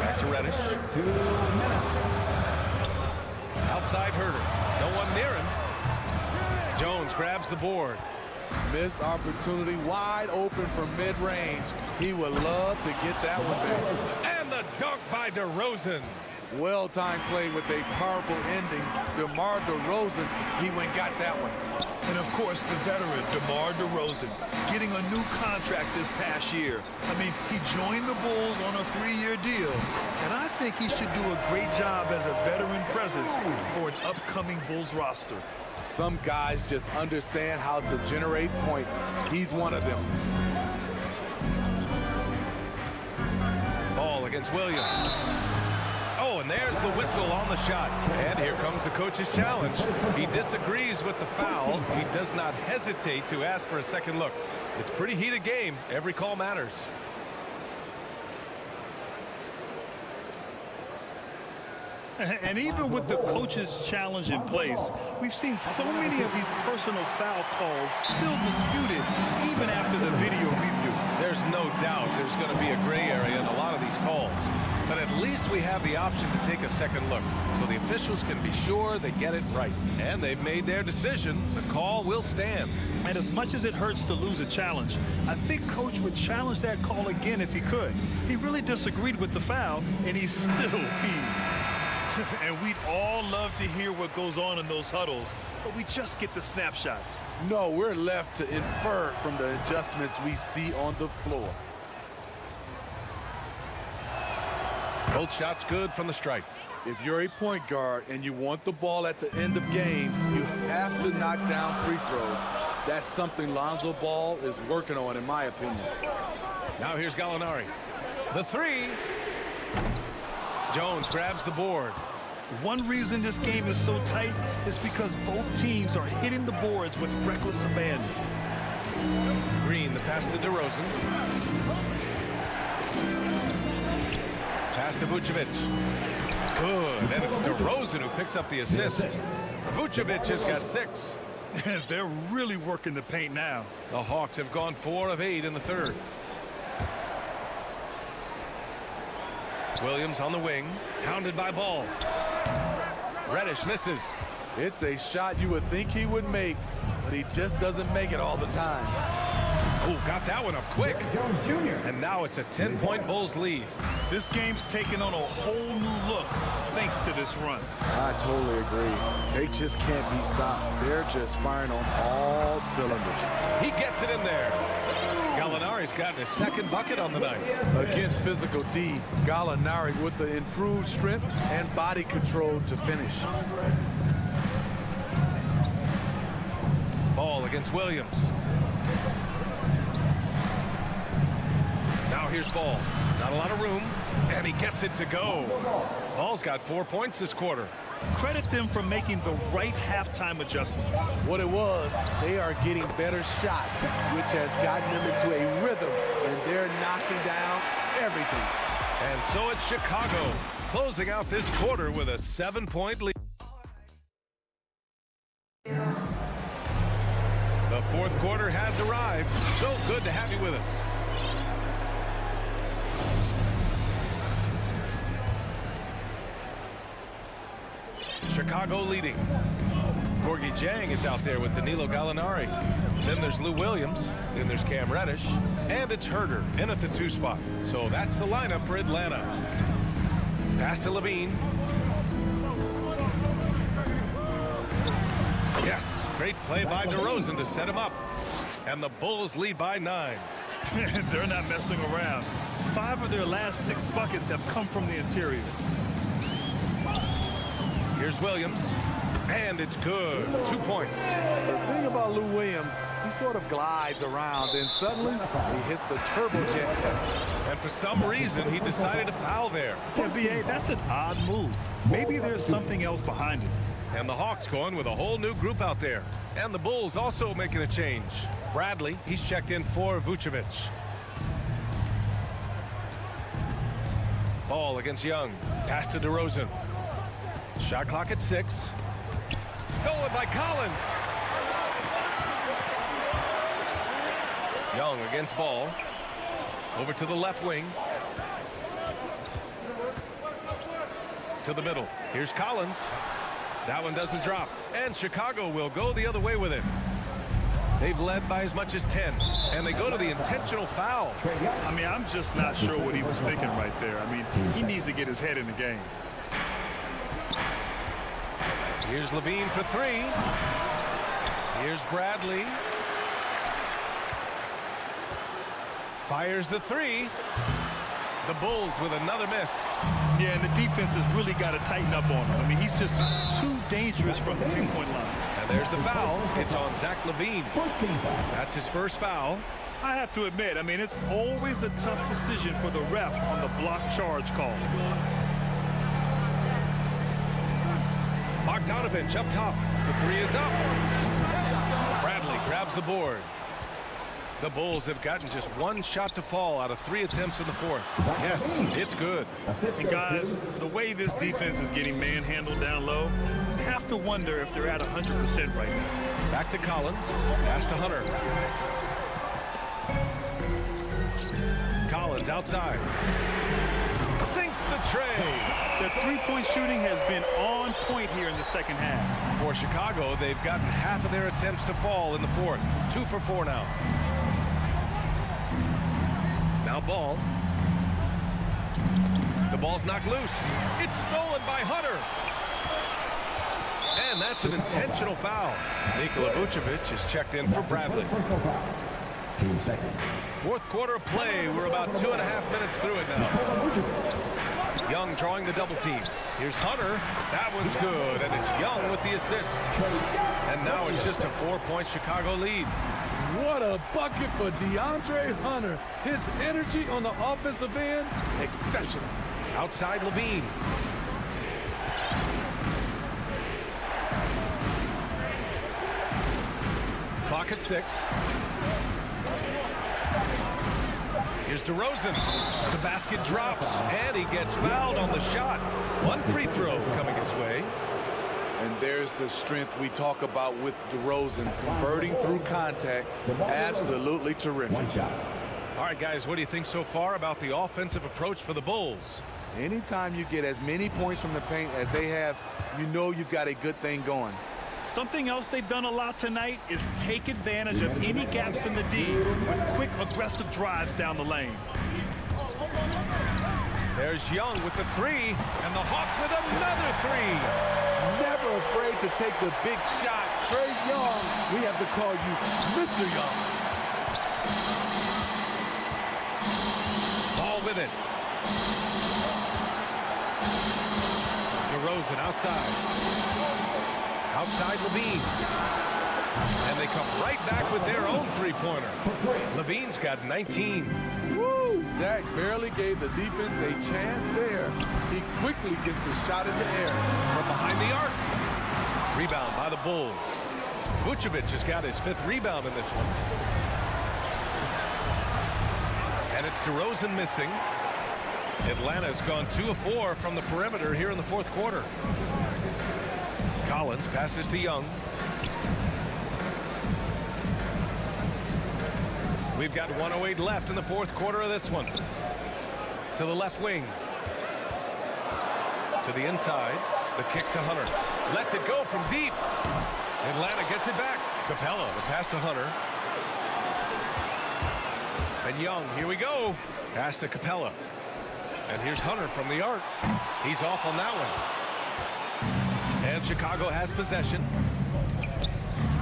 Back to Reddish. Outside Herter. No one near him. Jones grabs the board. Missed opportunity, wide open from mid-range. He would love to get that one back. And the dunk by DeRozan. Well-timed play with a powerful ending. DeMar DeRozan, he went and got that one. And, of course, the veteran, DeMar DeRozan, getting a new contract this past year. I mean, he joined the Bulls on a 3-year deal, and I think he should do a great job as a veteran presence for an upcoming Bulls roster. Some guys just understand how to generate points. He's one of them. Ball against Williams. Oh, and there's the whistle on the shot. And here comes the coach's challenge. He disagrees with the foul. He does not hesitate to ask for a second look. It's a pretty heated game. Every call matters. And even with the coach's challenge in place, we've seen so many of these personal foul calls still disputed even after the video review. There's no doubt there's going to be a gray area in a lot of these these calls. But at least we have the option to take a second look, so the officials can be sure they get it right. And they've made their decision. The call will stand. And as much as it hurts to lose a challenge, I think Coach would challenge that call again if he could. He really disagreed with the foul, and he's still peeved. And we'd all love to hear what goes on in those huddles, but we just get the snapshots. No, we're left to infer from the adjustments we see on the floor. Both shots good from the stripe. If you're a point guard and you want the ball at the end of games, you have to knock down free throws. That's something Lonzo Ball is working on, in my opinion. Now here's Gallinari. The three. Jones grabs the board. One reason this game is so tight is because both teams are hitting the boards with reckless abandon. Green, the pass to DeRozan. Pass to Vucevic. Good, and it's DeRozan who picks up the assist. Vucevic has got 6. They're really working the paint now. The Hawks have gone 4 of 8 in the third. Williams on the wing, hounded by Ball. Reddish misses. It's a shot you would think he would make, but he just doesn't make it all the time. Oh, got that one up quick. Jones Jr. And now it's a 10-point Bulls lead. This game's taken on a whole new look thanks to this run. I totally agree. They just can't be stopped. They're just firing on all cylinders. He gets it in there. Gallinari's gotten his second bucket on the night. Against physical D, Gallinari with the improved strength and body control to finish. Ball against Williams. Now here's Ball. Not a lot of room, and he gets it to go. Ball's got 4 points this quarter. Credit them for making the right halftime adjustments. What it was, they are getting better shots, which has gotten them into a rhythm, and they're knocking down everything. And so it's Chicago, closing out this quarter with a 7-point lead. The fourth quarter has arrived. So good to have you with us. Chicago leading. Gorgie Jang is out there with Danilo Gallinari. Then there's Lou Williams. Then there's Cam Reddish. And it's Herder in at the 2 spot. So that's the lineup for Atlanta. Pass to Levine. Yes, great play by DeRozan to set him up. And the Bulls lead by 9. They're not messing around. 5 of their last 6 buckets have come from the interior. Here's Williams, and it's good. 2 points. The thing about Lou Williams, he sort of glides around, and suddenly he hits the turbojet. And for some reason, he decided to foul there. Yeah, VA, that's an odd move. Maybe there's something else behind it. And the Hawks going with a whole new group out there. And the Bulls also making a change. Bradley, he's checked in for Vucevic. Ball against Young. Pass to DeRozan. Shot clock at 6. Stolen by Collins. Young against Ball. Over to the left wing. To the middle. Here's Collins. That one doesn't drop. And Chicago will go the other way with it. They've led by as much as 10. And they go to the intentional foul. I mean, I'm just not sure what he was thinking right there. I mean, he needs to get his head in the game. Here's Levine for 3. Here's Bradley. Fires the 3. The Bulls with another miss. Yeah, and the defense has really got to tighten up on him. I mean, he's just too dangerous from the 3-point line. And there's the foul. It's on Zach Levine. That's his first foul. I have to admit, I mean, it's always a tough decision for the ref on the block charge call. Bogdanovich up top. The 3 is up. Bradley grabs the board. The Bulls have gotten just 1 shot to fall out of 3 attempts in the fourth. Yes, it's good. And guys, the way this defense is getting manhandled down low, you have to wonder if they're at 100% right now. Back to Collins. Pass to Hunter. Collins outside. Sinks the tray. The three-point shooting has been on point here in the second half. For Chicago, they've gotten half of their attempts to fall in the fourth. 2 for 4 now. Now ball. The ball's knocked loose. It's stolen by Hunter. And that's an intentional foul. Nikola Vucevic is checked in for Bradley. 2 seconds. Fourth quarter of play. We're about 2.5 minutes through it now. Young drawing the double team. Here's Hunter. That one's good, and it's Young with the assist. And now it's just a 4-point Chicago lead. What a bucket for DeAndre Hunter. His energy on the offensive end, exceptional. Outside Levine. Clock at 6. Here's DeRozan. The basket drops, and he gets fouled on the shot. One free throw coming his way. And there's the strength we talk about with DeRozan, converting through contact. Absolutely terrific. All right, guys, what do you think so far about the offensive approach for the Bulls? Anytime you get as many points from the paint as they have, you know you've got a good thing going. Something else they've done a lot tonight is take advantage of any gaps in the D with quick, aggressive drives down the lane. There's Young with the 3, and the Hawks with another 3. Never afraid to take the big shot. Trae Young, we have to call you Mr. Young. Ball with it. DeRozan outside. Outside Levine. And they come right back with their own three-pointer. Levine's got 19. Woo! Zach barely gave the defense a chance there. He quickly gets the shot in the air. From behind the arc. Rebound by the Bulls. Vucevic has got his 5th rebound in this one. And it's DeRozan missing. Atlanta's gone 2 of 4 from the perimeter here in the fourth quarter. Collins passes to Young. We've got 1:08 left in the fourth quarter of this one. To the left wing. To the inside. The kick to Hunter. Lets it go from deep. Atlanta gets it back. Capella, the pass to Hunter. And Young, here we go. Pass to Capella. And here's Hunter from the arc. He's off on that one. And Chicago has possession.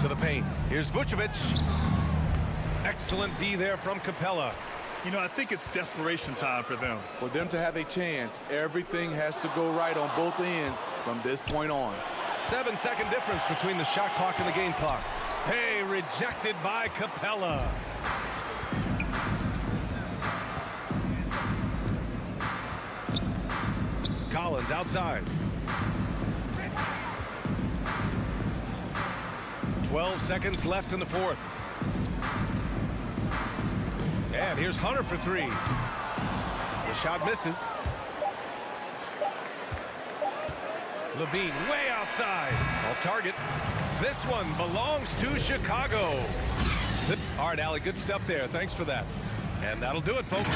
To the paint. Here's Vucevic. Excellent D there from Capella. You know, I think it's desperation time for them. For them to have a chance, everything has to go right on both ends from this point on. 7-second difference between the shot clock and the game clock. Hey, rejected by Capella. Collins outside. 12 seconds left in the fourth. And here's Hunter for 3. The shot misses. Levine way outside. Off target. This one belongs to Chicago. All right, Allie, good stuff there. Thanks for that. And that'll do it, folks.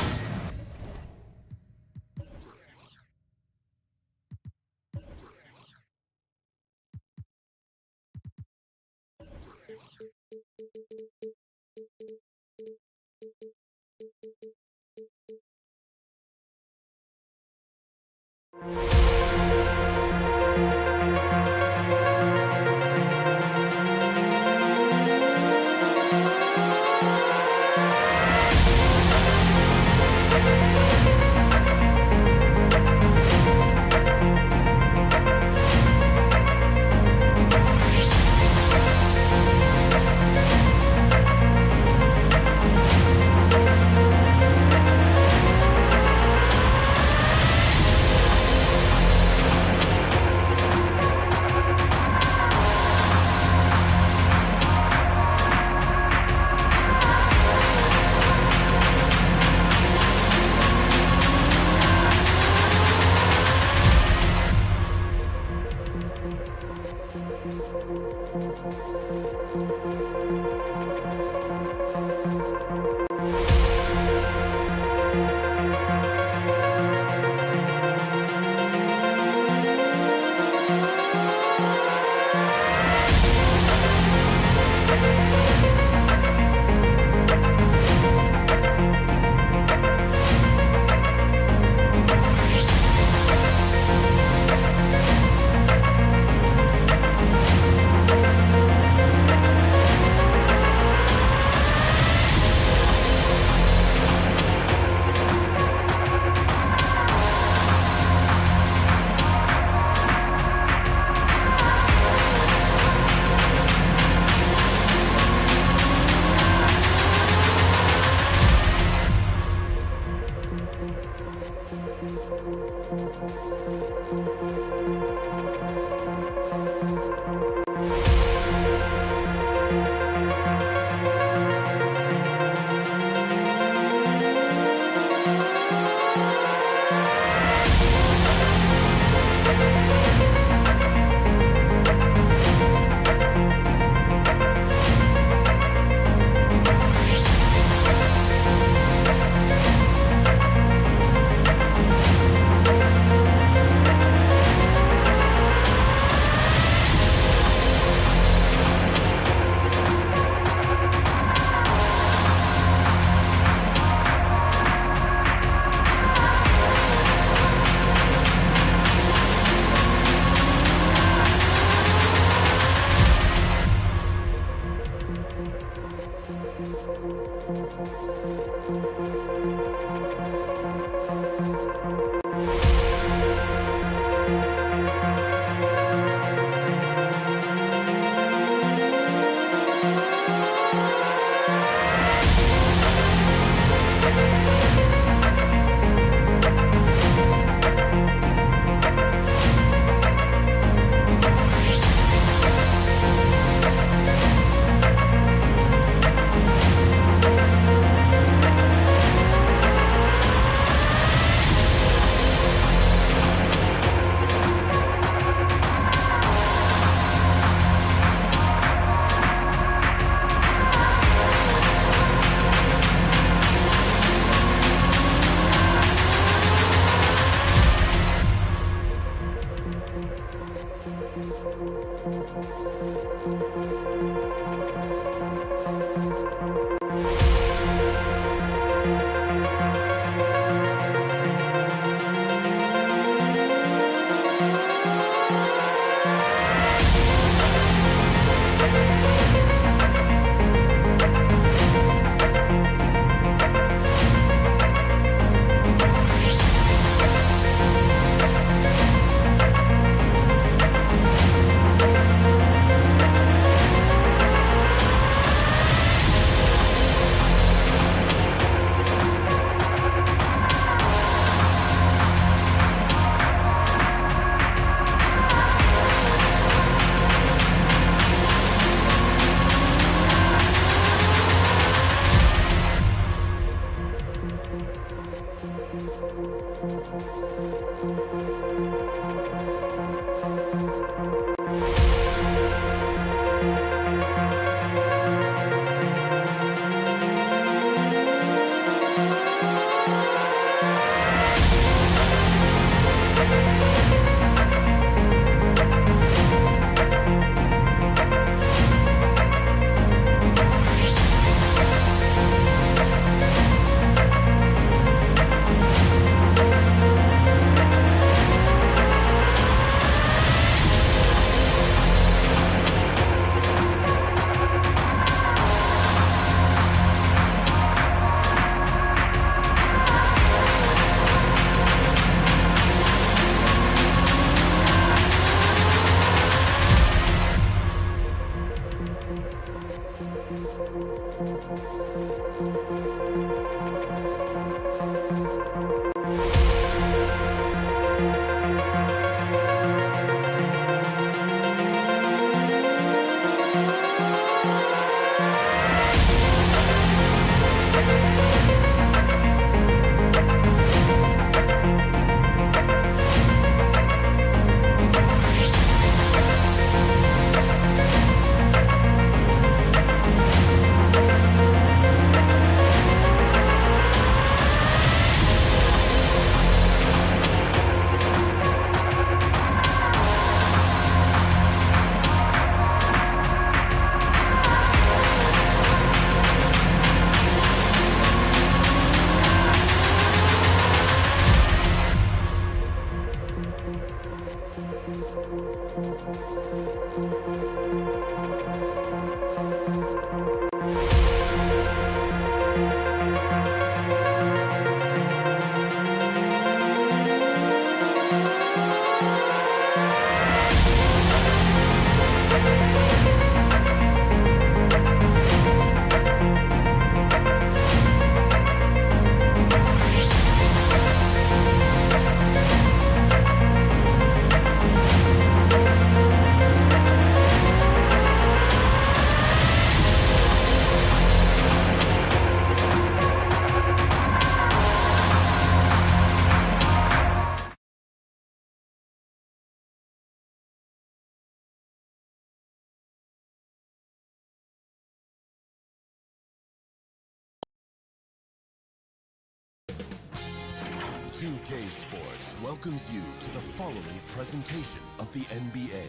2K Sports welcomes you to the following presentation of the NBA.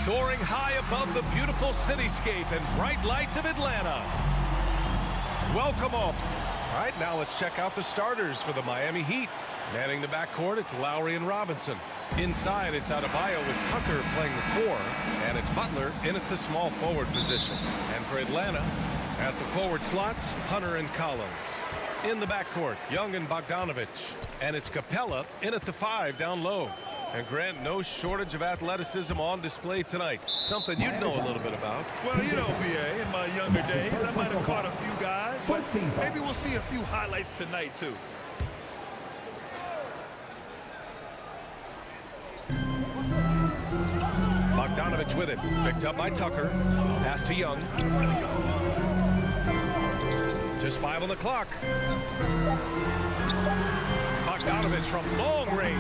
Soaring high above the beautiful cityscape and bright lights of Atlanta. Welcome all. All right, now let's check out the starters for the Miami Heat. Manning the backcourt, it's Lowry and Robinson. Inside, it's Adebayo with Tucker playing the 4, and it's Butler in at the small forward position. And for Atlanta, at the forward slots, Hunter and Collins. In the backcourt, Young and Bogdanovich. And it's Capella in at the 5 down low. And Grant, no shortage of athleticism on display tonight. Something you'd know a little bit about. Well, you know, BA, in my younger days, I might have caught a few guys, but maybe we'll see a few highlights tonight, too. Bogdanovich with it. Picked up by Tucker. Pass to Young. Just 5 on the clock. Bogdanovich from long range.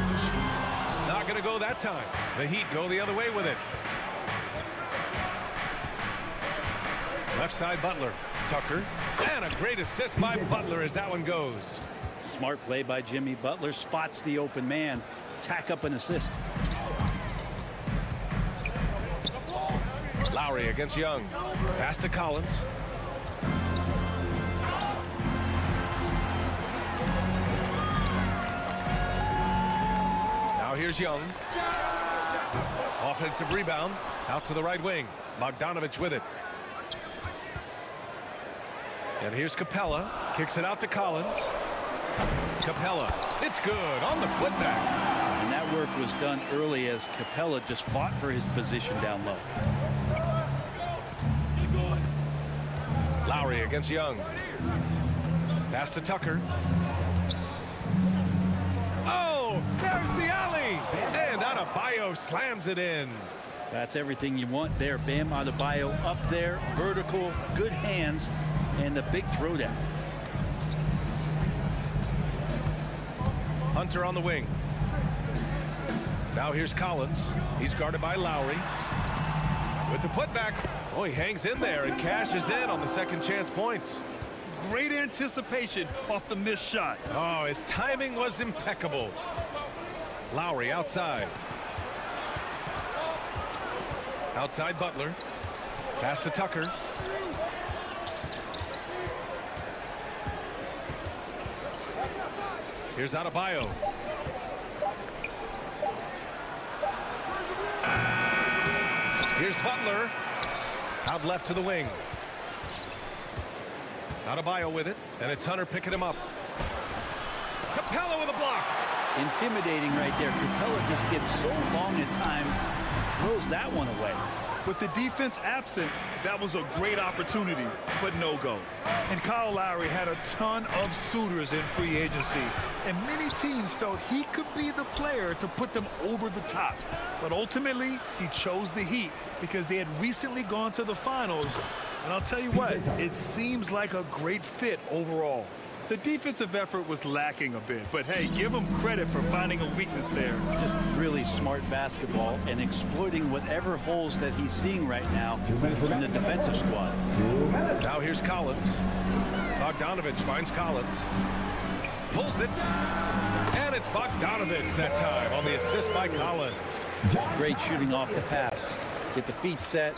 Not going to go that time. The Heat go the other way with it. Left side Butler. Tucker. And a great assist by Butler as that one goes. Smart play by Jimmy. Butler spots the open man. Tack up an assist. Lowry against Young. Pass to Collins. Now here's Young. Offensive rebound. Out to the right wing. Bogdanovich with it. And here's Capella. Kicks it out to Collins. Capella. It's good on the putback. And that work was done early as Capella just fought for his position down low. Lowry against Young. Pass to Tucker. Oh, there's the alley. And Adebayo slams it in. That's everything you want there. Bam Adebayo up there, vertical, good hands, and the big throwdown. Hunter on the wing. Now here's Collins. He's guarded by Lowry. With the putback. Oh, he hangs in there and cashes in on the second chance points. Great anticipation off the missed shot. Oh, his timing was impeccable. Lowry outside. Outside Butler. Pass to Tucker. Here's Adebayo. Here's Butler. Out left to the wing. Adebayo with it, and it's Hunter picking him up. Capella with a block. Intimidating right there. Capella just gets so long at times, throws that one away. With the defense absent, that was a great opportunity, but no go. And Kyle Lowry had a ton of suitors in free agency, and many teams felt he could be the player to put them over the top. But ultimately, he chose the Heat because they had recently gone to the finals. And I'll tell you what, it seems like a great fit overall. The defensive effort was lacking a bit, but hey, give him credit for finding a weakness there. Just really smart basketball and exploiting whatever holes that he's seeing right now in the defensive squad. Now here's Collins. Bogdanovich finds Collins. Pulls it. And it's Bogdanovich that time on the assist by Collins. Great shooting off the pass. Get the feet set.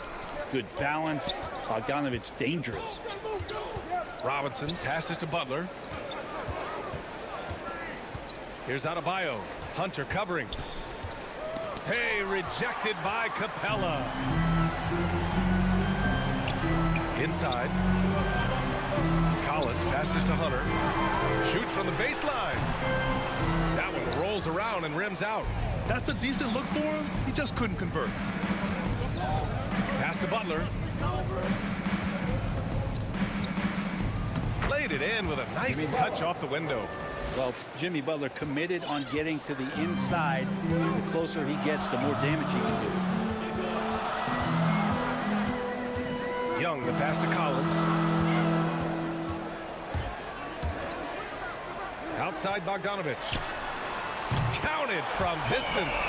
Good balance. Bogdanovich dangerous. Robinson passes to Butler. Here's Adebayo. Hunter covering. Hey, rejected by Capella. Inside. Collins passes to Hunter. Shoots from the baseline. That one rolls around and rims out. That's a decent look for him. He just couldn't convert. Pass to Butler. Laid it in with a nice touch off the window. Well, Jimmy Butler committed on getting to the inside. The closer he gets, the more damage he can do. Young, the pass to Collins. Outside Bogdanovich. Counted from distance.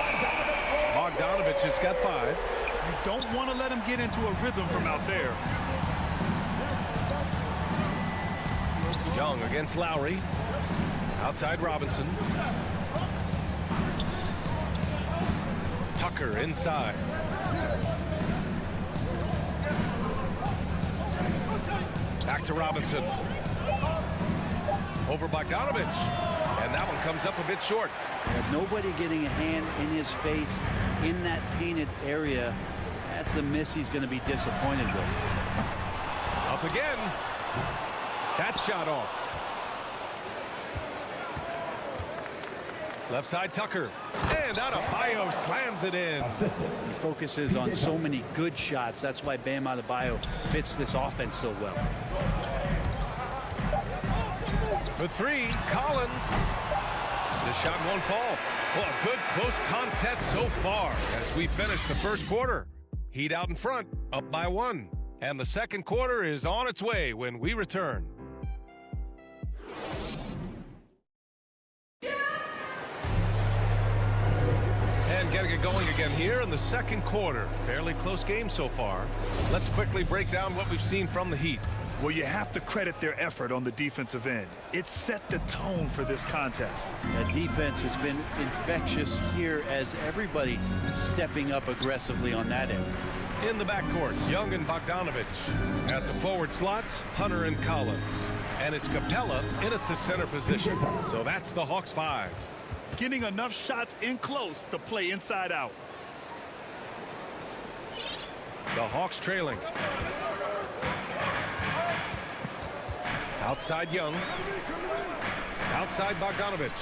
Bogdanovich has got 5. You don't want to let him get into a rhythm from out there. Young against Lowry. Outside Robinson. Tucker inside. Back to Robinson. Over Bogdanovich. And that one comes up a bit short. Nobody getting a hand in his face in that painted area. That's a miss he's going to be disappointed with. Up again. That shot off. Left side Tucker. And Adebayo slams it in. He focuses on so many good shots. That's why Bam Adebayo fits this offense so well. For three, Collins. The shot won't fall. Well, a good close contest so far as we finish the first quarter. Heat out in front, up by 1. And the second quarter is on its way when we return. And getting it going again here in the second quarter. Fairly close game so far. Let's quickly break down what we've seen from the Heat. Well, you have to credit their effort on the defensive end. It set the tone for this contest. That defense has been infectious here as everybody stepping up aggressively on that end. In the backcourt, Young and Bogdanovich. At the forward slots, Hunter and Collins. And it's Capella in at the center position. So that's the Hawks 5. Getting enough shots in close to play inside out. The Hawks trailing. Outside Young. Outside Bogdanovich.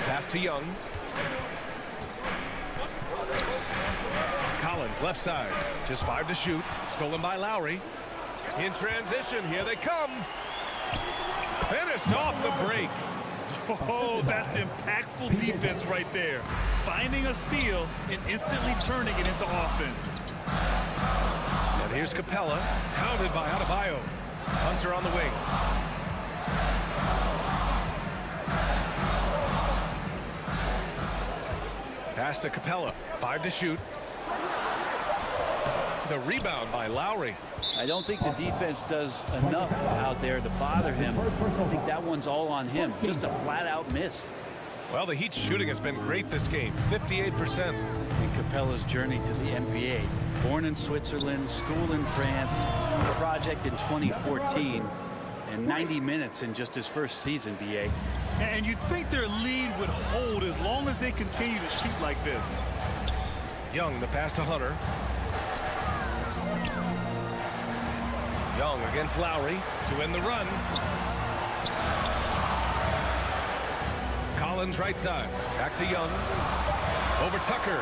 Pass to Young. Collins left side. Just 5 to shoot. Stolen by Lowry. In transition. Here they come. Finished off the break. Oh, that's impactful defense right there. Finding a steal and instantly turning it into offense. And here's Capella, pounded by Adebayo. Hunter on the wing. Pass to Capella, 5 to shoot. The rebound by Lowry. I don't think the defense does enough out there to bother him. I think that one's all on him. Just a flat-out miss. Well, the Heat's shooting has been great this game, 58%. In Capella's journey to the NBA. Born in Switzerland, school in France, project in 2014, and 90 minutes in just his first season, BA. And you'd think their lead would hold as long as they continue to shoot like this. Young, the pass to Hunter. Young against Lowry to end the run. Collins right side. Back to Young. Over Tucker.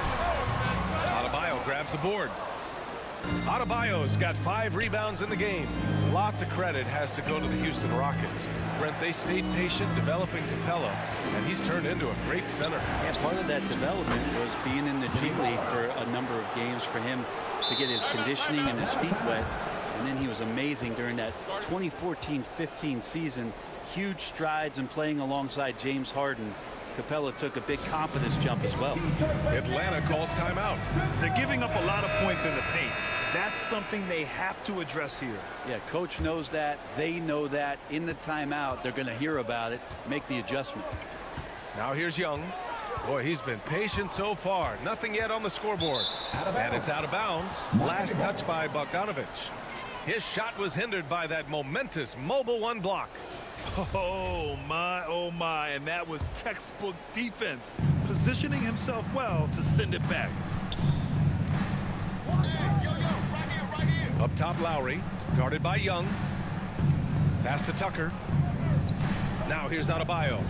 Adebayo grabs the board. Adebayo's got 5 rebounds in the game. Lots of credit has to go to the Houston Rockets. Brent, they stayed patient developing Capella, and he's turned into a great center. And part of that development was being in the G League for a number of games for him to get his conditioning and his feet wet. And then he was amazing during that 2014-15 season. Huge strides in playing alongside James Harden. Capella took a big confidence jump as well. Atlanta calls timeout. They're giving up a lot of points in the paint. That's something they have to address here. Yeah, coach knows that. They know that. In the timeout, they're going to hear about it, make the adjustment. Now here's Young. Boy, he's been patient so far. Nothing yet on the scoreboard. And it's out of bounds. Last touch by Bogdanovich. His shot was hindered by that momentous mobile 1 block. Oh my, and that was textbook defense, positioning himself well to send it back. Up top, Lowry, guarded by Young. Pass to Tucker. Now here's Adebayo.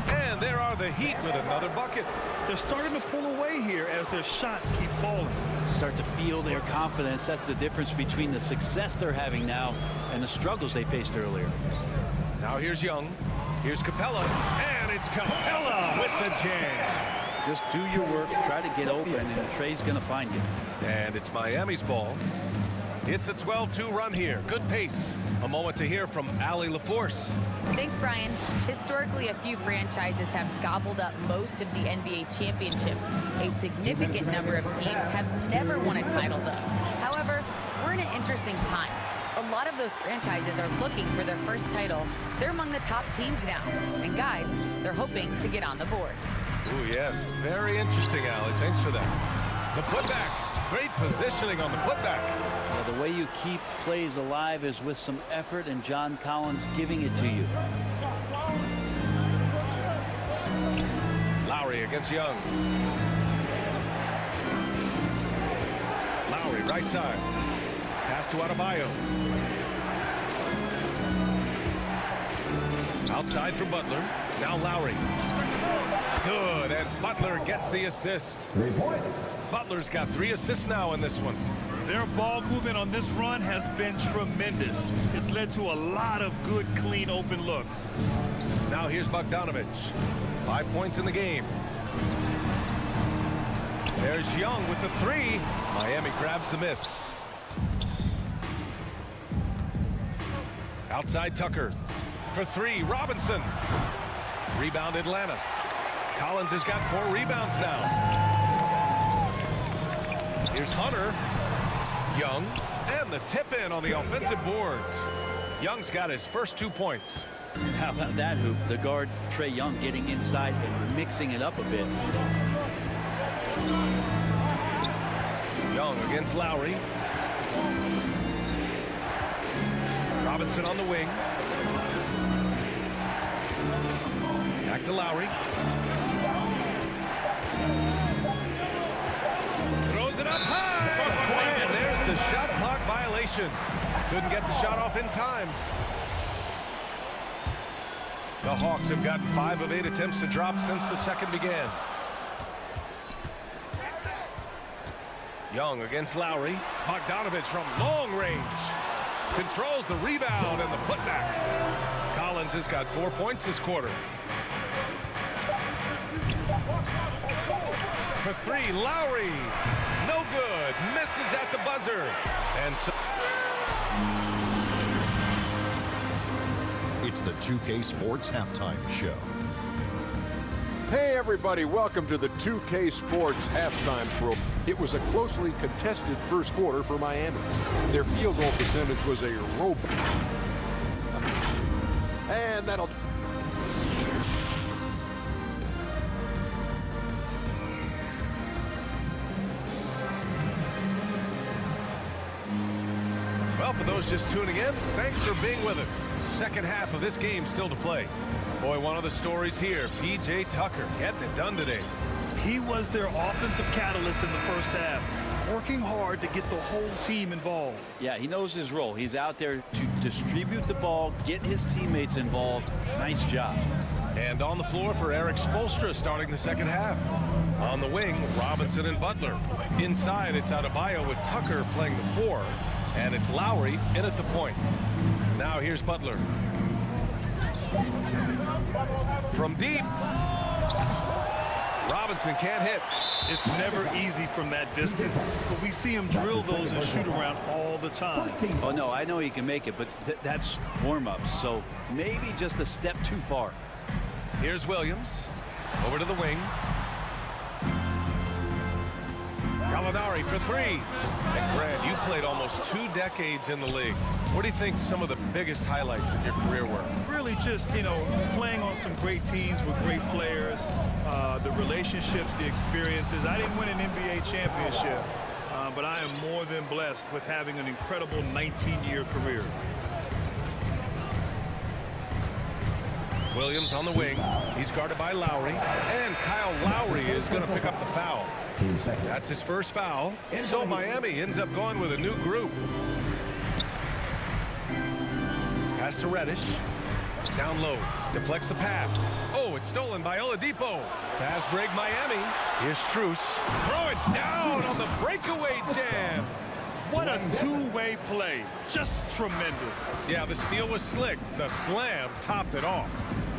And there are the Heat with another bucket. They're starting to pull away here as their shots keep falling. Start to feel their confidence. That's the difference between the success they're having now and the struggles they faced earlier. Now here's Young. Here's Capella. And it's Capella with the jam. Just do your work, try to get open, and Trey's going to find you. And it's Miami's ball. It's a 12-2 run here. Good pace. A moment to hear from Allie LaForce. Thanks, Brian. Historically, a few franchises have gobbled up most of the NBA championships. A significant number of teams have never won a title, though. However, we're in an interesting time. A lot of those franchises are looking for their first title. They're among the top teams now. And guys, they're hoping to get on the board. Ooh, yes. Very interesting, Allie. Thanks for that. The putback. Great positioning on the putback. Well, the way you keep plays alive is with some effort, and John Collins giving it to you. Lowry against Young. Lowry, right side. Pass to Adebayo. Outside for Butler. Now Lowry. Good, and Butler gets the assist. 3 points. Butler's got 3 assists now in this one. Their ball movement on this run has been tremendous. It's led to a lot of good, clean, open looks. Now here's Bogdanovich. 5 points in the game. There's Young with the 3. Miami grabs the miss. Outside Tucker. For 3, Robinson. Rebound Atlanta. Collins has got 4 rebounds now. Here's Hunter. Young. And the tip in on the offensive boards. Young's got his first 2 points. And how about that hoop? The guard, Trae Young, getting inside and mixing it up a bit. Young against Lowry. Robinson on the wing. Back to Lowry. Throws it up high. And there's the shot clock violation. Couldn't get the shot off in time. The Hawks have gotten 5 of 8 attempts to drop since the second began. Young against Lowry. Bogdanovich from long range. Controls the rebound and the putback. Collins has got 4 points this quarter. For 3, Lowry. No good. Misses at the buzzer. And so... It's the 2K Sports Halftime Show. Hey everybody, welcome to the 2K Sports Halftime Show. It was a closely contested first quarter for Miami. Their field goal percentage was a robot. And that'll... Well, for those just tuning in, thanks for being with us. Second half of this game still to play. Boy, one of the stories here, P.J. Tucker getting it done today. He was their offensive catalyst in the first half, working hard to get the whole team involved. Yeah, he knows his role. He's out there to distribute the ball, get his teammates involved. Nice job. And on the floor for Eric Spoelstra starting the second half. On the wing, Robinson and Butler. Inside, it's Adebayo with Tucker playing the 4. And it's Lowry in at the point. Now here's Butler. From deep. Robinson can't hit. It's never easy from that distance, but we see him drill those and shoot around all the time. Oh, no, I know he can make it, but that's warm-ups, so maybe just a step too far. Here's Williams. Over to the wing. Gallinari for 3. And Grant, you played almost 2 decades in the league. What do you think some of the biggest highlights in your career were? Really just, playing on some great teams with great players, the relationships, the experiences. I didn't win an NBA championship, but I am more than blessed with having an incredible 19-year career. Williams on the wing. He's guarded by Lowry. And Kyle Lowry is going to pick up the foul. That's his first foul. So Miami ends up going with a new group. Pass to Reddish. Down low. Deflects the pass. Oh, it's stolen by Oladipo. Fast break Miami. Here's Strus. Throw it down on the breakaway jam. What a two-way play. Just tremendous. Yeah, the steal was slick. The slam topped it off.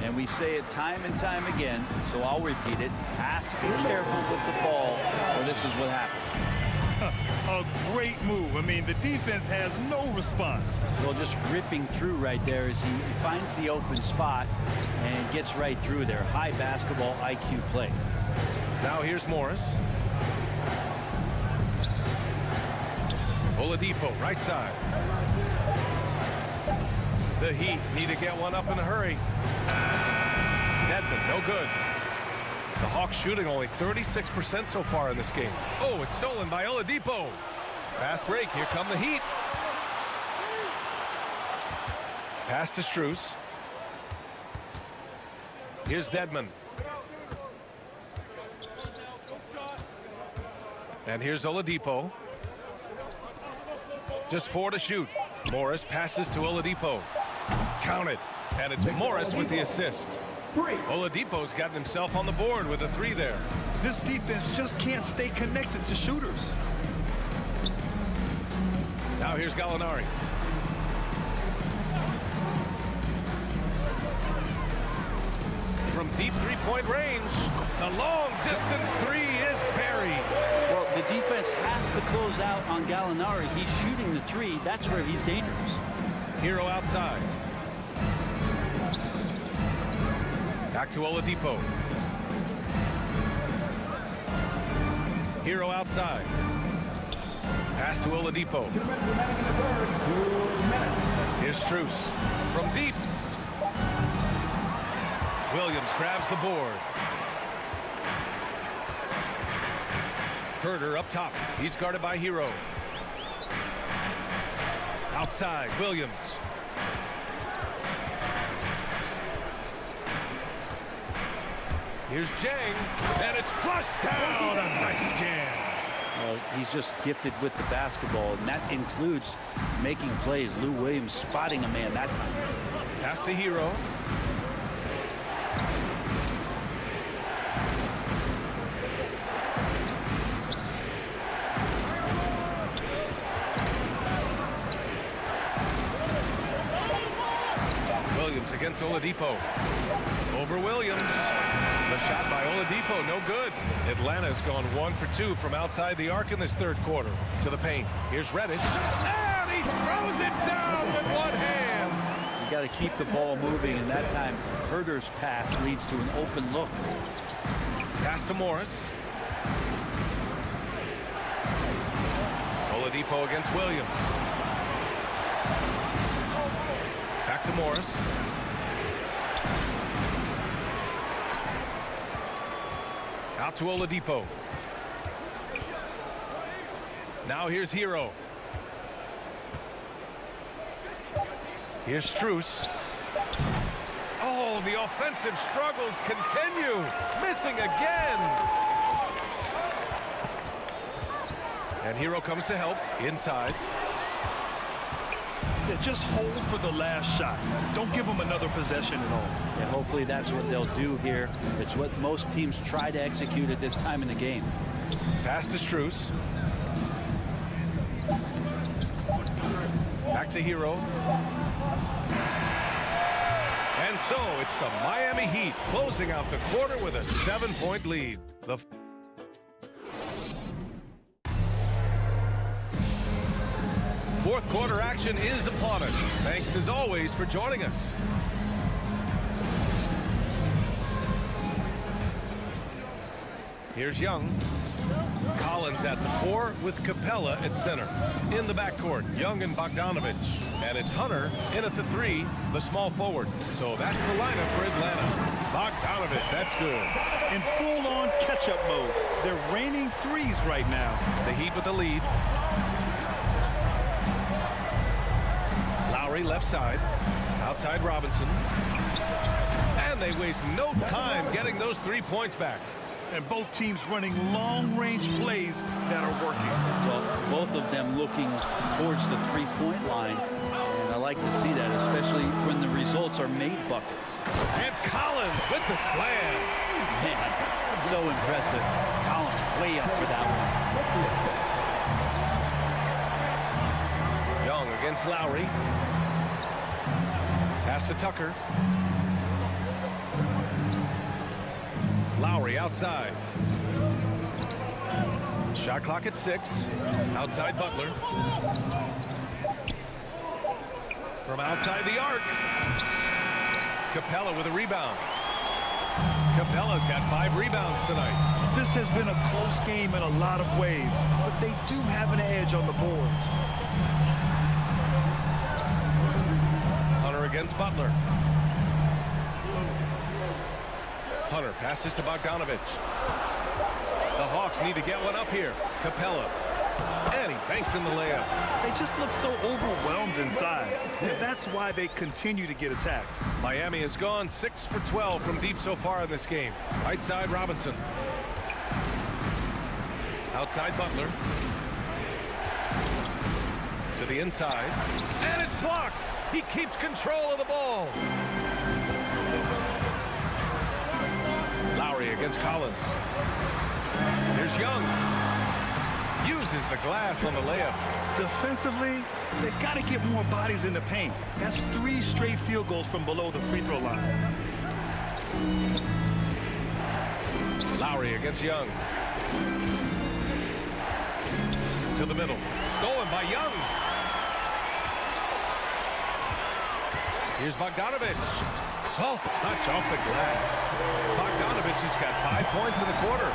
And we say it time and time again, so I'll repeat it. Have to be careful with the ball, or this is what happens. A great move. I mean, the defense has no response. Well, just ripping through right there as he finds the open spot and gets right through there. High basketball IQ play. Now here's Morris. Oladipo, right side. The Heat need to get one up in a hurry. Dedmon, no good. The Hawks shooting only 36% so far in this game. Oh, it's stolen by Oladipo. Fast break. Here come the Heat. Pass to Strus. Here's Dedmon. And here's Oladipo. Just 4 to shoot. Morris passes to Oladipo. Count it. And it's Morris with the assist. Oladipo's gotten himself on the board with a 3 there. This defense just can't stay connected to shooters. Now here's Gallinari. From deep three-point range, the long-distance 3 is buried. Well, the defense has to close out on Gallinari. He's shooting the 3. That's where he's dangerous. Hero outside. Back to Oladipo. Hero outside. Pass to Oladipo. Here's Strus. From deep. Williams grabs the board. Herter up top. He's guarded by Hero. Outside, Williams. Here's Jang, and it's flushed down. A nice jam. He's just gifted with the basketball, and that includes making plays. Lou Williams spotting a man that time. Pass to Hero. Williams against Oladipo. Over Williams. The shot by Oladipo, no good. Atlanta's gone 1 for 2 from outside the arc in this third quarter. To the paint. Here's Reddish. And he throws it down with one hand. You got to keep the ball moving, and that time Herter's pass leads to an open look. Pass to Morris. Oladipo against Williams. Back to Morris. Out to Oladipo. Now here's Hero. Here's Strus. Oh, the offensive struggles continue. Missing again. And Hero comes to help inside. Yeah, just hold for the last shot. Don't give them another possession at all. And hopefully that's what they'll do here. It's what most teams try to execute at this time in the game. Pass to Strus. Back to Hero. And so it's the Miami Heat closing out the quarter with a 7-point lead. The fourth quarter action is upon us. Thanks as always for joining us. Here's Young. Collins at the 4 with Capella at center. In the backcourt, Young and Bogdanovich. And it's Hunter in at the 3, the small forward. So that's the lineup for Atlanta. Bogdanovich, that's good. In full-on catch-up mode. They're raining threes right now. The Heat with the lead. Lowry left side. Outside Robinson. And they waste no time getting those 3 points back. And both teams running long-range plays that are working. Well, both of them looking towards the three-point line. And I like to see that, especially when the results are made buckets. And Collins with the slam. Man, so impressive. Collins way up for that one. Young against Lowry. Pass to Tucker. Lowry outside. Shot clock at 6. Outside Butler. From outside the arc. Capella with a rebound. Capella's got 5 rebounds tonight. This has been a close game in a lot of ways, but they do have an edge on the boards. Hunter against against Butler. Hunter passes to Bogdanovich. The Hawks need to get one up here. Capella. And he banks in the layup. They just look so overwhelmed inside. And that's why they continue to get attacked. Miami has gone 6 for 12 from deep so far in this game. Right side, Robinson. Outside, Butler. To the inside. And it's blocked. He keeps control of the ball. Lowry against Collins. Here's Young. Uses the glass on the layup. Defensively, they've got to get more bodies in the paint. That's 3 straight field goals from below the free throw line. Lowry against Young. To the middle. Stolen by Young. Here's Bogdanovich. Soft touch off the glass. Bogdanovich has got 5 points in the quarter.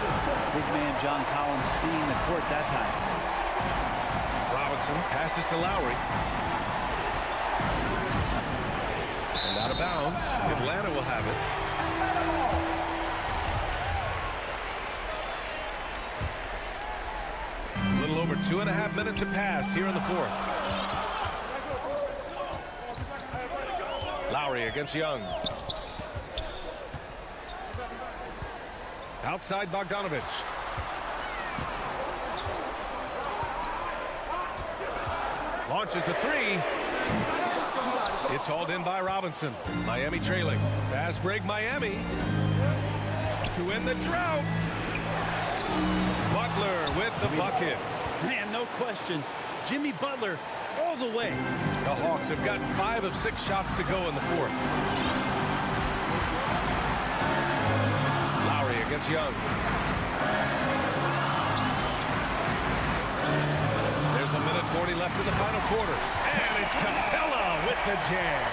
Big man John Collins seeing the court that time. Robinson passes to Lowry. And out of bounds. Atlanta will have it. A little over 2.5 minutes have passed here in the fourth. Lowry against Young. Outside Bogdanovich. Launches a 3. It's hauled in by Robinson. Miami trailing. Fast break Miami. To end the drought. Butler with the bucket. Man, no question. Jimmy Butler all the way. The Hawks have gotten 5 of 6 shots to go in the fourth. Lowry against Young. There's 1:40 left in the final quarter. And it's Capella with the jam.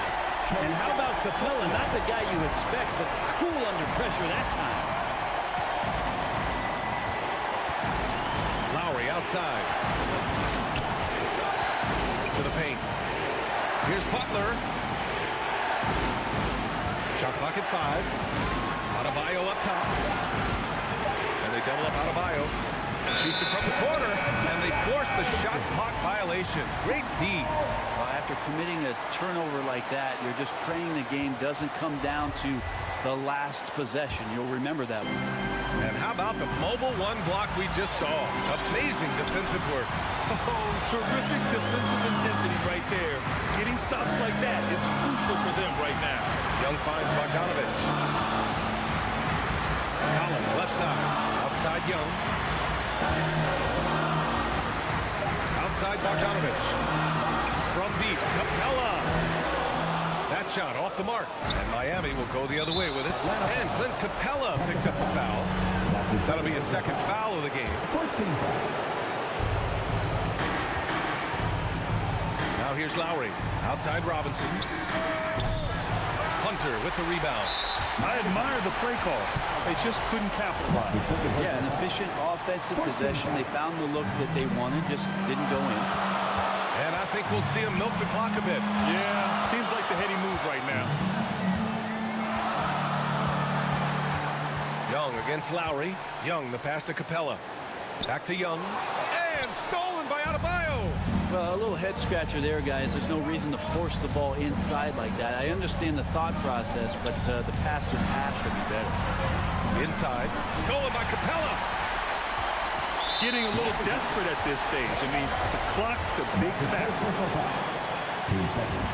And how about Capella? Not the guy you expect, but cool under pressure that time. Lowry outside. To the paint. Here's Butler. Shot clock at 5. Adebayo up top. And they double up Adebayo. Shoots it from the corner. And they force the shot clock violation. Great D. Well, after committing a turnover like that, you're just praying the game doesn't come down to the last possession. You'll remember that one. And how about the mobile 1 block we just saw? Amazing defensive work. Oh, terrific defensive intensity right there. Getting stops like that is crucial for them right now. Young finds Bogdanovich. Collins left side. Outside Young. Outside Bogdanovich. From deep, Capella. That shot off the mark. And Miami will go the other way with it. And Clint Capella picks up the foul. That'll be his second foul of the game. Now here's Lowry. Outside Robinson. Hunter with the rebound. I admire the play call. They just couldn't capitalize. Yeah, an efficient offensive possession. They found the look that they wanted, just didn't go in. And I think we'll see him milk the clock a bit. Yeah, seems like the heady move right now. Young against Lowry. Young, the pass to Capella. Back to Young. And stolen by Adebayo. Well, a little head scratcher there, guys. There's no reason to force the ball inside like that. I understand the thought process, but the pass just has to be better. Inside. Stolen by Capella. Getting a little desperate at this stage. I mean, the clock's the big factor. 2 seconds.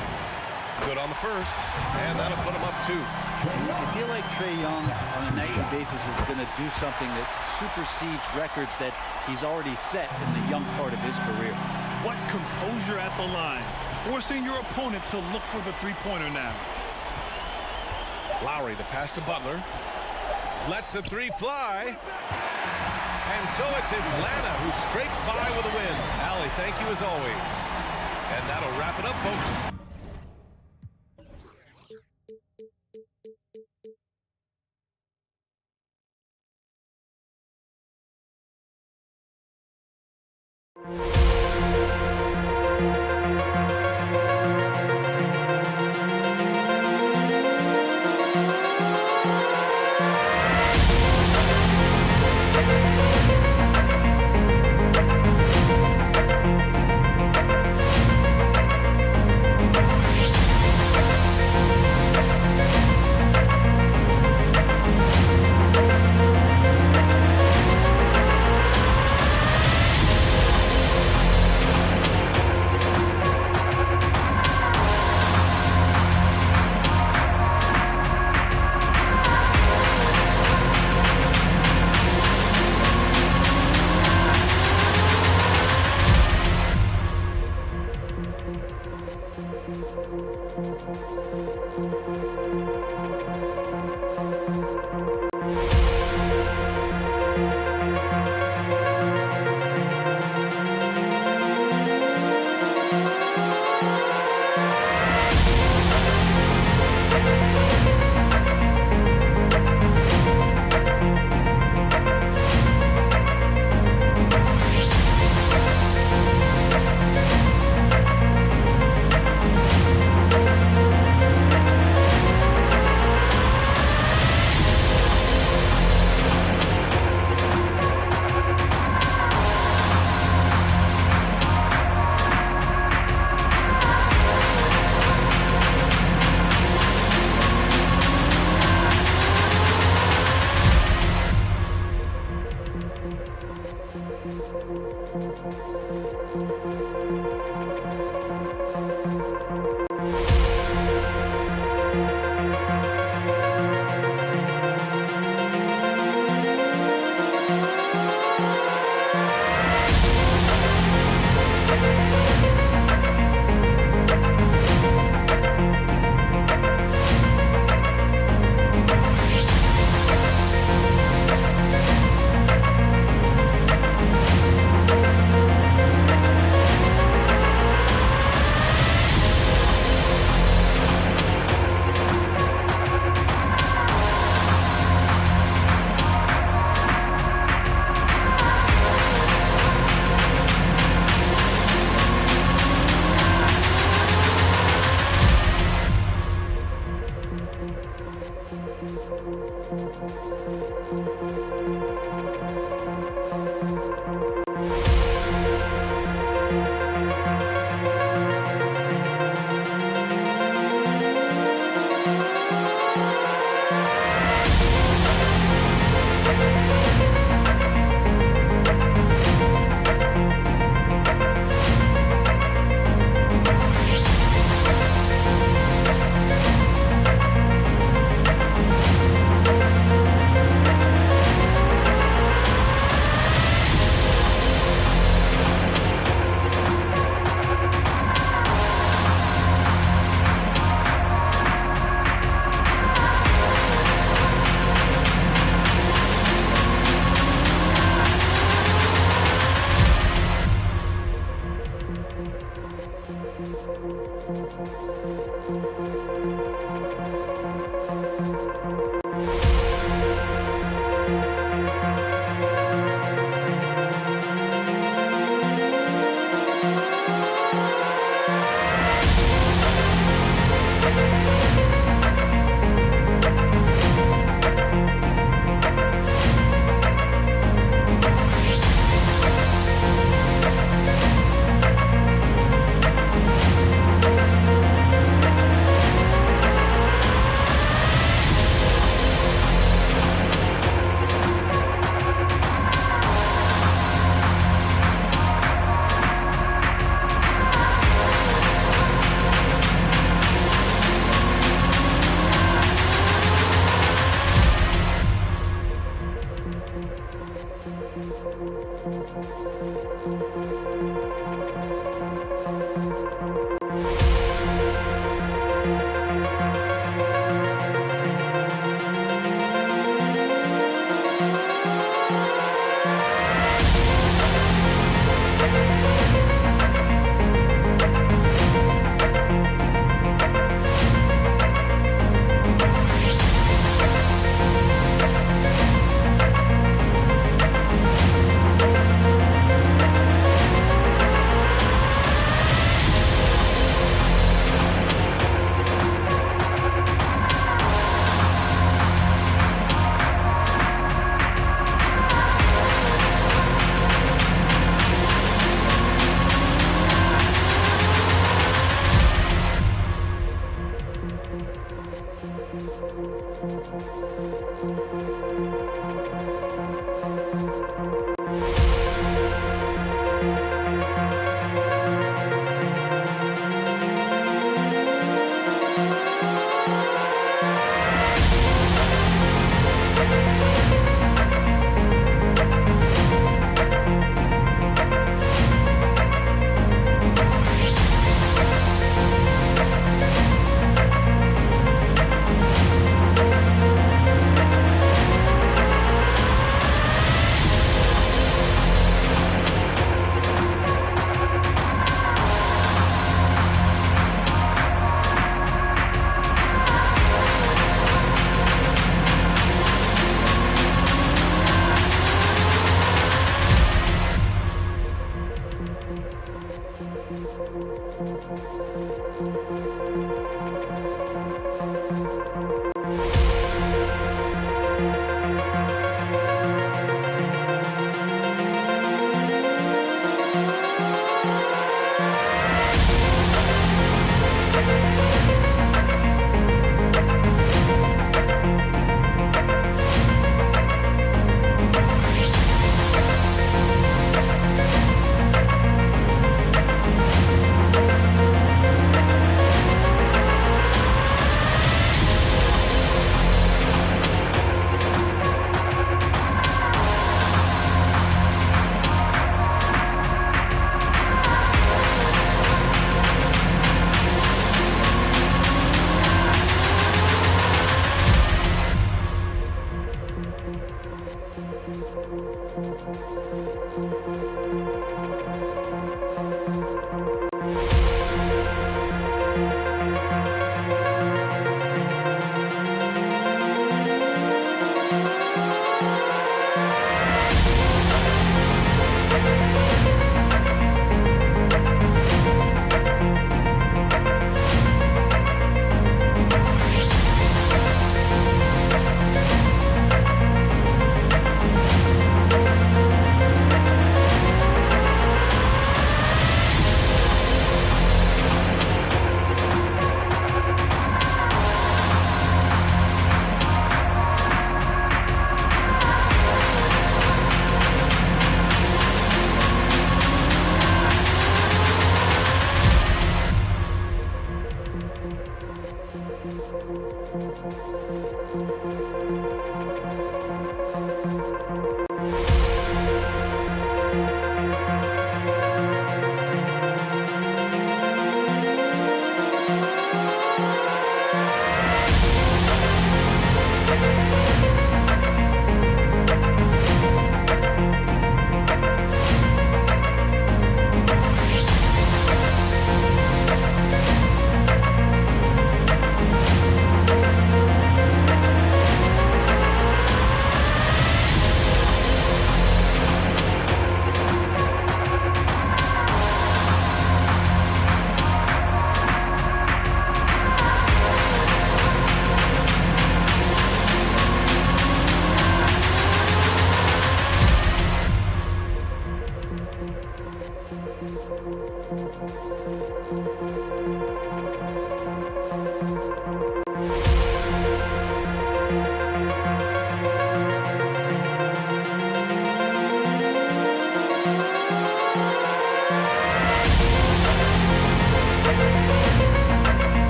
Good on the first, and that'll put him up 2. I feel like Trae Young on a nightly basis is going to do something that supersedes records that he's already set in the young part of his career. What composure at the line. Forcing your opponent to look for the three-pointer now. Lowry, the pass to Butler. Lets the 3 fly. And so it's Atlanta who scrapes by with a win. Allie, thank you as always. And that'll wrap it up, folks.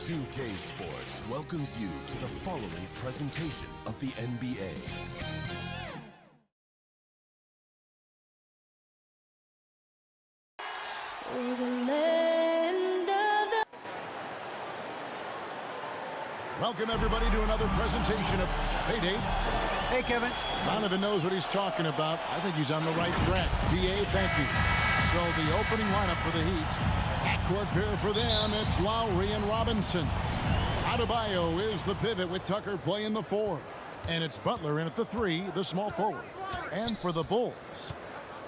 2K Sports welcomes you to the following presentation of the NBA. Welcome, everybody, to another presentation of Payday. Hey, Kevin. Donovan knows what he's talking about. I think he's on the right track. DA, thank you. So the opening lineup for the Heat. Backcourt pair for them, it's Lowry and Robinson. Adebayo is the pivot with Tucker playing the 4. And it's Butler in at the 3, the small forward. And for the Bulls,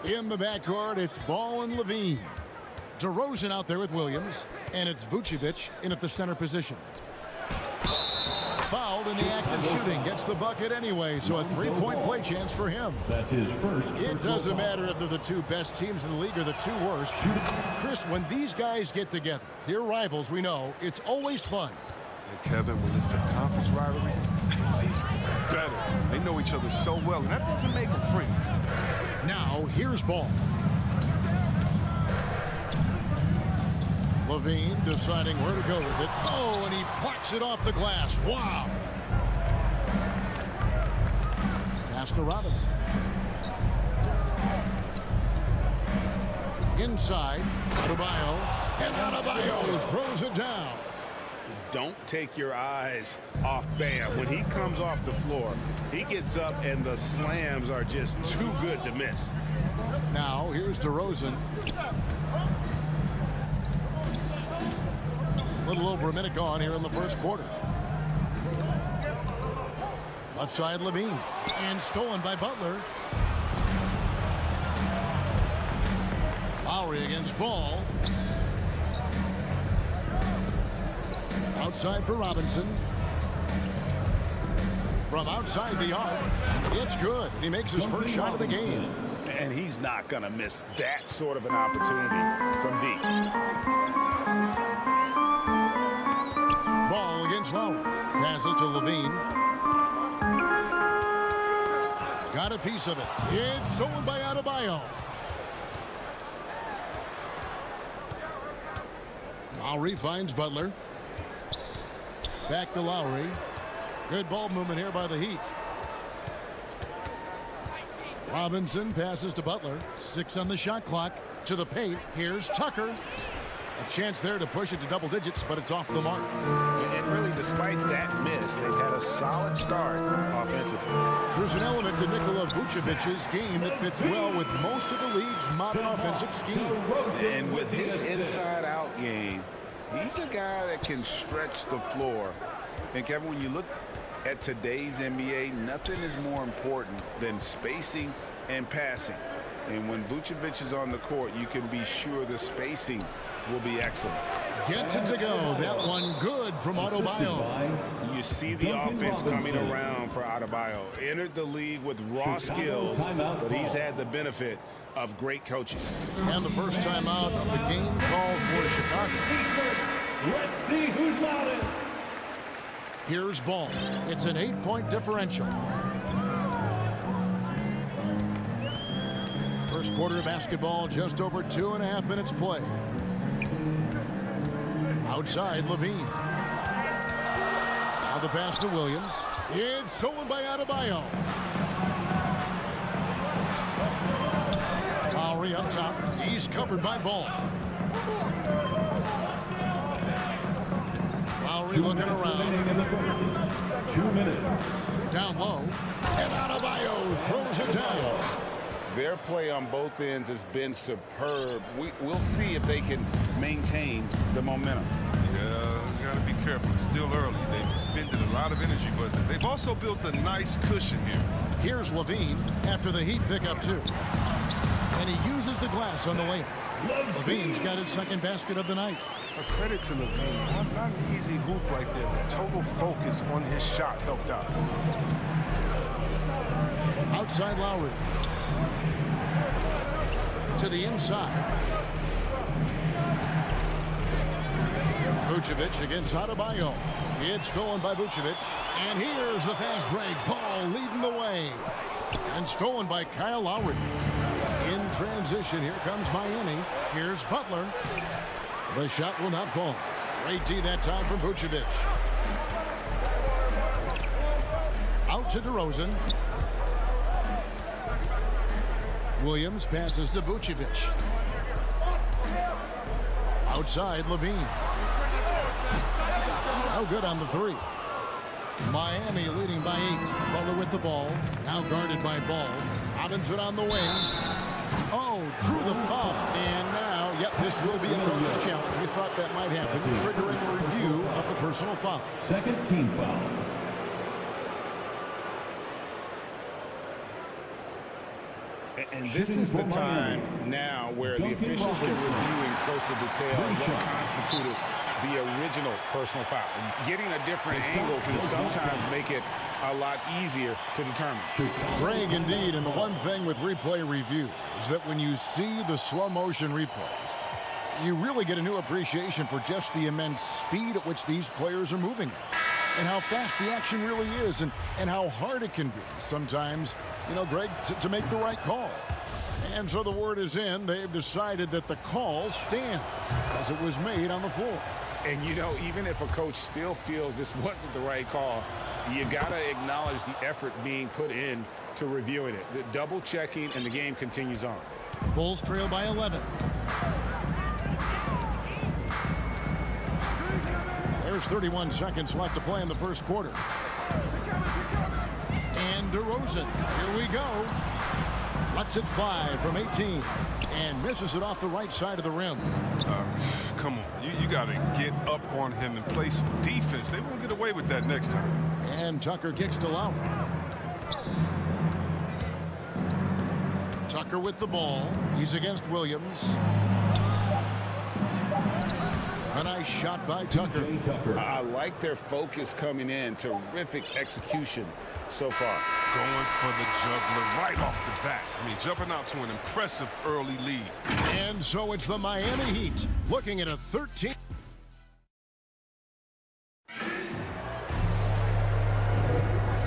in the backcourt, it's Ball and Levine. DeRozan out there with Williams. And it's Vucevic in at the center position. Fouled in the act of shooting. Gets the bucket anyway, so a three-point play chance for him. That's his first. It doesn't matter if they're the two best teams in the league or the two worst. Chris, when these guys get together, they're rivals, we know, it's always fun. And Kevin, when it's a conference rivalry, it's even better. They know each other so well, and that doesn't make them friends. Now, here's Ball. Levine deciding where to go with it. Oh, and he plucks it off the glass. Wow. Pass to Robinson. Inside, Adebayo. And Adebayo throws it down. Don't take your eyes off Bam. When he comes off the floor, he gets up and the slams are just too good to miss. Now, here's DeRozan. A little over a minute gone here in the first quarter. Left side, Levine. And stolen by Butler. Lowry against Ball. Outside for Robinson. From outside the arc. It's good. He makes his first shot of the game. And he's not going to miss that sort of an opportunity from deep. Ball against Lowry. Passes to Levine. Got a piece of it. It's stolen by Adebayo. Lowry finds Butler. Back to Lowry. Good ball movement here by the Heat. Robinson passes to Butler. 6 on the shot clock. To the paint. Here's Tucker. A chance there to push it to double digits, but it's off the mark. And really, despite that miss, they've had a solid start offensively. There's an element to Nikola Vucevic's game that fits well with most of the league's modern offensive scheme. And with his inside-out game, he's a guy that can stretch the floor. And, Kevin, when you look at today's NBA, nothing is more important than spacing and passing. And when Vucevic is on the court, you can be sure the spacing will be excellent. Gets it to go. That one good from Adebayo. You see the offense coming around for Adebayo. Entered the league with raw skills, but he's had the benefit of great coaching. And the first time out of the game called for Chicago. Let's see who's loudest. Here's Ball. It's an 8-point differential. First quarter of basketball, just over 2.5 minutes play. Outside, Levine. Now the pass to Williams. It's stolen by Adebayo. Lowry up top. He's covered by Ball. Lowry looking around. 2 minutes. Down low. And Adebayo throws it down. Their play on both ends has been superb. We'll see if they can maintain the momentum. Yeah, you got to be careful. It's still early. They've expended a lot of energy, but they've also built a nice cushion here. Here's Levine after the Heat pick up 2. And he uses the glass on the layup. Levine's got his second basket of the night. A credit to Levine. Not an easy hoop right there, but total focus on his shot helped out. Outside Lowry. To the inside. Vucevic against Adebayo. It's stolen by Vucevic. And here's the fast break. Ball leading the way. And stolen by Kyle Lowry. In transition, here comes Miami. Here's Butler. The shot will not fall. Great D that time from Vucevic. Out to DeRozan. Williams passes to Vucevic. Outside, Levine. No good on the 3. Miami leading by 8. Butler with the ball. Now guarded by Ball. Robinson on the wing. Oh, drew the foul. And now, yep, this will be a coach's challenge. We thought that might happen, triggering a review of the personal foul. Second team foul. And this is the time now where the officials can review in closer detail what constituted the original personal foul. Getting a different angle can sometimes make it a lot easier to determine. Greg, indeed, and the one thing with replay review is that when you see the slow motion replays, you really get a new appreciation for just the immense speed at which these players are moving and how fast the action really is and how hard it can be sometimes, you know, Greg, to make the right call. And so the word is in. They've decided that the call stands as it was made on the floor. And, you know, even if a coach still feels this wasn't the right call, you got to acknowledge the effort being put in to reviewing it. The double checking, and the game continues on. Bulls trail by 11. There's 31 seconds left to play in the first quarter. And DeRozan, here we go. Lets it fly from 18 and misses it off the right side of the rim. Come on, you got to get up on him and play some defense. They won't get away with that next time. And Tucker kicks to Lowry. Tucker with the ball. He's against Williams. A nice shot by Tucker. I like their focus coming in. Terrific execution so far. Going for the juggler right off the bat. I mean, jumping out to an impressive early lead. And so it's the Miami Heat looking at a 13.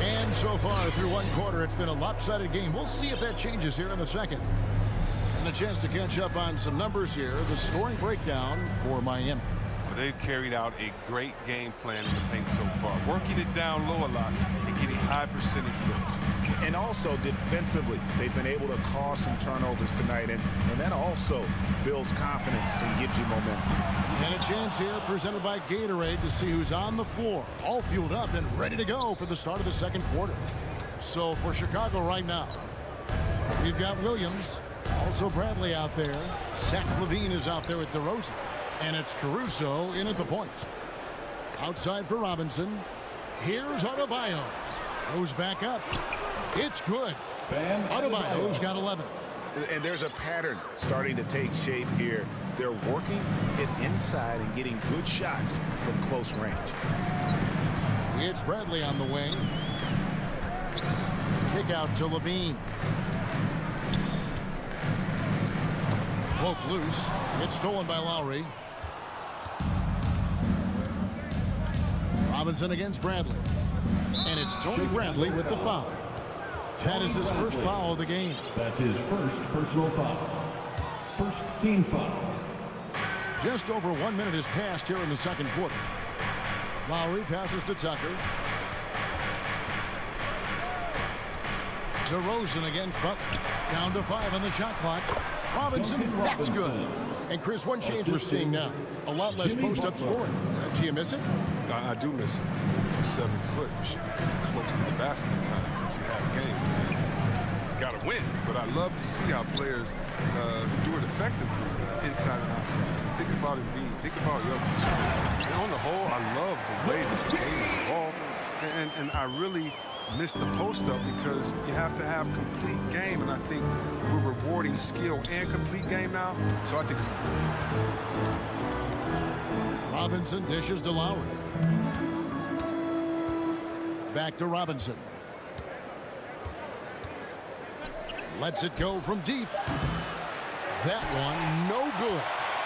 And so far through one quarter, it's been a lopsided game. We'll see if that changes here in the second. And a chance to catch up on some numbers here. The scoring breakdown for Miami. They've carried out a great game plan in the paint so far, working it down low a lot and getting high percentage looks. And also defensively, they've been able to cause some turnovers tonight, and that also builds confidence and gives you momentum. And a chance here presented by Gatorade to see who's on the floor, all fueled up and ready to go for the start of the second quarter. So for Chicago right now, we've got Williams, also Bradley out there. Zach LaVine is out there with DeRozan, and it's Caruso in at the point. Outside for Robinson. Here's Adebayo. Goes back up. It's good. Adebayo's got 11. And there's a pattern starting to take shape here. They're working it inside and getting good shots from close range. It's Bradley on the wing. Kick out to LaVine. Poked loose. It's stolen by Lowry. Robinson against Bradley. And it's Tony Bradley with the foul. That is his first foul of the game. That's his first personal foul. First team foul. Just over 1 minute has passed here in the second quarter. Lowry passes to Tucker. DeRozan against Butler. Down to 5 on the shot clock. Robinson, that's good. And Chris, one change we're seeing now. A lot less post-up scoring. Do you miss it? I do miss it. For 7 foot, you should be close to the basket at times if you have a game. You got to win, but I love to see how players do it effectively inside and outside. Think about it being, think about your and on the whole, I love the way this game is evolved, and I really miss the post-up because you have to have complete game, and I think we're rewarding skill and complete game now, so I think it's good. Robinson dishes to Lowry. Back to Robinson. Lets it go from deep. That one, no good.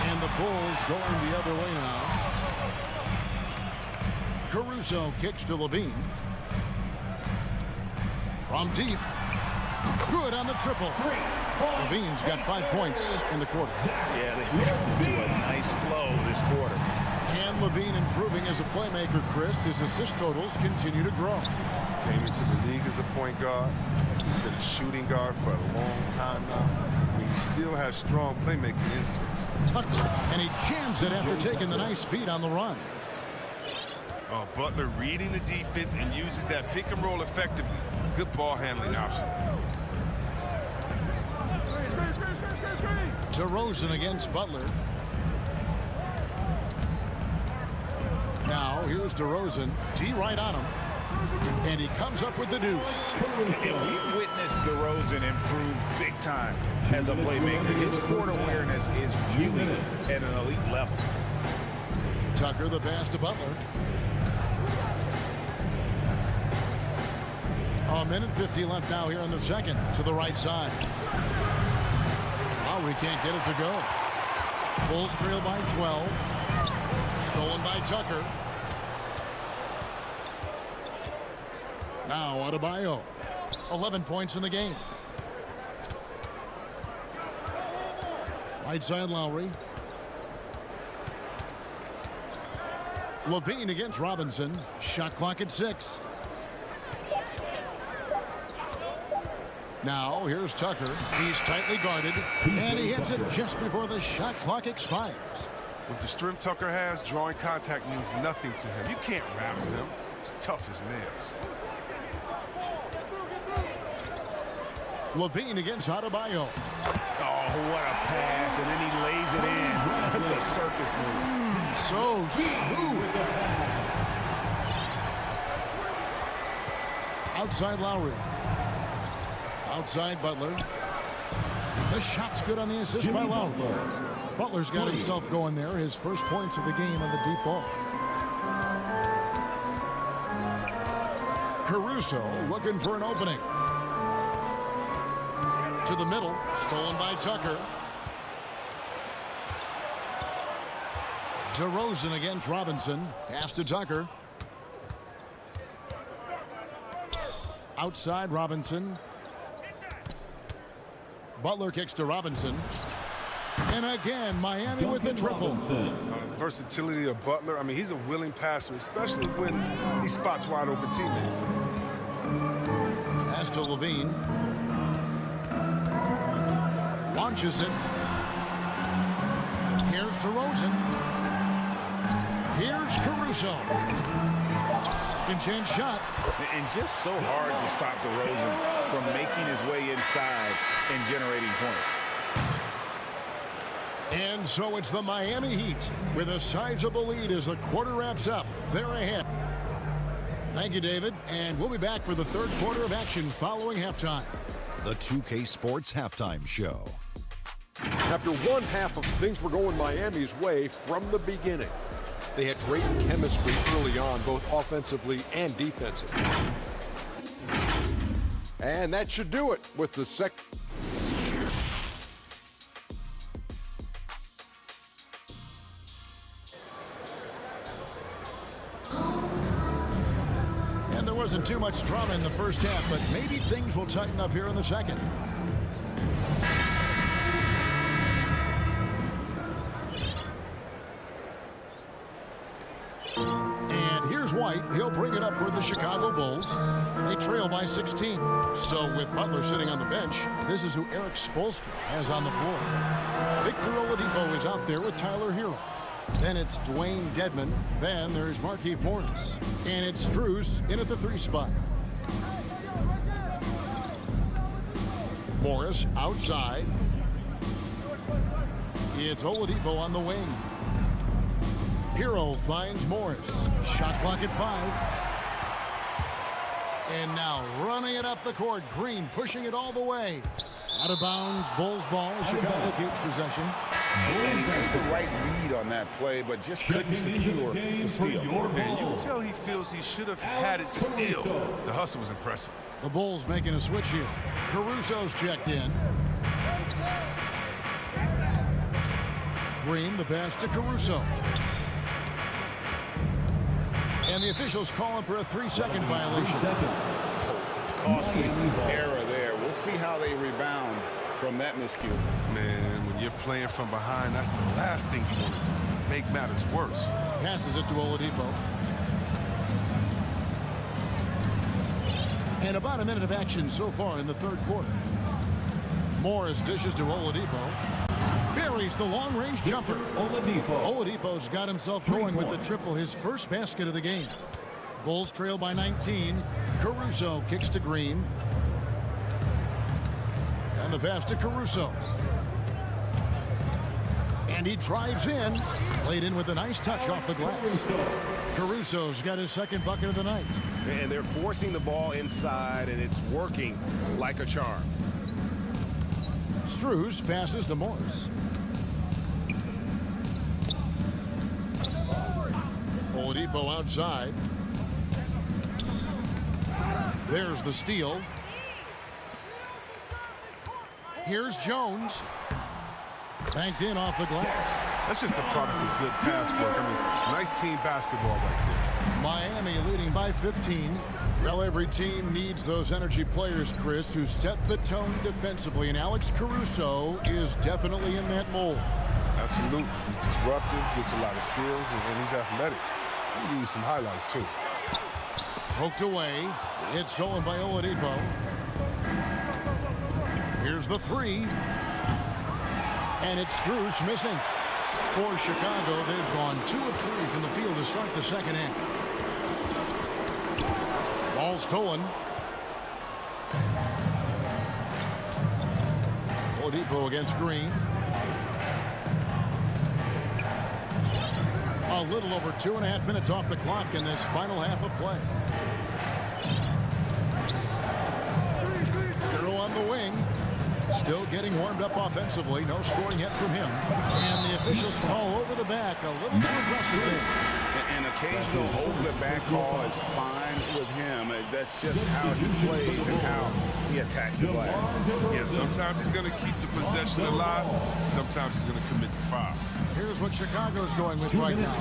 And the Bulls going the other way now. Caruso kicks to LaVine. From deep. Good on the triple. LaVine's got 5 points in the quarter. Yeah, they've come to a nice flow this quarter. And LaVine improving as a playmaker, Chris. His assist totals continue to grow. Came into the league as a point guard. He's been a shooting guard for a long time now. I mean, he still has strong playmaking instincts. Tucks, and he jams it after taking the nice feed on the run. Butler reading the defense and uses that pick and roll effectively. Good ball handling option. DeRozan against Butler. Now, here's DeRozan. D right on him. And he comes up with the deuce. And we've witnessed DeRozan improve big time as a playmaker. His court awareness is really at an elite level. Tucker, the pass to Butler. A minute 50 left now here in the second. To the right side. Lowry can't get it to go. Bulls trail by 12. Stolen by Tucker. Now Adebayo. 11 points in the game. Right side Lowry. LaVine against Robinson. Shot clock at 6. Now, here's Tucker. He's tightly guarded, and he hits it just before the shot clock expires. With the strength Tucker has, drawing contact means nothing to him. You can't rattle him. He's tough as nails. LaVine against Adebayo. Oh, what a pass, and then he lays it in. The circus move. So smooth. Outside Lowry. Outside Butler. The shot's good on the assist by Lowry. Butler's got himself going there. His first points of the game on the deep ball. Caruso looking for an opening. To the middle. Stolen by Tucker. DeRozan against Robinson. Pass to Tucker. Outside Robinson. Butler kicks to Robinson. And again, Miami with the triple. Versatility of Butler. I mean, he's a willing passer, especially when he spots wide open teammates. Pass to Levine. Launches it. Here's DeRozan. Here's Caruso. Second chance shot. And just so hard to stop DeRozan from making his way inside and generating points. And so it's the Miami Heat with a sizable lead as the quarter wraps up. They're ahead. Thank you, David. And we'll be back for the third quarter of action following halftime. The 2K Sports Halftime Show. After one half of things were going Miami's way from the beginning. They had great chemistry early on, both offensively and defensively. And that should do it with the second. And there wasn't too much drama in the first half, but maybe things will tighten up here in the second. And here's White. He'll bring it up for the Chicago Bulls. They trail by 16. So with Butler sitting on the bench, this is who Eric Spoelstra has on the floor. Victor Oladipo is out there with Tyler Hero. Then it's Dwayne Dedmon. Then there's Markieff Morris. And it's Strus in at the 3 spot. Morris outside. It's Oladipo on the wing. Hero finds Morris. Shot clock at 5. And now running it up the court. Green pushing it all the way. Out of bounds. Bulls ball. Chicago keeps possession. And he made the right read on that play, but just couldn't secure the steal. And you can tell he feels he should have had it still. The hustle was impressive. The Bulls making a switch here. Caruso's checked in. Green, the pass to Caruso. And the officials calling for a 3-second violation. Costly error there. We'll see how they rebound from that miscue. Man, when you're playing from behind, that's the last thing you want to do. Make matters worse. Passes it to Oladipo. And about a minute of action so far in the third quarter. Morris dishes to Oladipo. Buries the long-range jumper. Oladipo's got himself going with the triple, his first basket of the game. Bulls trail by 19. Caruso kicks to Green. And the pass to Caruso. And he drives in. Laid in with a nice touch off the glass. Caruso's got his second bucket of the night. And they're forcing the ball inside, and it's working like a charm. Strus passes to Morris. Oladipo outside. There's the steal. Here's Jones. Banked in off the glass. That's just a product of good pass work. I mean, nice team basketball right there. Miami leading by 15. Well, every team needs those energy players, Chris, who set the tone defensively. And Alex Caruso is definitely in that mold. Absolutely. He's disruptive, gets a lot of steals, and he's athletic. He needs some highlights, too. Poked away. It's stolen by Oladipo. Here's the 3. And it's Strus missing. For Chicago, they've gone 2 of 3 from the field to start the second half. Ball stolen. Oladipo against Green. A little over 2.5 minutes off the clock in this final half of play. Hero on the wing. Still getting warmed up offensively. No scoring yet from him. And the officials call over the back. A little too aggressive there. An occasional over-the-back call is fine with him. That's just how he plays and how he attacks the glass. Yeah, sometimes he's going to keep the possession alive. Sometimes he's going to commit the foul. Here's what Chicago's going with right now.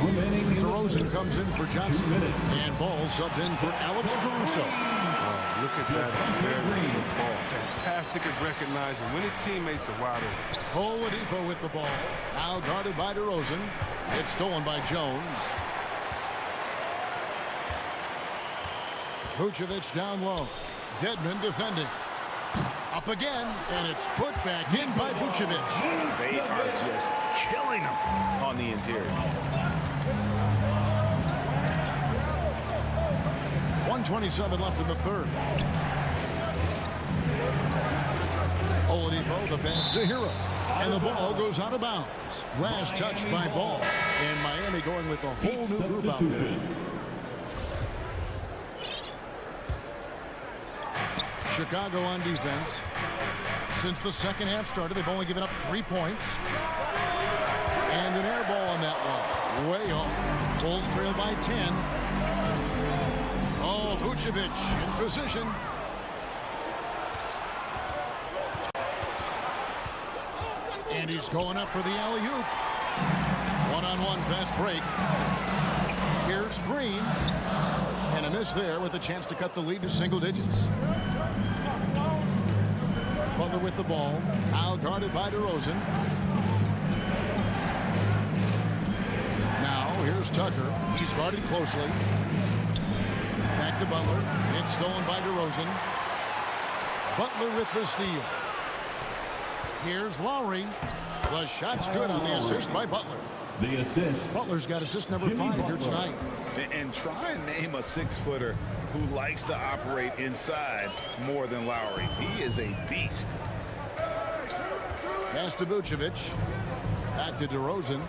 DeRozan comes in for Johnson. And Ball subbed in for Alex Caruso. Look at that awareness of the ball. Fantastic at recognizing when his teammates are wide open. Oladipo with the ball. Now guarded by DeRozan. It's stolen by Jones. Vucevic down low. Deadman defending. Up again, and it's put back in by Vucevic. They are just killing him on the interior. 1:27 left in the third. Oladipo, the pass to Hero. And the ball goes out of bounds. Last touch by Ball. And Miami going with a whole new group out there. Chicago on defense. Since the second half started, they've only given up 3 points. And an air ball on that one. Way off. Bulls trail by 10. Oh, Vucevic in position. And he's going up for the alley-oop. One-on-one fast break. Here's Green. And a miss there with a chance to cut the lead to single digits. Butler with the ball. Now guarded by DeRozan. Now here's Tucker. He's guarded closely. Back to Butler. It's stolen by DeRozan. Butler with the steal. Here's Lowry. The shot's good on the assist by Butler. The assist. Butler's got assist number 5 here tonight. And try and name a 6-footer who likes to operate inside more than Lowry. He is a beast. Pass to Vucevic. Back to DeRozan.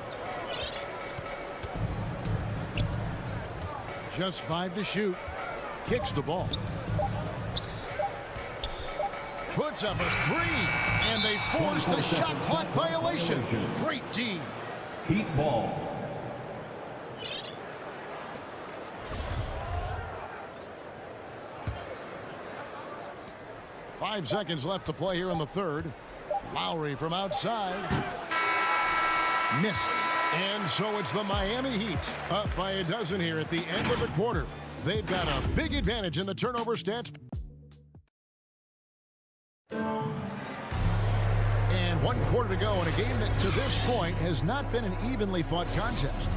Just 5 to shoot. Kicks the ball. Puts up a 3. And they force the shot clock violation. Great D. Heat ball. Five seconds left to play here in the third. Lowry from outside. Missed. And so it's the Miami Heat up by a dozen here at the end of the quarter. They've got a big advantage in the turnover stats. And 1 quarter to go in a game that to this point has not been an evenly fought contest.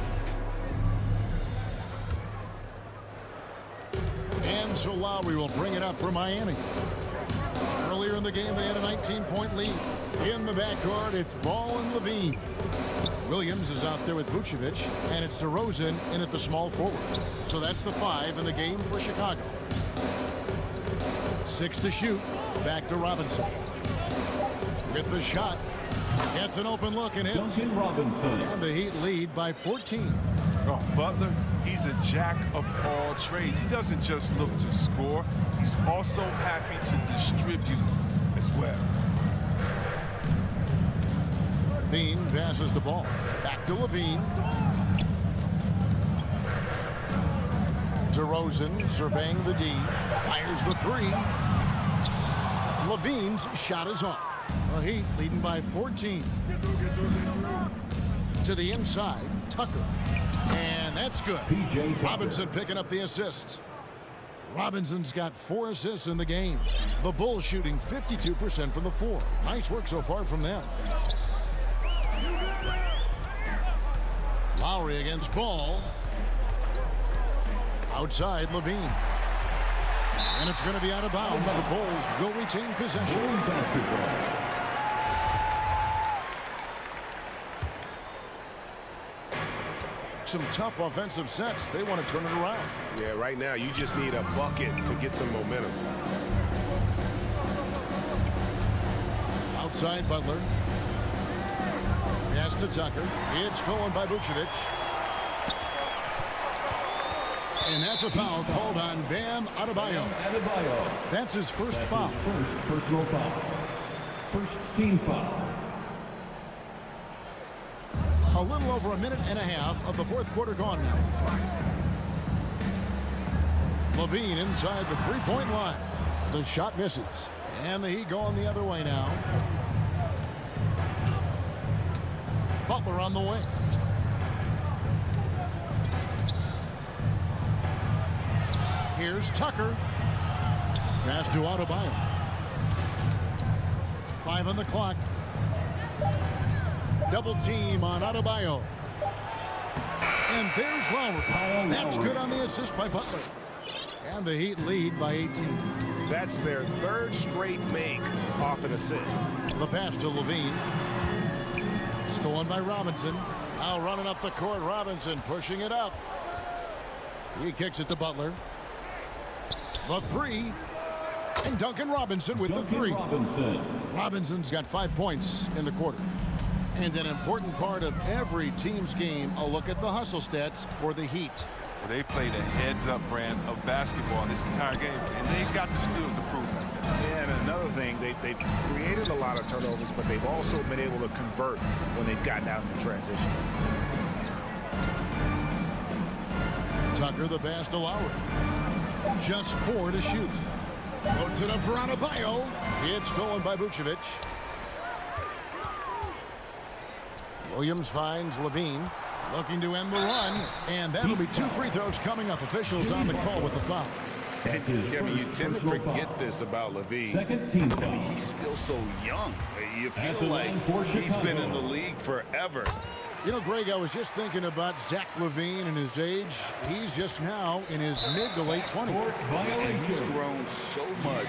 And so Lowry will bring it up for Miami. Earlier in the game, they had a 19-point lead. In the backcourt, it's Ball and Levine. Williams is out there with Vucevic, and it's DeRozan in at the small forward. So that's the 5 in the game for Chicago. 6 to shoot. Back to Robinson. With the shot. Gets an open look and hits. Duncan Robinson. And the Heat lead by 14. Oh, Butler, he's a jack of all trades. He doesn't just look to score. He's also happy to distribute as well. Levine passes the ball. Back to Levine. DeRozan surveying the D. Fires the 3. Levine's shot is off. The Heat leading by 14. To the inside, Tucker. And that's good. Robinson picking up the assists. Robinson's got 4 assists in the game. The Bulls shooting 52% from the 4. Nice work so far from them. Lowry against Ball. Outside, Levine. And it's going to be out of bounds. The Bulls will retain possession. Some tough offensive sets. They want to turn it around. Yeah, right now you just need a bucket to get some momentum. Outside Butler. Pass to Tucker. It's stolen by Vucevic. And that's a foul called on Bam Adebayo. That's his first foul. First personal foul. First team foul. A little over a minute and a half of the fourth quarter gone now. Levine inside the three-point line. The shot misses. And the Heat going the other way now. Butler on the wing. Here's Tucker. Pass to Adebayo. 5 on the clock. Double team on Adebayo. And there's Lowry. That's good on the assist by Butler. And the Heat lead by 18. That's their third straight make off an assist. The pass to Levine. Stolen by Robinson. Now running up the court, Robinson pushing it up. He kicks it to Butler. The three. And Duncan Robinson with the three. Robinson's got 5 points in the quarter. And an important part of every team's game, a look at the hustle stats for the Heat. Well, they played a heads-up brand of basketball this entire game, and they've got the steals to prove it. And another thing, they've created a lot of turnovers, but they've also been able to convert when they've gotten out in transition. Tucker the pass to Lowry. Just 4 to shoot. Loads it up for Adebayo. It's stolen by Vucevic. Williams finds Levine. Looking to end the run. And that'll be 2 free throws coming up. Officials on the call with the foul. Kevin, you tend to forget this about Levine. I mean, he's still so young. You feel like he's been in the league forever. You know, Greg, I was just thinking about Zach LaVine and his age. He's just now in his mid to late 20s. And he's grown so much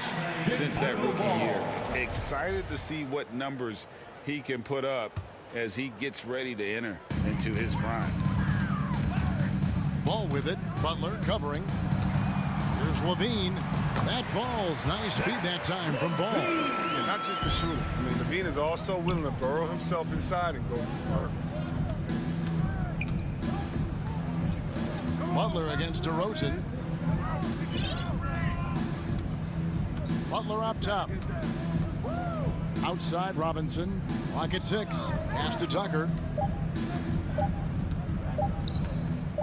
since that rookie year. Excited to see what numbers he can put up as he gets ready to enter into his prime. Ball with it. Butler covering. Here's Levine. That falls. Nice feed that time from Ball. And not just the shooter. I mean, Levine is also willing to burrow himself inside and go hard. Butler against DeRozan. Butler up top. Outside Robinson. Clock at 6. Pass to Tucker.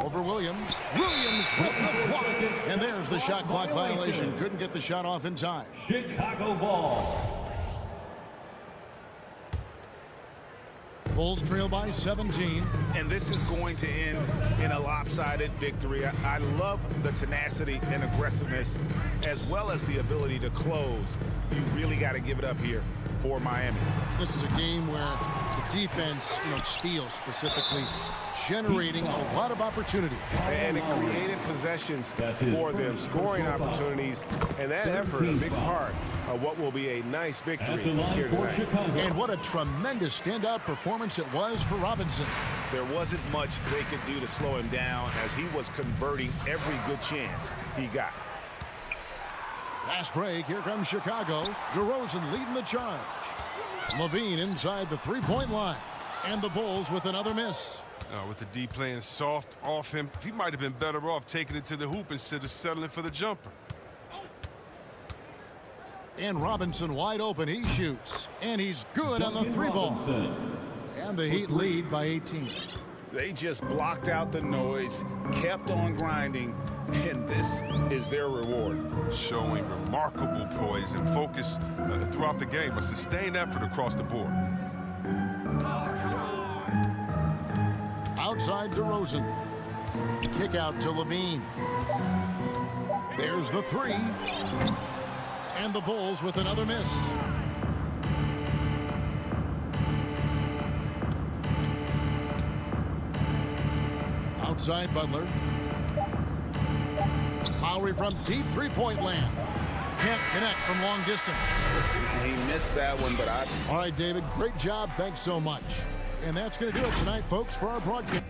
Over Williams. Williams with the block. And there's the shot clock violation. Couldn't get the shot off in time. Chicago ball. Bulls trail by 17. And this is going to end in a lopsided victory. I love the tenacity and aggressiveness as well as the ability to close. You really got to give it up here for Miami. This is a game where the defense, steals specifically, generating a lot of opportunity. And it created possessions for them, scoring opportunities, and that effort a big part of what will be a nice victory here tonight. And what a tremendous standout performance it was for Robinson. There wasn't much they could do to slow him down as he was converting every good chance he got. Fast break. Here comes Chicago. DeRozan leading the charge. Levine inside the three-point line. And the Bulls with another miss. With the D playing soft off him, he might have been better off taking it to the hoop instead of settling for the jumper. And Robinson wide open. He shoots. And he's good on the three ball. And the Heat lead by 18. They just blocked out the noise, kept on grinding, and this is their reward. Showing remarkable poise and focus throughout the game. A sustained effort across the board. Outside DeRozan. Kick out to Levine. There's the three. And the Bulls with another miss. Outside Butler. Lowry from deep three-point land. Can't connect from long distance. He missed that one, but All right, David, great job. Thanks so much. And that's going to do it tonight, folks, for our broadcast.